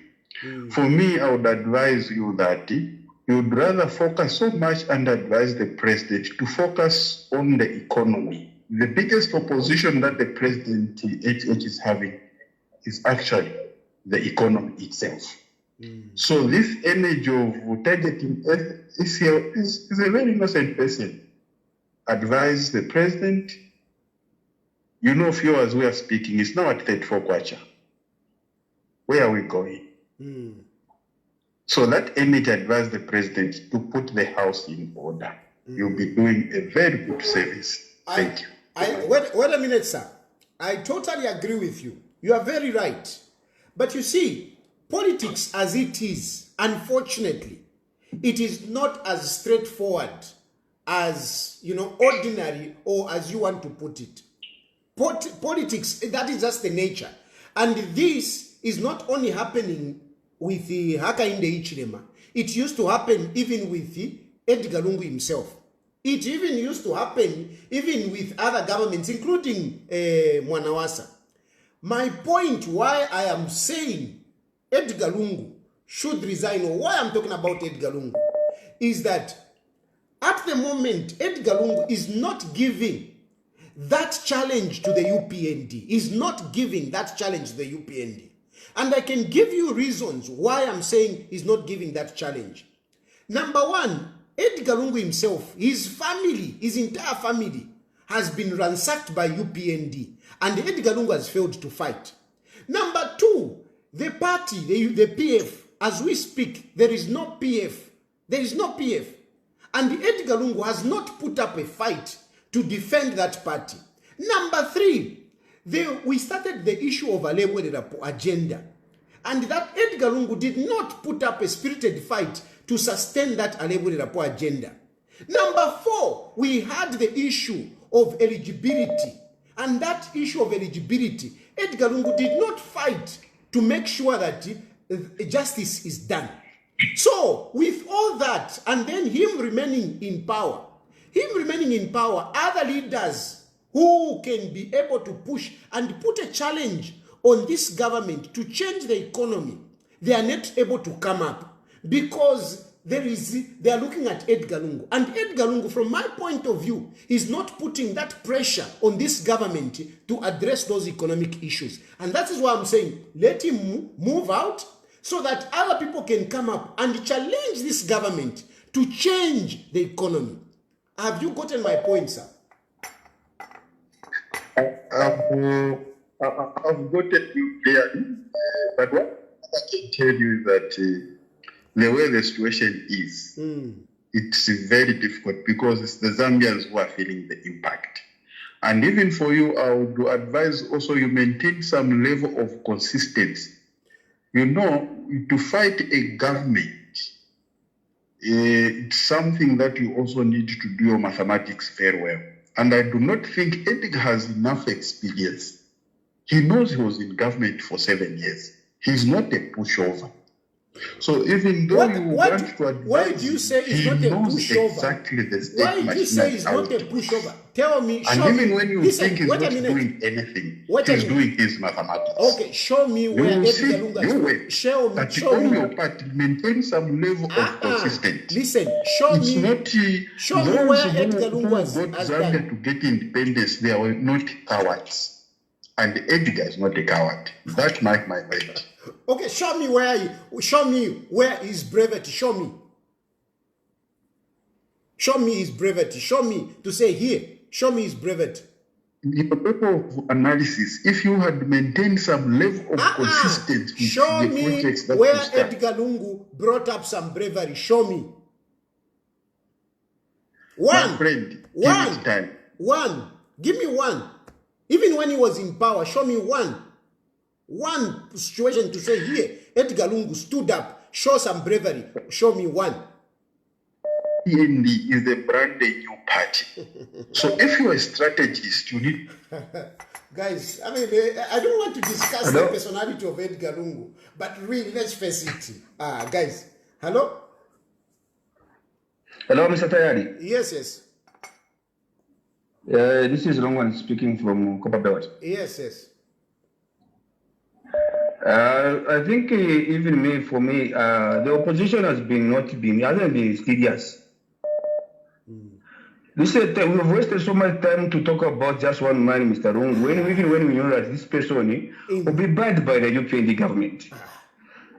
For me, I would advise you that you would rather focus so much and advise the president to focus on the economy. The biggest opposition that the president is having is actually the economy itself. So this energy of targeting ECL is a very innocent person. Advise the president. You know, few as we are speaking, it's now at 34 kwacha. Where are we going? So that image advised the president to put the house in order. You'll be doing a very good service. Thank you. Wait a minute, sir. I totally agree with you. You are very right. But you see, politics as it is, unfortunately, it is not as straightforward as, ordinary, or as you want to put it. Politics, that is just the nature. And this is not only happening with the Hakainde Hichilema. It used to happen even with the Edgar Lungu himself. It even used to happen even with other governments, including Mwanawasa. My point why I am saying Edgar Lungu should resign, or why I'm talking about Edgar Lungu, is that at the moment, Edgar Lungu is not giving that challenge to the UPND. Is not giving that challenge to the UPND. And I can give you reasons why I'm saying he's not giving that challenge. Number one, Edgar Lungu himself, his family, his entire family has been ransacked by UPND. And Edgar Lungu has failed to fight. Number two, the party, the PF, as we speak, there is no PF. There is no PF. And Edgar Lungu has not put up a fight to defend that party. Number three, we started the issue of a Alebwelerapo agenda. And that Edgar Lungu did not put up a spirited fight to sustain that Alebwelerapo agenda. Number four, we had the issue of eligibility. And that issue of eligibility, Edgar Lungu did not fight to make sure that justice is done. So, with all that, and then him remaining in power, other leaders who can be able to push and put a challenge on this government to change the economy, they are not able to come up because they are looking at Edgar Lungu. And Edgar Lungu, from my point of view, is not putting that pressure on this government to address those economic issues. And that is why I'm saying, let him move out, so that other people can come up and challenge this government to change the economy. Have you gotten my point, sir? I've gotten you clearly, but what I can tell you is that the way the situation is, it's very difficult because it's the Zambians who are feeling the impact. And even for you, I would advise also you maintain some level of consistency. To fight a government, it's something that you also need to do your mathematics very well. And I do not think Edgar has enough experience. He knows he was in government for 7 years. He's not a pushover. So even though why do you say he's not a pushover? Exactly the state. Why do you say he's not a pushover? Tell me. And even when you think he's not doing anything, he's doing his mathematics. Okay, show me where Edgar Lungu. Show me. Your party maintain some level of consistency. Listen, show me where Edgar Lungu has got Zambia to get independence. They were not cowards, and Edgar is not a coward. That might my point. Okay, show me where his brevity. Show me. Show me his brevity. Show me to say here. Show me his brevity. In the paper of analysis, if you had maintained some level of consistency with Show the me projects that where you start. Edgar Lungu brought up some bravery. Show me. One. My friend, give it time. One. Give me one. Even when he was in power, show me one. One situation to say here, Edgar Lungu stood up, show some bravery. Show me one. PND is the brand new party. So if you're a strategist, you need... Guys, I mean, I don't want to discuss the personality of Edgar Lungu, but really, let's face it. Guys, hello? Hello, Mr. Tayali. Yes. This is Lungu speaking from Copper Belt. Yes. I think even for me, the opposition hasn't been serious. This is we've wasted so much time to talk about just one man, Mr. Lungu, even when we know that this person will be backed by the UPND government.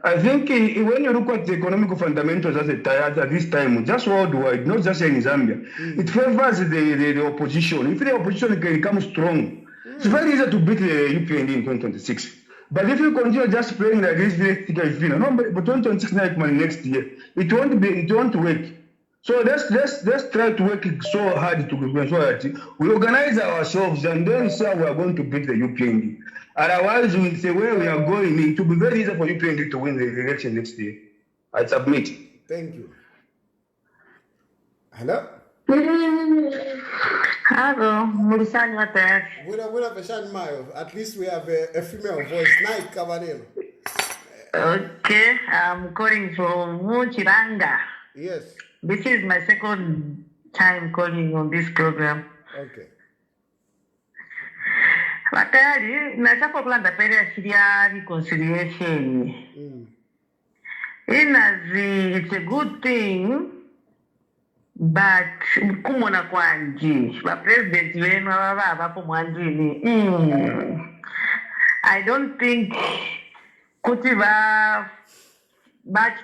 I think when you look at the economic fundamentals at this time, just worldwide, not just in Zambia, it favors the opposition. If the opposition can become strong, it's very easy to beat the UPND in 2026. But if you continue just playing like this, but 2026 next year, it won't work. So let's try to work so hard to ensure that we organize ourselves and then say we are going to beat the UPND. Otherwise, we say where we are going, it will be very easy for UPND to win the election next year. I submit. Thank you. Hello? Hello, Murisani Watayaki. At least we have a female voice. Night Cabanero. Okay, I'm calling from Muchiranga. Yes. This is my second time calling on this program. Okay. Watayali, nataka kulanda pele ya reconciliation. It's a good thing, but kumona kwanji, ba president wenu abapo mwanjini. I don't think kuti ba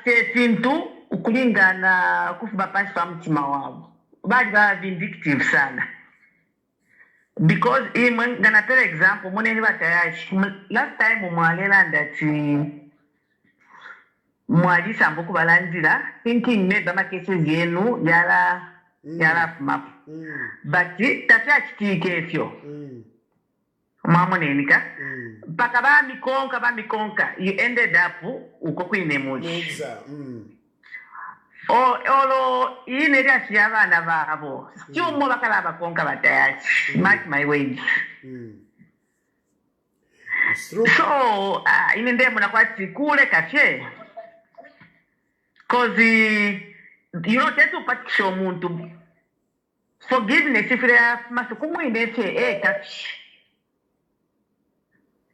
chite fintu ukulingana kufuba pasi pa mtima wabo. Badi ba vindictive sana. Because gonna tell example, last time umwalela that mwadi sambo kubalandira thinking maybe ama cases yenu yala map. But tacha chitike efyo. Mamonenika. Paka ba mikonka, you ended up uko kwine muji. Olo ineria siyabana babo. Chumo bakala bakonka batayachi. Mark my words. So, inende munakwati kule kache. Cause you know tetu patisho muntu. Forgiveness if you have masukumu ineche kachi.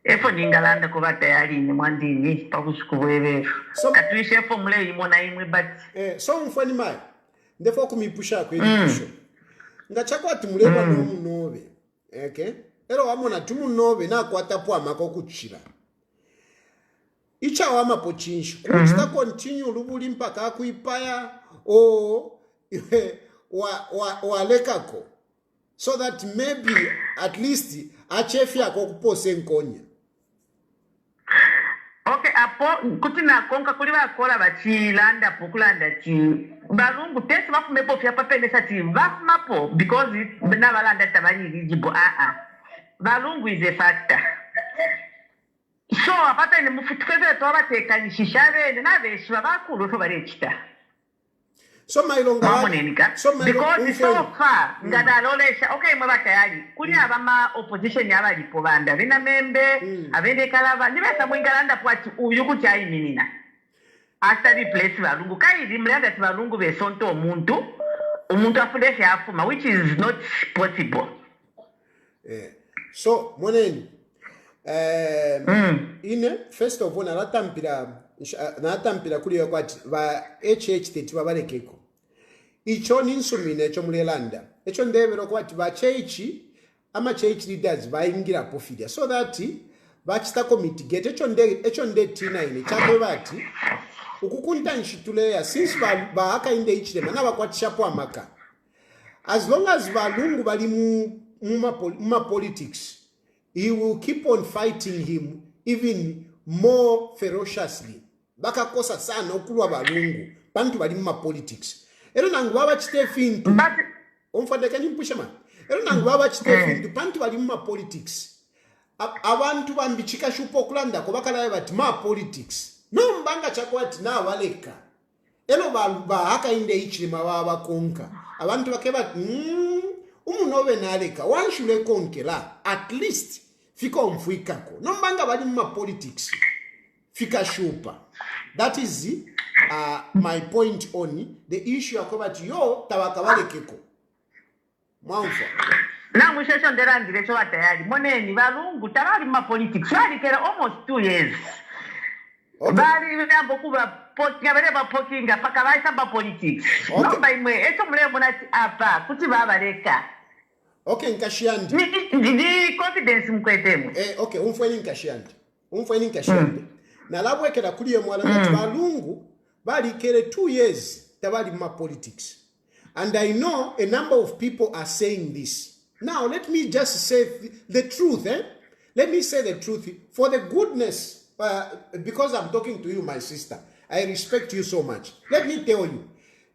Efo ningalanda kuba Tayali ni mwandini pakushikuwewe. Katuishe formule imona imwe but so mfani mai. Ndefo kumipusha kweli pusho. Ngachakwa tumulewa nobe. Okay? Ero wamona tumunobe na kwatapo amako kuchira. Icha wama pochinshu. Kuchita continue lubuli mpaka kuipaya o walekako. So that maybe at least achefi yako kupose nkonya. Okay, apo kutina konka kuli bakola bachilanda pokulanda chi balungu tesi bafumepo fya papende sati bafumapo because na balanda tabani lijibo balungu is a factor. So apata ni mufutukeze toba tekanishishabe na besha bakuru so barechita. So my longa because it's so far ngadalolesha okay mwaba Tayali kuli abama opposition yaba lipobanda bina membe abende kalava nibesa mwingalanda pwati uyu kuchayi minina after replace balungu kai rimlanda balungu besonto omuntu afundesha afuma which is not possible. So moneni first of all natampira kuli yokwati ba HH30 babalekeko icho ninsumine echo mulelanda echo ndebero kwati ba chechi ama chechi leaders baingira pofidia so that bachitako mitigate echo nde tina ine chakwe bati ukukunta nshituleya since bahaka inde ichilema na bakwatishapo amaka as long as balungu bali mu politics he will keep on fighting him even more ferociously bakakosa sana okulwa balungu bantu bali mu politics ero nangu baba chitefintu omfadeka nimpusha man ero nangu baba chitefintu bantu bali mu politics abantu bambichika shupo okulanda ko bakalaye bati ma politics no mbanga chakwati na waleka elo bahaka inde ichilema baba konka abantu bakeba umunobe naleka wanshule konke la at least fika omfuikako no mbanga bali mu politics fika shupa. That is my point on the issue akobati yo tawakabalekeko mwanfa na mushesho nderandire cho Tayali moneni balungu tabali mu politics walikera almost 2 years bali bambo kuba potinga bale bapotinga paka baisa ba politics nomba imwe eto mulembo nati apa kuti babaleka nkashiyandi ndi confidence mkwetemu okay umfweni nkashiyandi na labwekera kuliye mwala nati balungu bali kere 2 years tabali mu politics and I know a number of people are saying this. Now let me just say the truth let me say the truth for the goodness because I'm talking to you my sister, I respect you so much. Let me tell you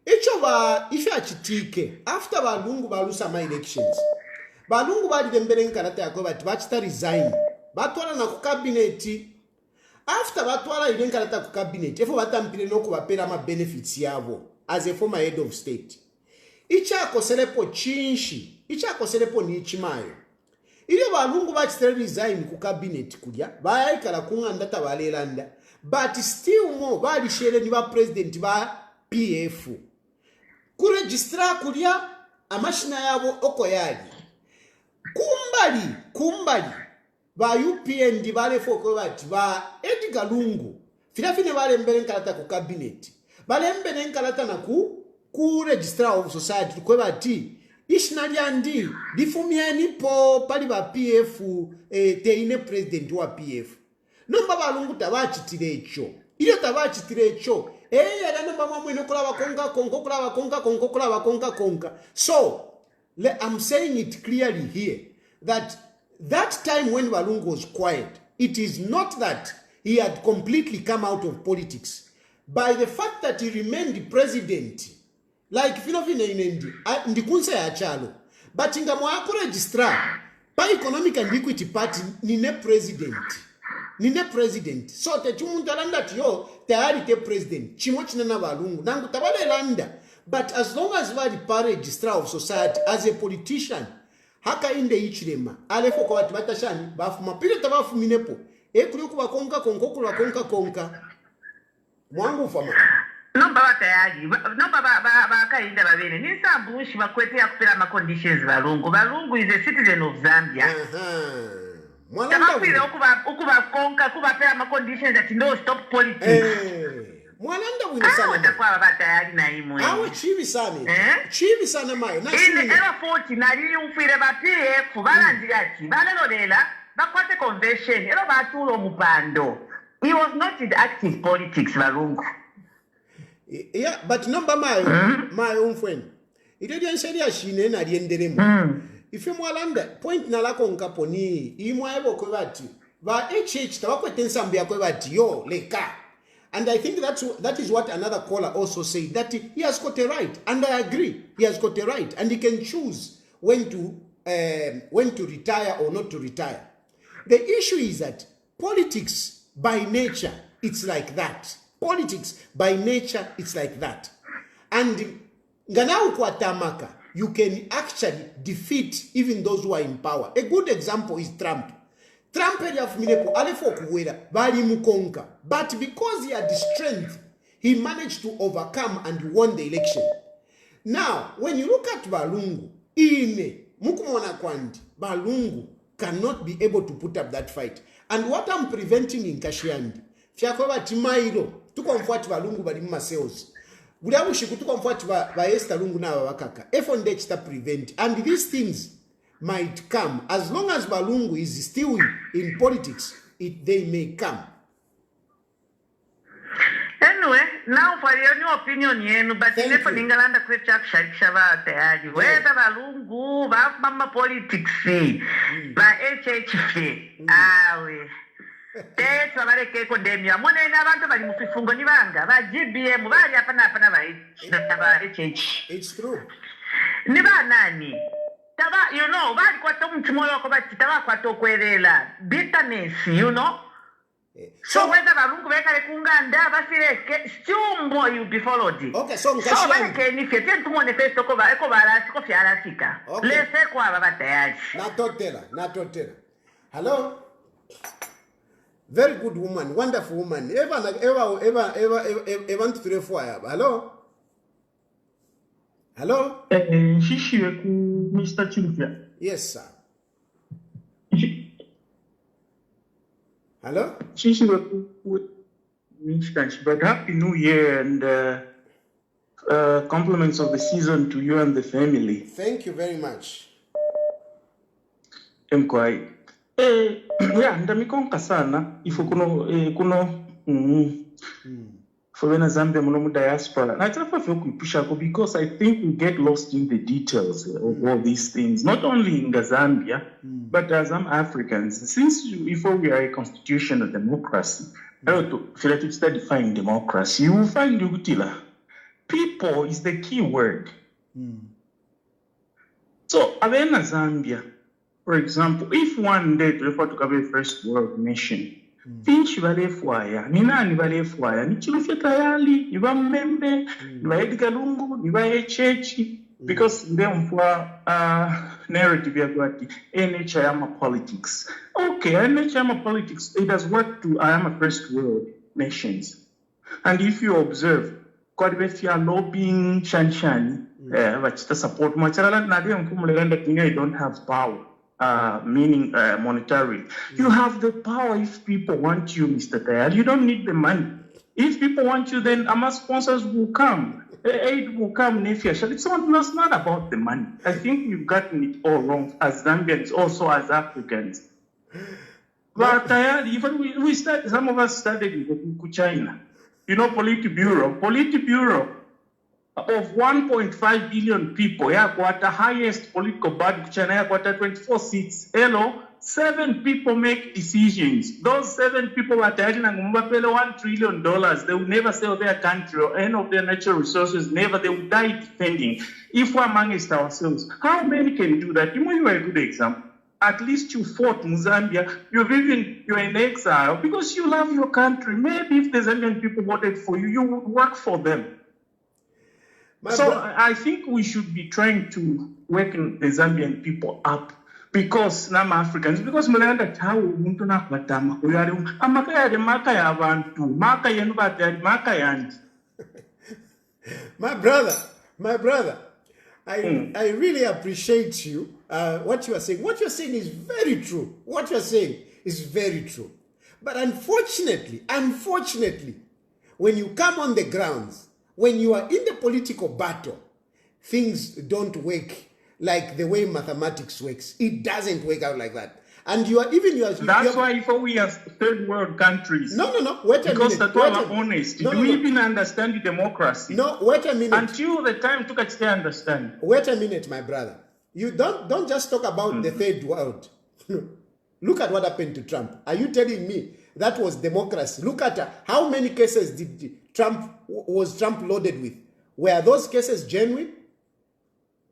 if you achitike after balungu balusa my elections balungu bali dembere nkarata yako bati bachita resign batwala na ku cabinet after batwala ile nkarata ku cabinet efo batampile no kubapela ma benefits yabo as a former head of state ichakoselepo chinshi ichakoselepo ni chimayo ile balungu bachita resign ku cabinet kulya bayikala kunganda tabalelanda but still more bali shere ni ba president ba PF ku registra kulya amashina yabo okoyali kumbali ba UPND bale foko bati ba Edgar Lungu filafine bale mbele nkalata ku cabinet bale mbele nkalata na ku registrar of society kwe bati ishina lyandi lifumieni po pali ba PF teine president wa PF nomba balungu tabachitire echo ile tabachitire echo yala nomba mwamwe nokulaba konga so I'm saying it clearly here that time when Balungu was quiet, it is not that he had completely come out of politics. By the fact that he remained president, like Filofine Inendi, ndikunsa ya chalo, but inga mwako registrar, pa Economic and Equity Party, nine president. So te chumuntalanda tiyo, Tayali te president, chimochina na Balungu, nangu tabale landa. But as long as vali pa registrar of society, as a politician, haka inde ichilema alefo kwa watu batashani bafu mapile tabafu minepo kuli kuba konka mwangu fama nomba Tayali nomba bakainda babene nisambushi bakwete yakupela ma conditions balungu is a citizen of Zambia mwananda ukuba konka kuba pela ma conditions that no stop politics mwananda wina sana kwa Tayali na imwe awe chivi sana mayo na sini era 40 nali umfire baPF balandiyaki balelodela bakwate convention era batulo mupando. He was not in active politics balungu. Yeah, but number mayo umfweni ito dianseri ashine na liendelemo ife mwalanda point nalako nkaponi imwaebo kwe bati ba HH tabakwete nsambi yakwe bati yo leka. And I think that is what another caller also said, that he has got a right, and I agree, he has got a right, and he can choose when to retire or not to retire. The issue is that politics by nature, it's like that. Politics by nature, it's like that. And Nganau kwa tamaka, you can actually defeat even those who are in power. A good example is Trump. Trump bali mukonka, but because he had the strength, he managed to overcome and won the election. Now, when you look at Balungu, Balungu cannot be able to put up that fight. And what I'm preventing in Kashiandi, Fiakoba Timairo, to comfort Balungu Badima sales. Budabushi to comfort Baesta Lungu na Wakaka. Efondexta prevent. And these things might come as long as Balungu is still in politics. they may come. Anyway, now for your new opinion, but if you England a Christian Shava Tayali, whether Lungu, Mama politics, by HHC, That's a very condemn. One and a band of Fungonivanga, by GBM, It's true. Niba nani. Taba, you know, bad quatum tomorrow, but Taba quato querela, bitterness, you know. So whether Lungu Kunga and Davasile, still you'll be followed. Okay, so if you tend to manifest over Coffee Arasica, let's say Quava. Not hello? Very good woman, wonderful woman. Ever 3-4. Hello? Hello? Mr. Chilufya. Yes, sir. Hello? But Happy New Year and compliments of the season to you and the family. Thank you very much. I'm quite. Yeah, ndamikonka sana ifu kuno for Zambia muno diaspora. Na try for kuipusha because I think we get lost in the details of all these things, not only in Zambia, but as Africans. Since before we are a constitutional democracy, I want to feel to start defining democracy. You will find Ugutila. People is the key word. So, Avena Zambia, for example, if one day to refer to a first world nation, Finch Valefwaya, Ninani Valefwaya, ni Chilufya Tayali, ni ba Membe, ni ba Edgar Lungu, ni ba HH, because them for narrative yagwati, NHIAMA politics. Okay, NHIAMA politics, it has worked to IAMA first world nations. And if you observe, Kwadibefia lobbying Shanshani, but support Macharala Nadia Kumulanda Tinga, you don't have power. Meaning monetary. You have the power if people want you, Mr. Tayali. You don't need the money. If people want you, then AMA sponsors will come. Aid will come, Nefia. It's not about the money. I think we've gotten it all wrong as Zambians, also as Africans. But Tayali, even we started, some of us started in China. You know, Politburo. Of 1.5 billion people, got the highest political body, China got 24 seats. Hello, 7 people make decisions. Those 7 people are telling $1 trillion. They will never sell their country or any of their natural resources. Never, they will die defending. If we're amongst ourselves, how many can do that? You know, you are a good example. At least you fought in Zambia. You're in exile because you love your country. Maybe if the Zambian people voted for you, you would work for them. I think we should be trying to waken the Zambian people up because Nama Africans, because Malanda Tau Muntuna Batama, we are Amakaya de Makaya Bantu, Makayan Batad, Makayan. My brother, I really appreciate you. What you are saying. What you're saying is very true. But unfortunately, when you come on the grounds, when you are in the political battle, things don't work like the way mathematics works. It doesn't work out like that. And that's why if we are third world countries. No. Wait a minute. Because that's why we're honest. Do we even understand the democracy? No, wait a minute. Until the time took us to understand. Wait a minute, my brother. You don't just talk about the third world. Look at what happened to Trump. Are you telling me that was democracy? Look at how many cases did Trump loaded with? Were those cases genuine?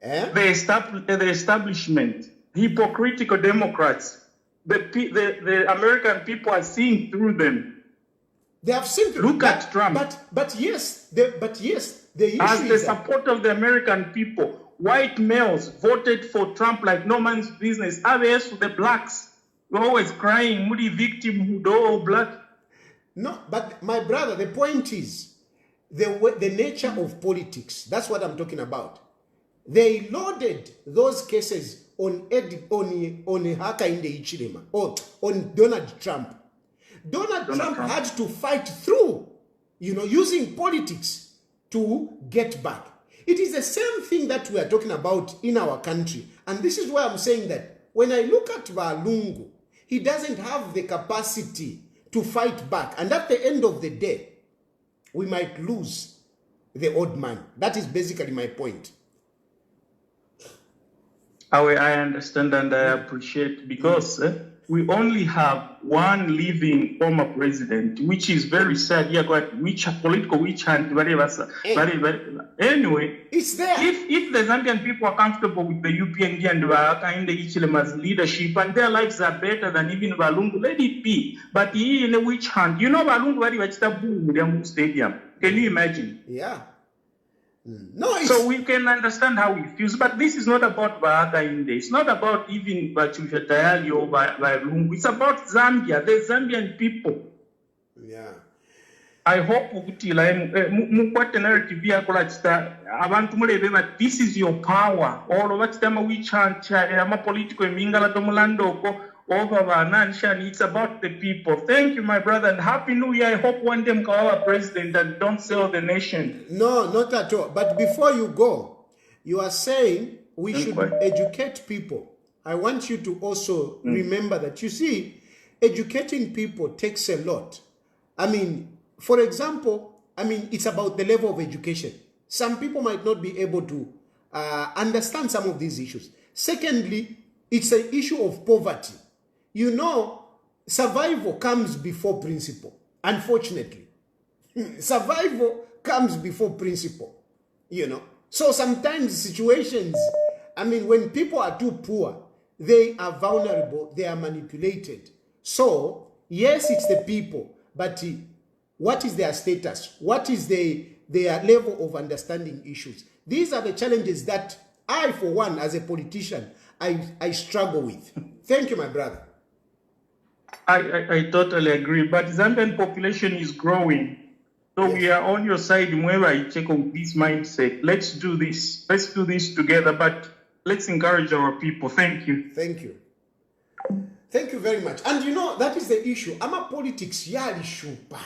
The establishment, hypocritical Democrats, the American people are seeing through them. They have seen through. Look at Trump. But yes, the issue as the support of the American people, white males voted for Trump like no man's business. ABS to the blacks. We're always crying, moody victim who do black. No, but my brother, the point is the nature of politics. That's what I'm talking about. They loaded those cases on Haka Inde Ichilema or on Donald Trump. Donald Trump had to fight through, using politics to get back. It is the same thing that we are talking about in our country. And this is why I'm saying that when I look at Lungu, he doesn't have the capacity to fight back. And at the end of the day, we might lose the old man. That is basically my point. I understand and I appreciate, because we only have one living former president, which is very sad. Yeah, got which political witch hunt, very. Anyway, it's there. If the Zambian people are comfortable with the UPND and Wakainde Ichilema's leadership and their lives are better than even Balungu, let it be. But he in a witch hunt, you know, Balungu very much the stadium. Can you imagine? Yeah. No, so we can understand how he feels, but this is not about Wakainde. It's not about even Chilufya Tayali or Lungu. It's about Zambia, the Zambian people. Yeah. I hope mukwate narrative yako lachita abantu mulebe this is your power. All of chitama we chant ama political emingala tomulandoko over bananshani. It's about the people. Thank you, my brother, and happy new year. I hope one day mkawa president and don't sell the nation. No, not at all. But before you go, you are saying we should educate people. I want you to also remember that, you see, educating people takes a lot. I mean, for example, it's about the level of education. Some people might not be able to understand some of these issues. Secondly, it's an issue of poverty. You know, survival comes before principle, unfortunately. Survival comes before principle, you know. So sometimes situations, when people are too poor, they are vulnerable, they are manipulated. So, yes, it's the people, but what is their status? What is their level of understanding issues? These are the challenges that I, for one, as a politician, I struggle with. Thank you, my brother. I totally agree, but Zambian population is growing. So yes, we are on your side whenever I check on this mindset. Let's do this. Let's do this together, but let's encourage our people. Thank you. Thank you. Thank you very much. And you know, that is the issue. I'm a politics yali shupa.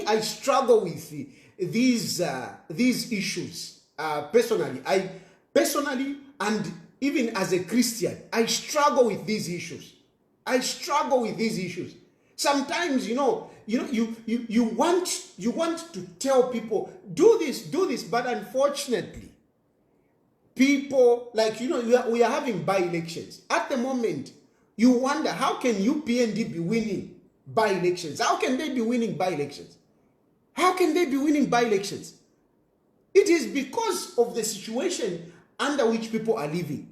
I struggle with these issues personally. And even as a Christian, I struggle with these issues. Sometimes, you want to tell people, do this, but unfortunately, people, we are having by-elections. At the moment, you wonder, how can UPND be winning by-elections? How can they be winning by-elections? It is because of the situation under which people are living.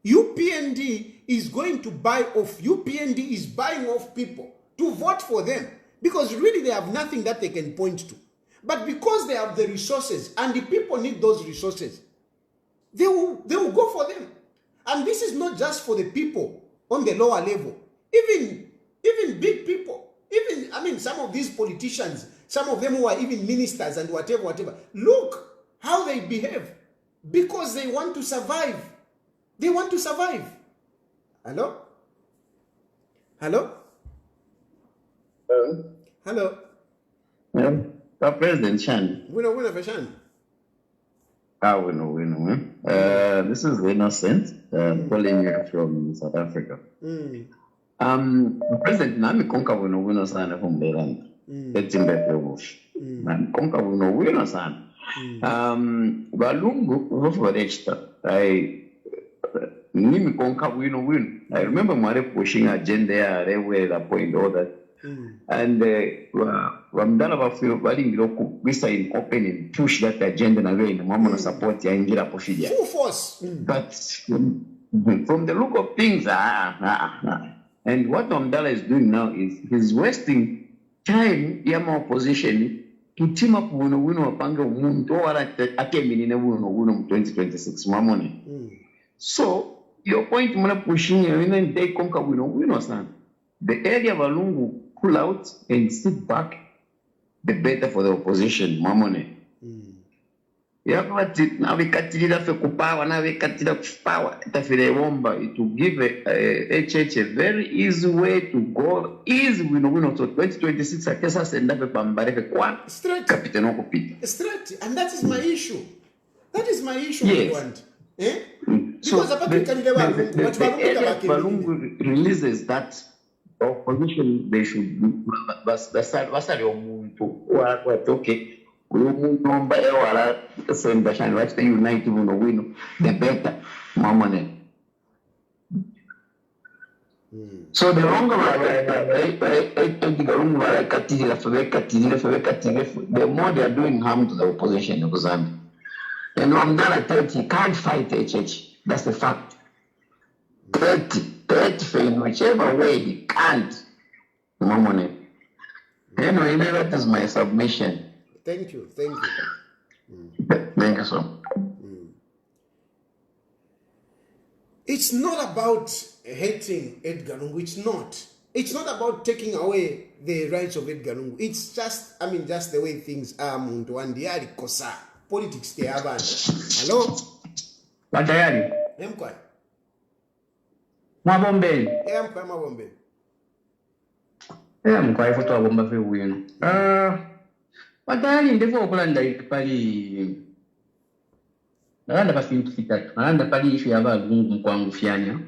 UPND is going to buy off. UPND is buying off people to vote for them because really they have nothing that they can point to. But because they have the resources and the people need those resources, they will go for them. And this is not just for the people on the lower level. Even big people. Some of these politicians, some of them who are even ministers and whatever. Look how they behave because they want to survive. Hello? President Chan. Winner for Chan. Winner. This is Innocent, calling you from South Africa. President, nami konka winner sana from Beirut. Etimbe Pebush. Nami konka winner sana. Balungu for extra. Nimi konka win. I remember Mare pushing agenda where the point all that. And Wamdala Bafiro Bading Visa in open and push that agenda and away in the moment of support Yangira Pofidia. Full force. But from the look of things, and what Wamdala is doing now is he's wasting time Yama opposition to team up with Panga Mundo or Akemini 2026 Mamone. So your point Mona pushing and they conquer winner. The area of Lungu pull out and sit back, the better for the opposition, Mamone. Now we cut it off a power, now we cut it off power. It will give HH a very easy way to go. Easy win. So 2026, I guess I send up a Pambare straight. Captain Straight. And that is my issue. Yes. So the earlier Balungu releases that opposition, they should basali omuntu watoke umuntu ombaye wala senda shani wachite unite buno wino the better mamone. So the longer the more they are doing harm to the opposition in Zambia. And Wamdala 30 can't fight HH. That's the fact. 30 in whichever way he can't. Mamone. Anyway, that is my submission. Thank you. Thank you. Thank you, sir. It's not about hating Edgar Lungu. It's not. It's not about taking away the rights of Edgar Lungu. It's just, just the way things are. Muntu andiari kosa. Politics they have. Hello? Tayali. Emkwa. Mabombe. Emkwa mabombe. Emkwa ifoto abomba fe wino. Tayali ndivyo okulanda pali nalanda pa fintu fitatu. Nalanda pali issue ya Lungu mkwangu fyanya.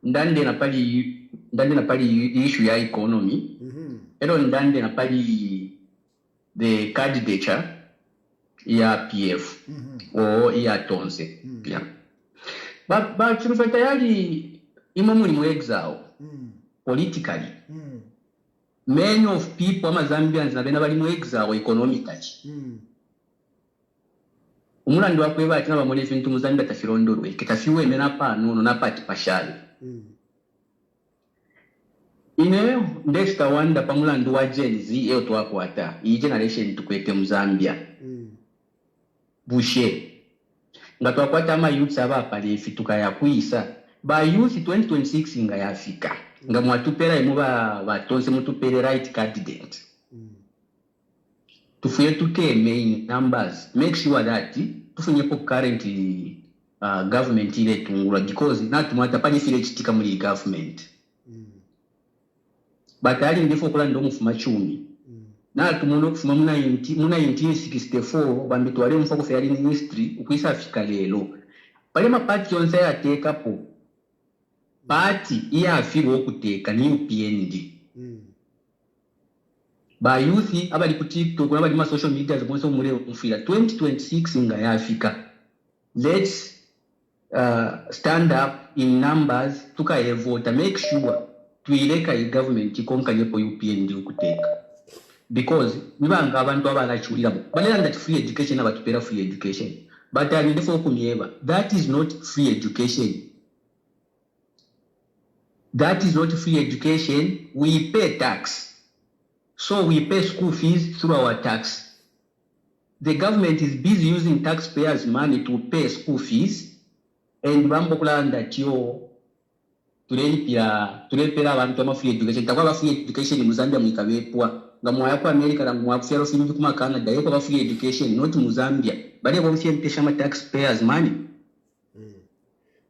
Ndande na pali issue ya economy. Ero ndande na pali the candidature ya PF o ya tonse. Yeah. But Chilufya Tayali imamuli mu exile politically. Many of people Zambians nabena bali mu exile economically. Umulandi wakweba ati nabamole fintu mu Zambia tafirondorwe kitafiwe mena pa nono na pati pashali. Ine ndesta wanda pamulandi wa Gen Z eo twakwata iyi generation tukwete mu Zambia. Bushe nga twakwata ama youths aba pale fituka ya kuisa ba youth 2026 nga yafika nga mwatupera imu ba tonse mutupere right candidate. Tufuye tuke main numbers, make sure that tufunye po current government ile tungula because natumata pali file chitika muri government. Batali ndifo kula ndo mufuma chumi. Na tumuno kufuma muna 1964 bambitu wale mfoko fayali ministry ukuisa afika lelo. Pale mapati yonse ya teka po. Party iya afiro okuteka ni UPND. Ba youth abali ku TikTok abali ma social media zibonso mure mfira 2026 nga ya Africa. Let's stand up in numbers tukaevota, make sure tuileka i government ikonka yepo UPND ukuteka. Because nibanga abantu abalachulira balenda free education abatupera free education. But I need for kunyeba. That is not free education. That is not free education. We pay tax. So we pay school fees through our tax. The government is busy using taxpayers' money to pay school fees. And bambokula ndatio tulepera abantu ama free education. Takwa free education in Zambia mwikawepwa. Ngamwa yako America na ngwa kufero fingi kuma Canada yako free education not mu Zambia. Bale kwa mfiyentesha ma taxpayers' money.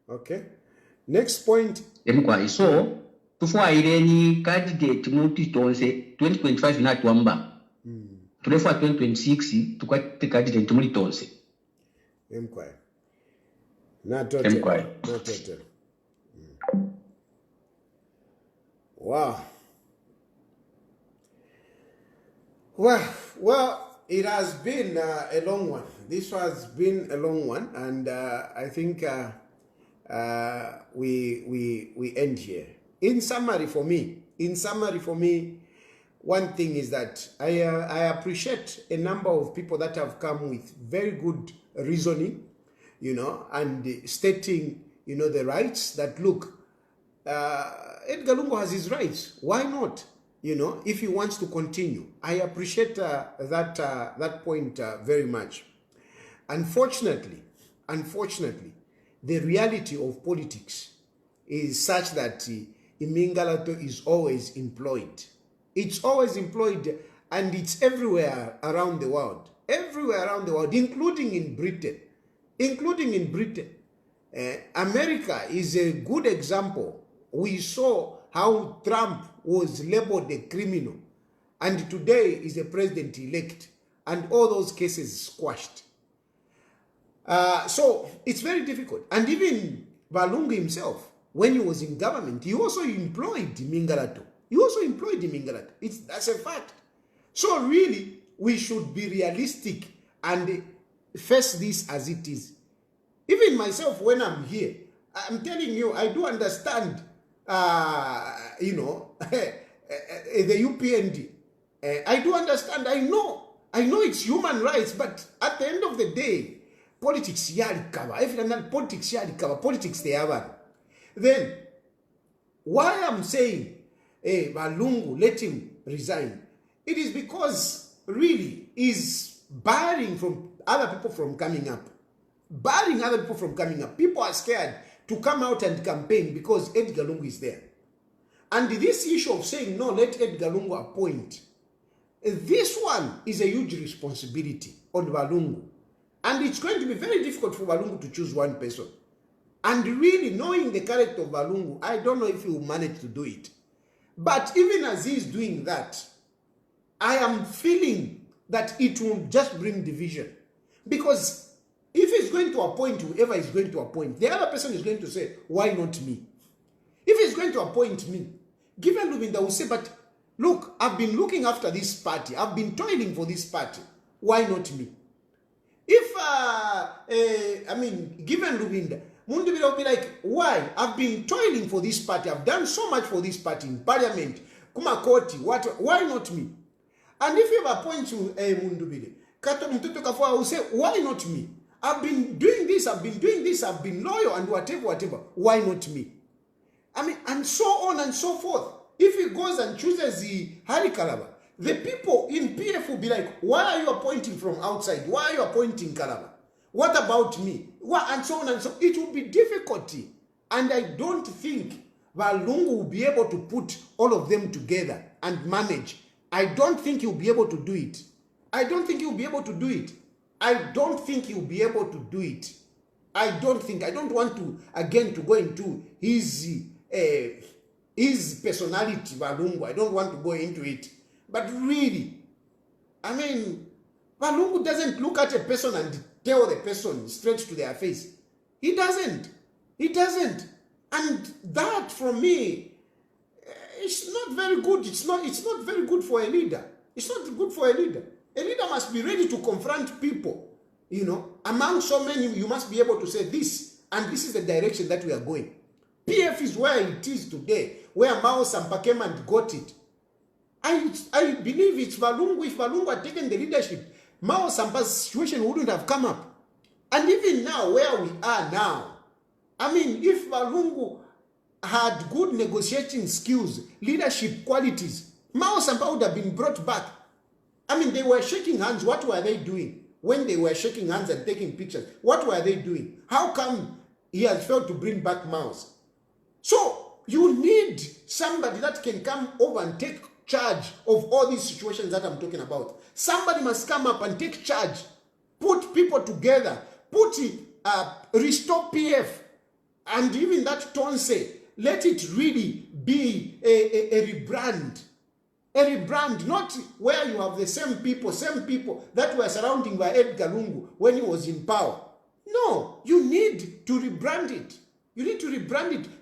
Okay. Next point. So tufua ireni candidate muti tonse 2025 na tuamba. Tulefua 2026 tukwate candidate muri tonse. Emkwai. Na total. Wow. Well, it has been a long one. This has been a long one, and I think we end here. In summary for me, one thing is that I appreciate a number of people that have come with very good reasoning, and stating, the rights that look, Edgar Lungu has his rights. Why not? If he wants to continue. I appreciate that point very much. Unfortunately, the reality of politics is such that Imingalato is always employed. It's always employed, and it's everywhere around the world. Everywhere around the world, including in Britain. America is a good example. We saw how Trump was labeled a criminal, and today is a president-elect, and all those cases squashed. So it's very difficult. And even Lungu himself, when he was in government, he also employed Mingalato. That's a fact. So really, we should be realistic and face this as it is. Even myself, when I'm here, I'm telling you, I do understand, the UPND. I do understand. I know it's human rights, but at the end of the day, politics yalikaba. If not politics yalikaba, politics they have. Then, why I'm saying, Lungu, let him resign, it is because really is barring from other people from coming up. People are scared to come out and campaign because Edgar Lungu is there. And this issue of saying, no, let Edgar Lungu appoint, this one is a huge responsibility on Lungu. And it's going to be very difficult for Lungu to choose one person. And really, knowing the character of Lungu, I don't know if he will manage to do it. But even as he is doing that, I am feeling that it will just bring division. Because if he's going to appoint whoever he's going to appoint, the other person is going to say, why not me? If he's going to appoint me, given Lubinda will say, but look, I've been looking after this party. I've been toiling for this party. Why not me? If, given Lubinda, Mundubira will be like, why? I've been toiling for this party. I've done so much for this party in parliament. Kumakoti, why not me? And if you have appointed Mundubira, Kato Mtutu Kafua will say, why not me? I've been doing this, I've been loyal and whatever. Why not me? And so on and so forth. If he goes and chooses the Hari Kalaba, the people in PF will be like, why are you appointing from outside? Why are you appointing Kalaba? What about me? And so on and so on. It will be difficulty. And I don't think Lungu will be able to put all of them together and manage. I don't think he'll be able to do it. I don't want to, again, to go into his personality, Lungu. I don't want to go into it. But really, Lungu doesn't look at a person and tell the person straight to their face. He doesn't. And that, for me, it's not very good. It's not very good for a leader. A leader must be ready to confront people. Among so many, you must be able to say this, and this is the direction that we are going. PF is where it is today, where Mao Sampa came and got it. I believe it's Lungu. If Lungu had taken the leadership, Mao Sampa's situation wouldn't have come up. And even now, where we are now, if Lungu had good negotiating skills, leadership qualities, Mao Sampa would have been brought back. They were shaking hands. What were they doing? When they were shaking hands and taking pictures, what were they doing? How come he has failed to bring back Mao's? So you need somebody that can come over and take charge of all these situations that I'm talking about. Somebody must come up and take charge, put people together, restore PF, and even that Tonse, let it really be a rebrand. A rebrand, not where you have the same people that were surrounding by Edgar Lungu when he was in power. No, you need to rebrand it.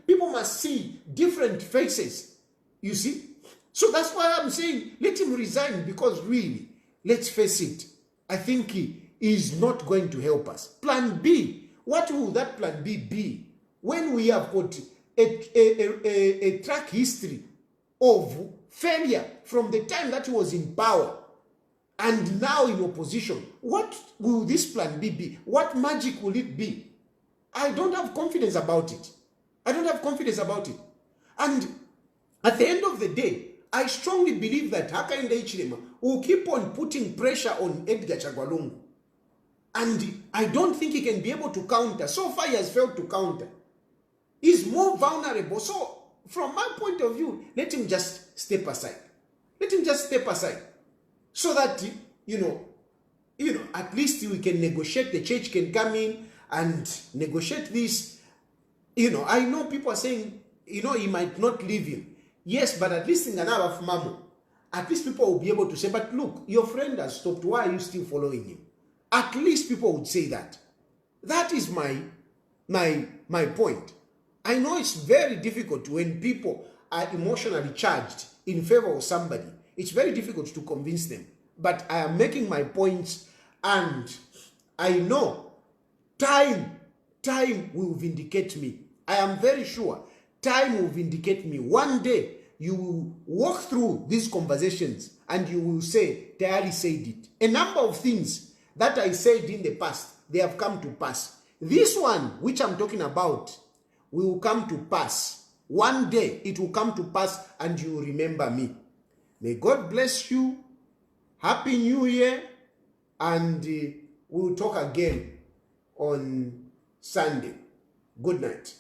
People must see different faces. You see? So that's why I'm saying let him resign, because really, let's face it, I think he is not going to help us. Plan B. What will that plan B be when we have got a track history of failure from the time that he was in power and now in opposition? What will this plan B be? What magic will it be? I don't have confidence about it. And at the end of the day, I strongly believe that Hakainde Hichilema will keep on putting pressure on Edgar Chagwa. And I don't think he can be able to counter. So far, he has failed to counter. He's more vulnerable. So, from my point of view, let him just step aside. So that, at least we can negotiate. The church can come in and negotiate this. I know people are saying, he might not leave him. Yes, but at least in Ganava Mamo, at least people will be able to say, but look, your friend has stopped. Why are you still following him? At least people would say that. That is my point. I know it's very difficult when people are emotionally charged in favor of somebody. It's very difficult to convince them. But I am making my points, and I know time will vindicate me. I am very sure time will vindicate me. One day, you will walk through these conversations and you will say, Tayali said it. A number of things that I said in the past, they have come to pass. This one, which I'm talking about, will come to pass. One day, it will come to pass and you will remember me. May God bless you. Happy New Year. And we'll talk again on Sunday. Good night.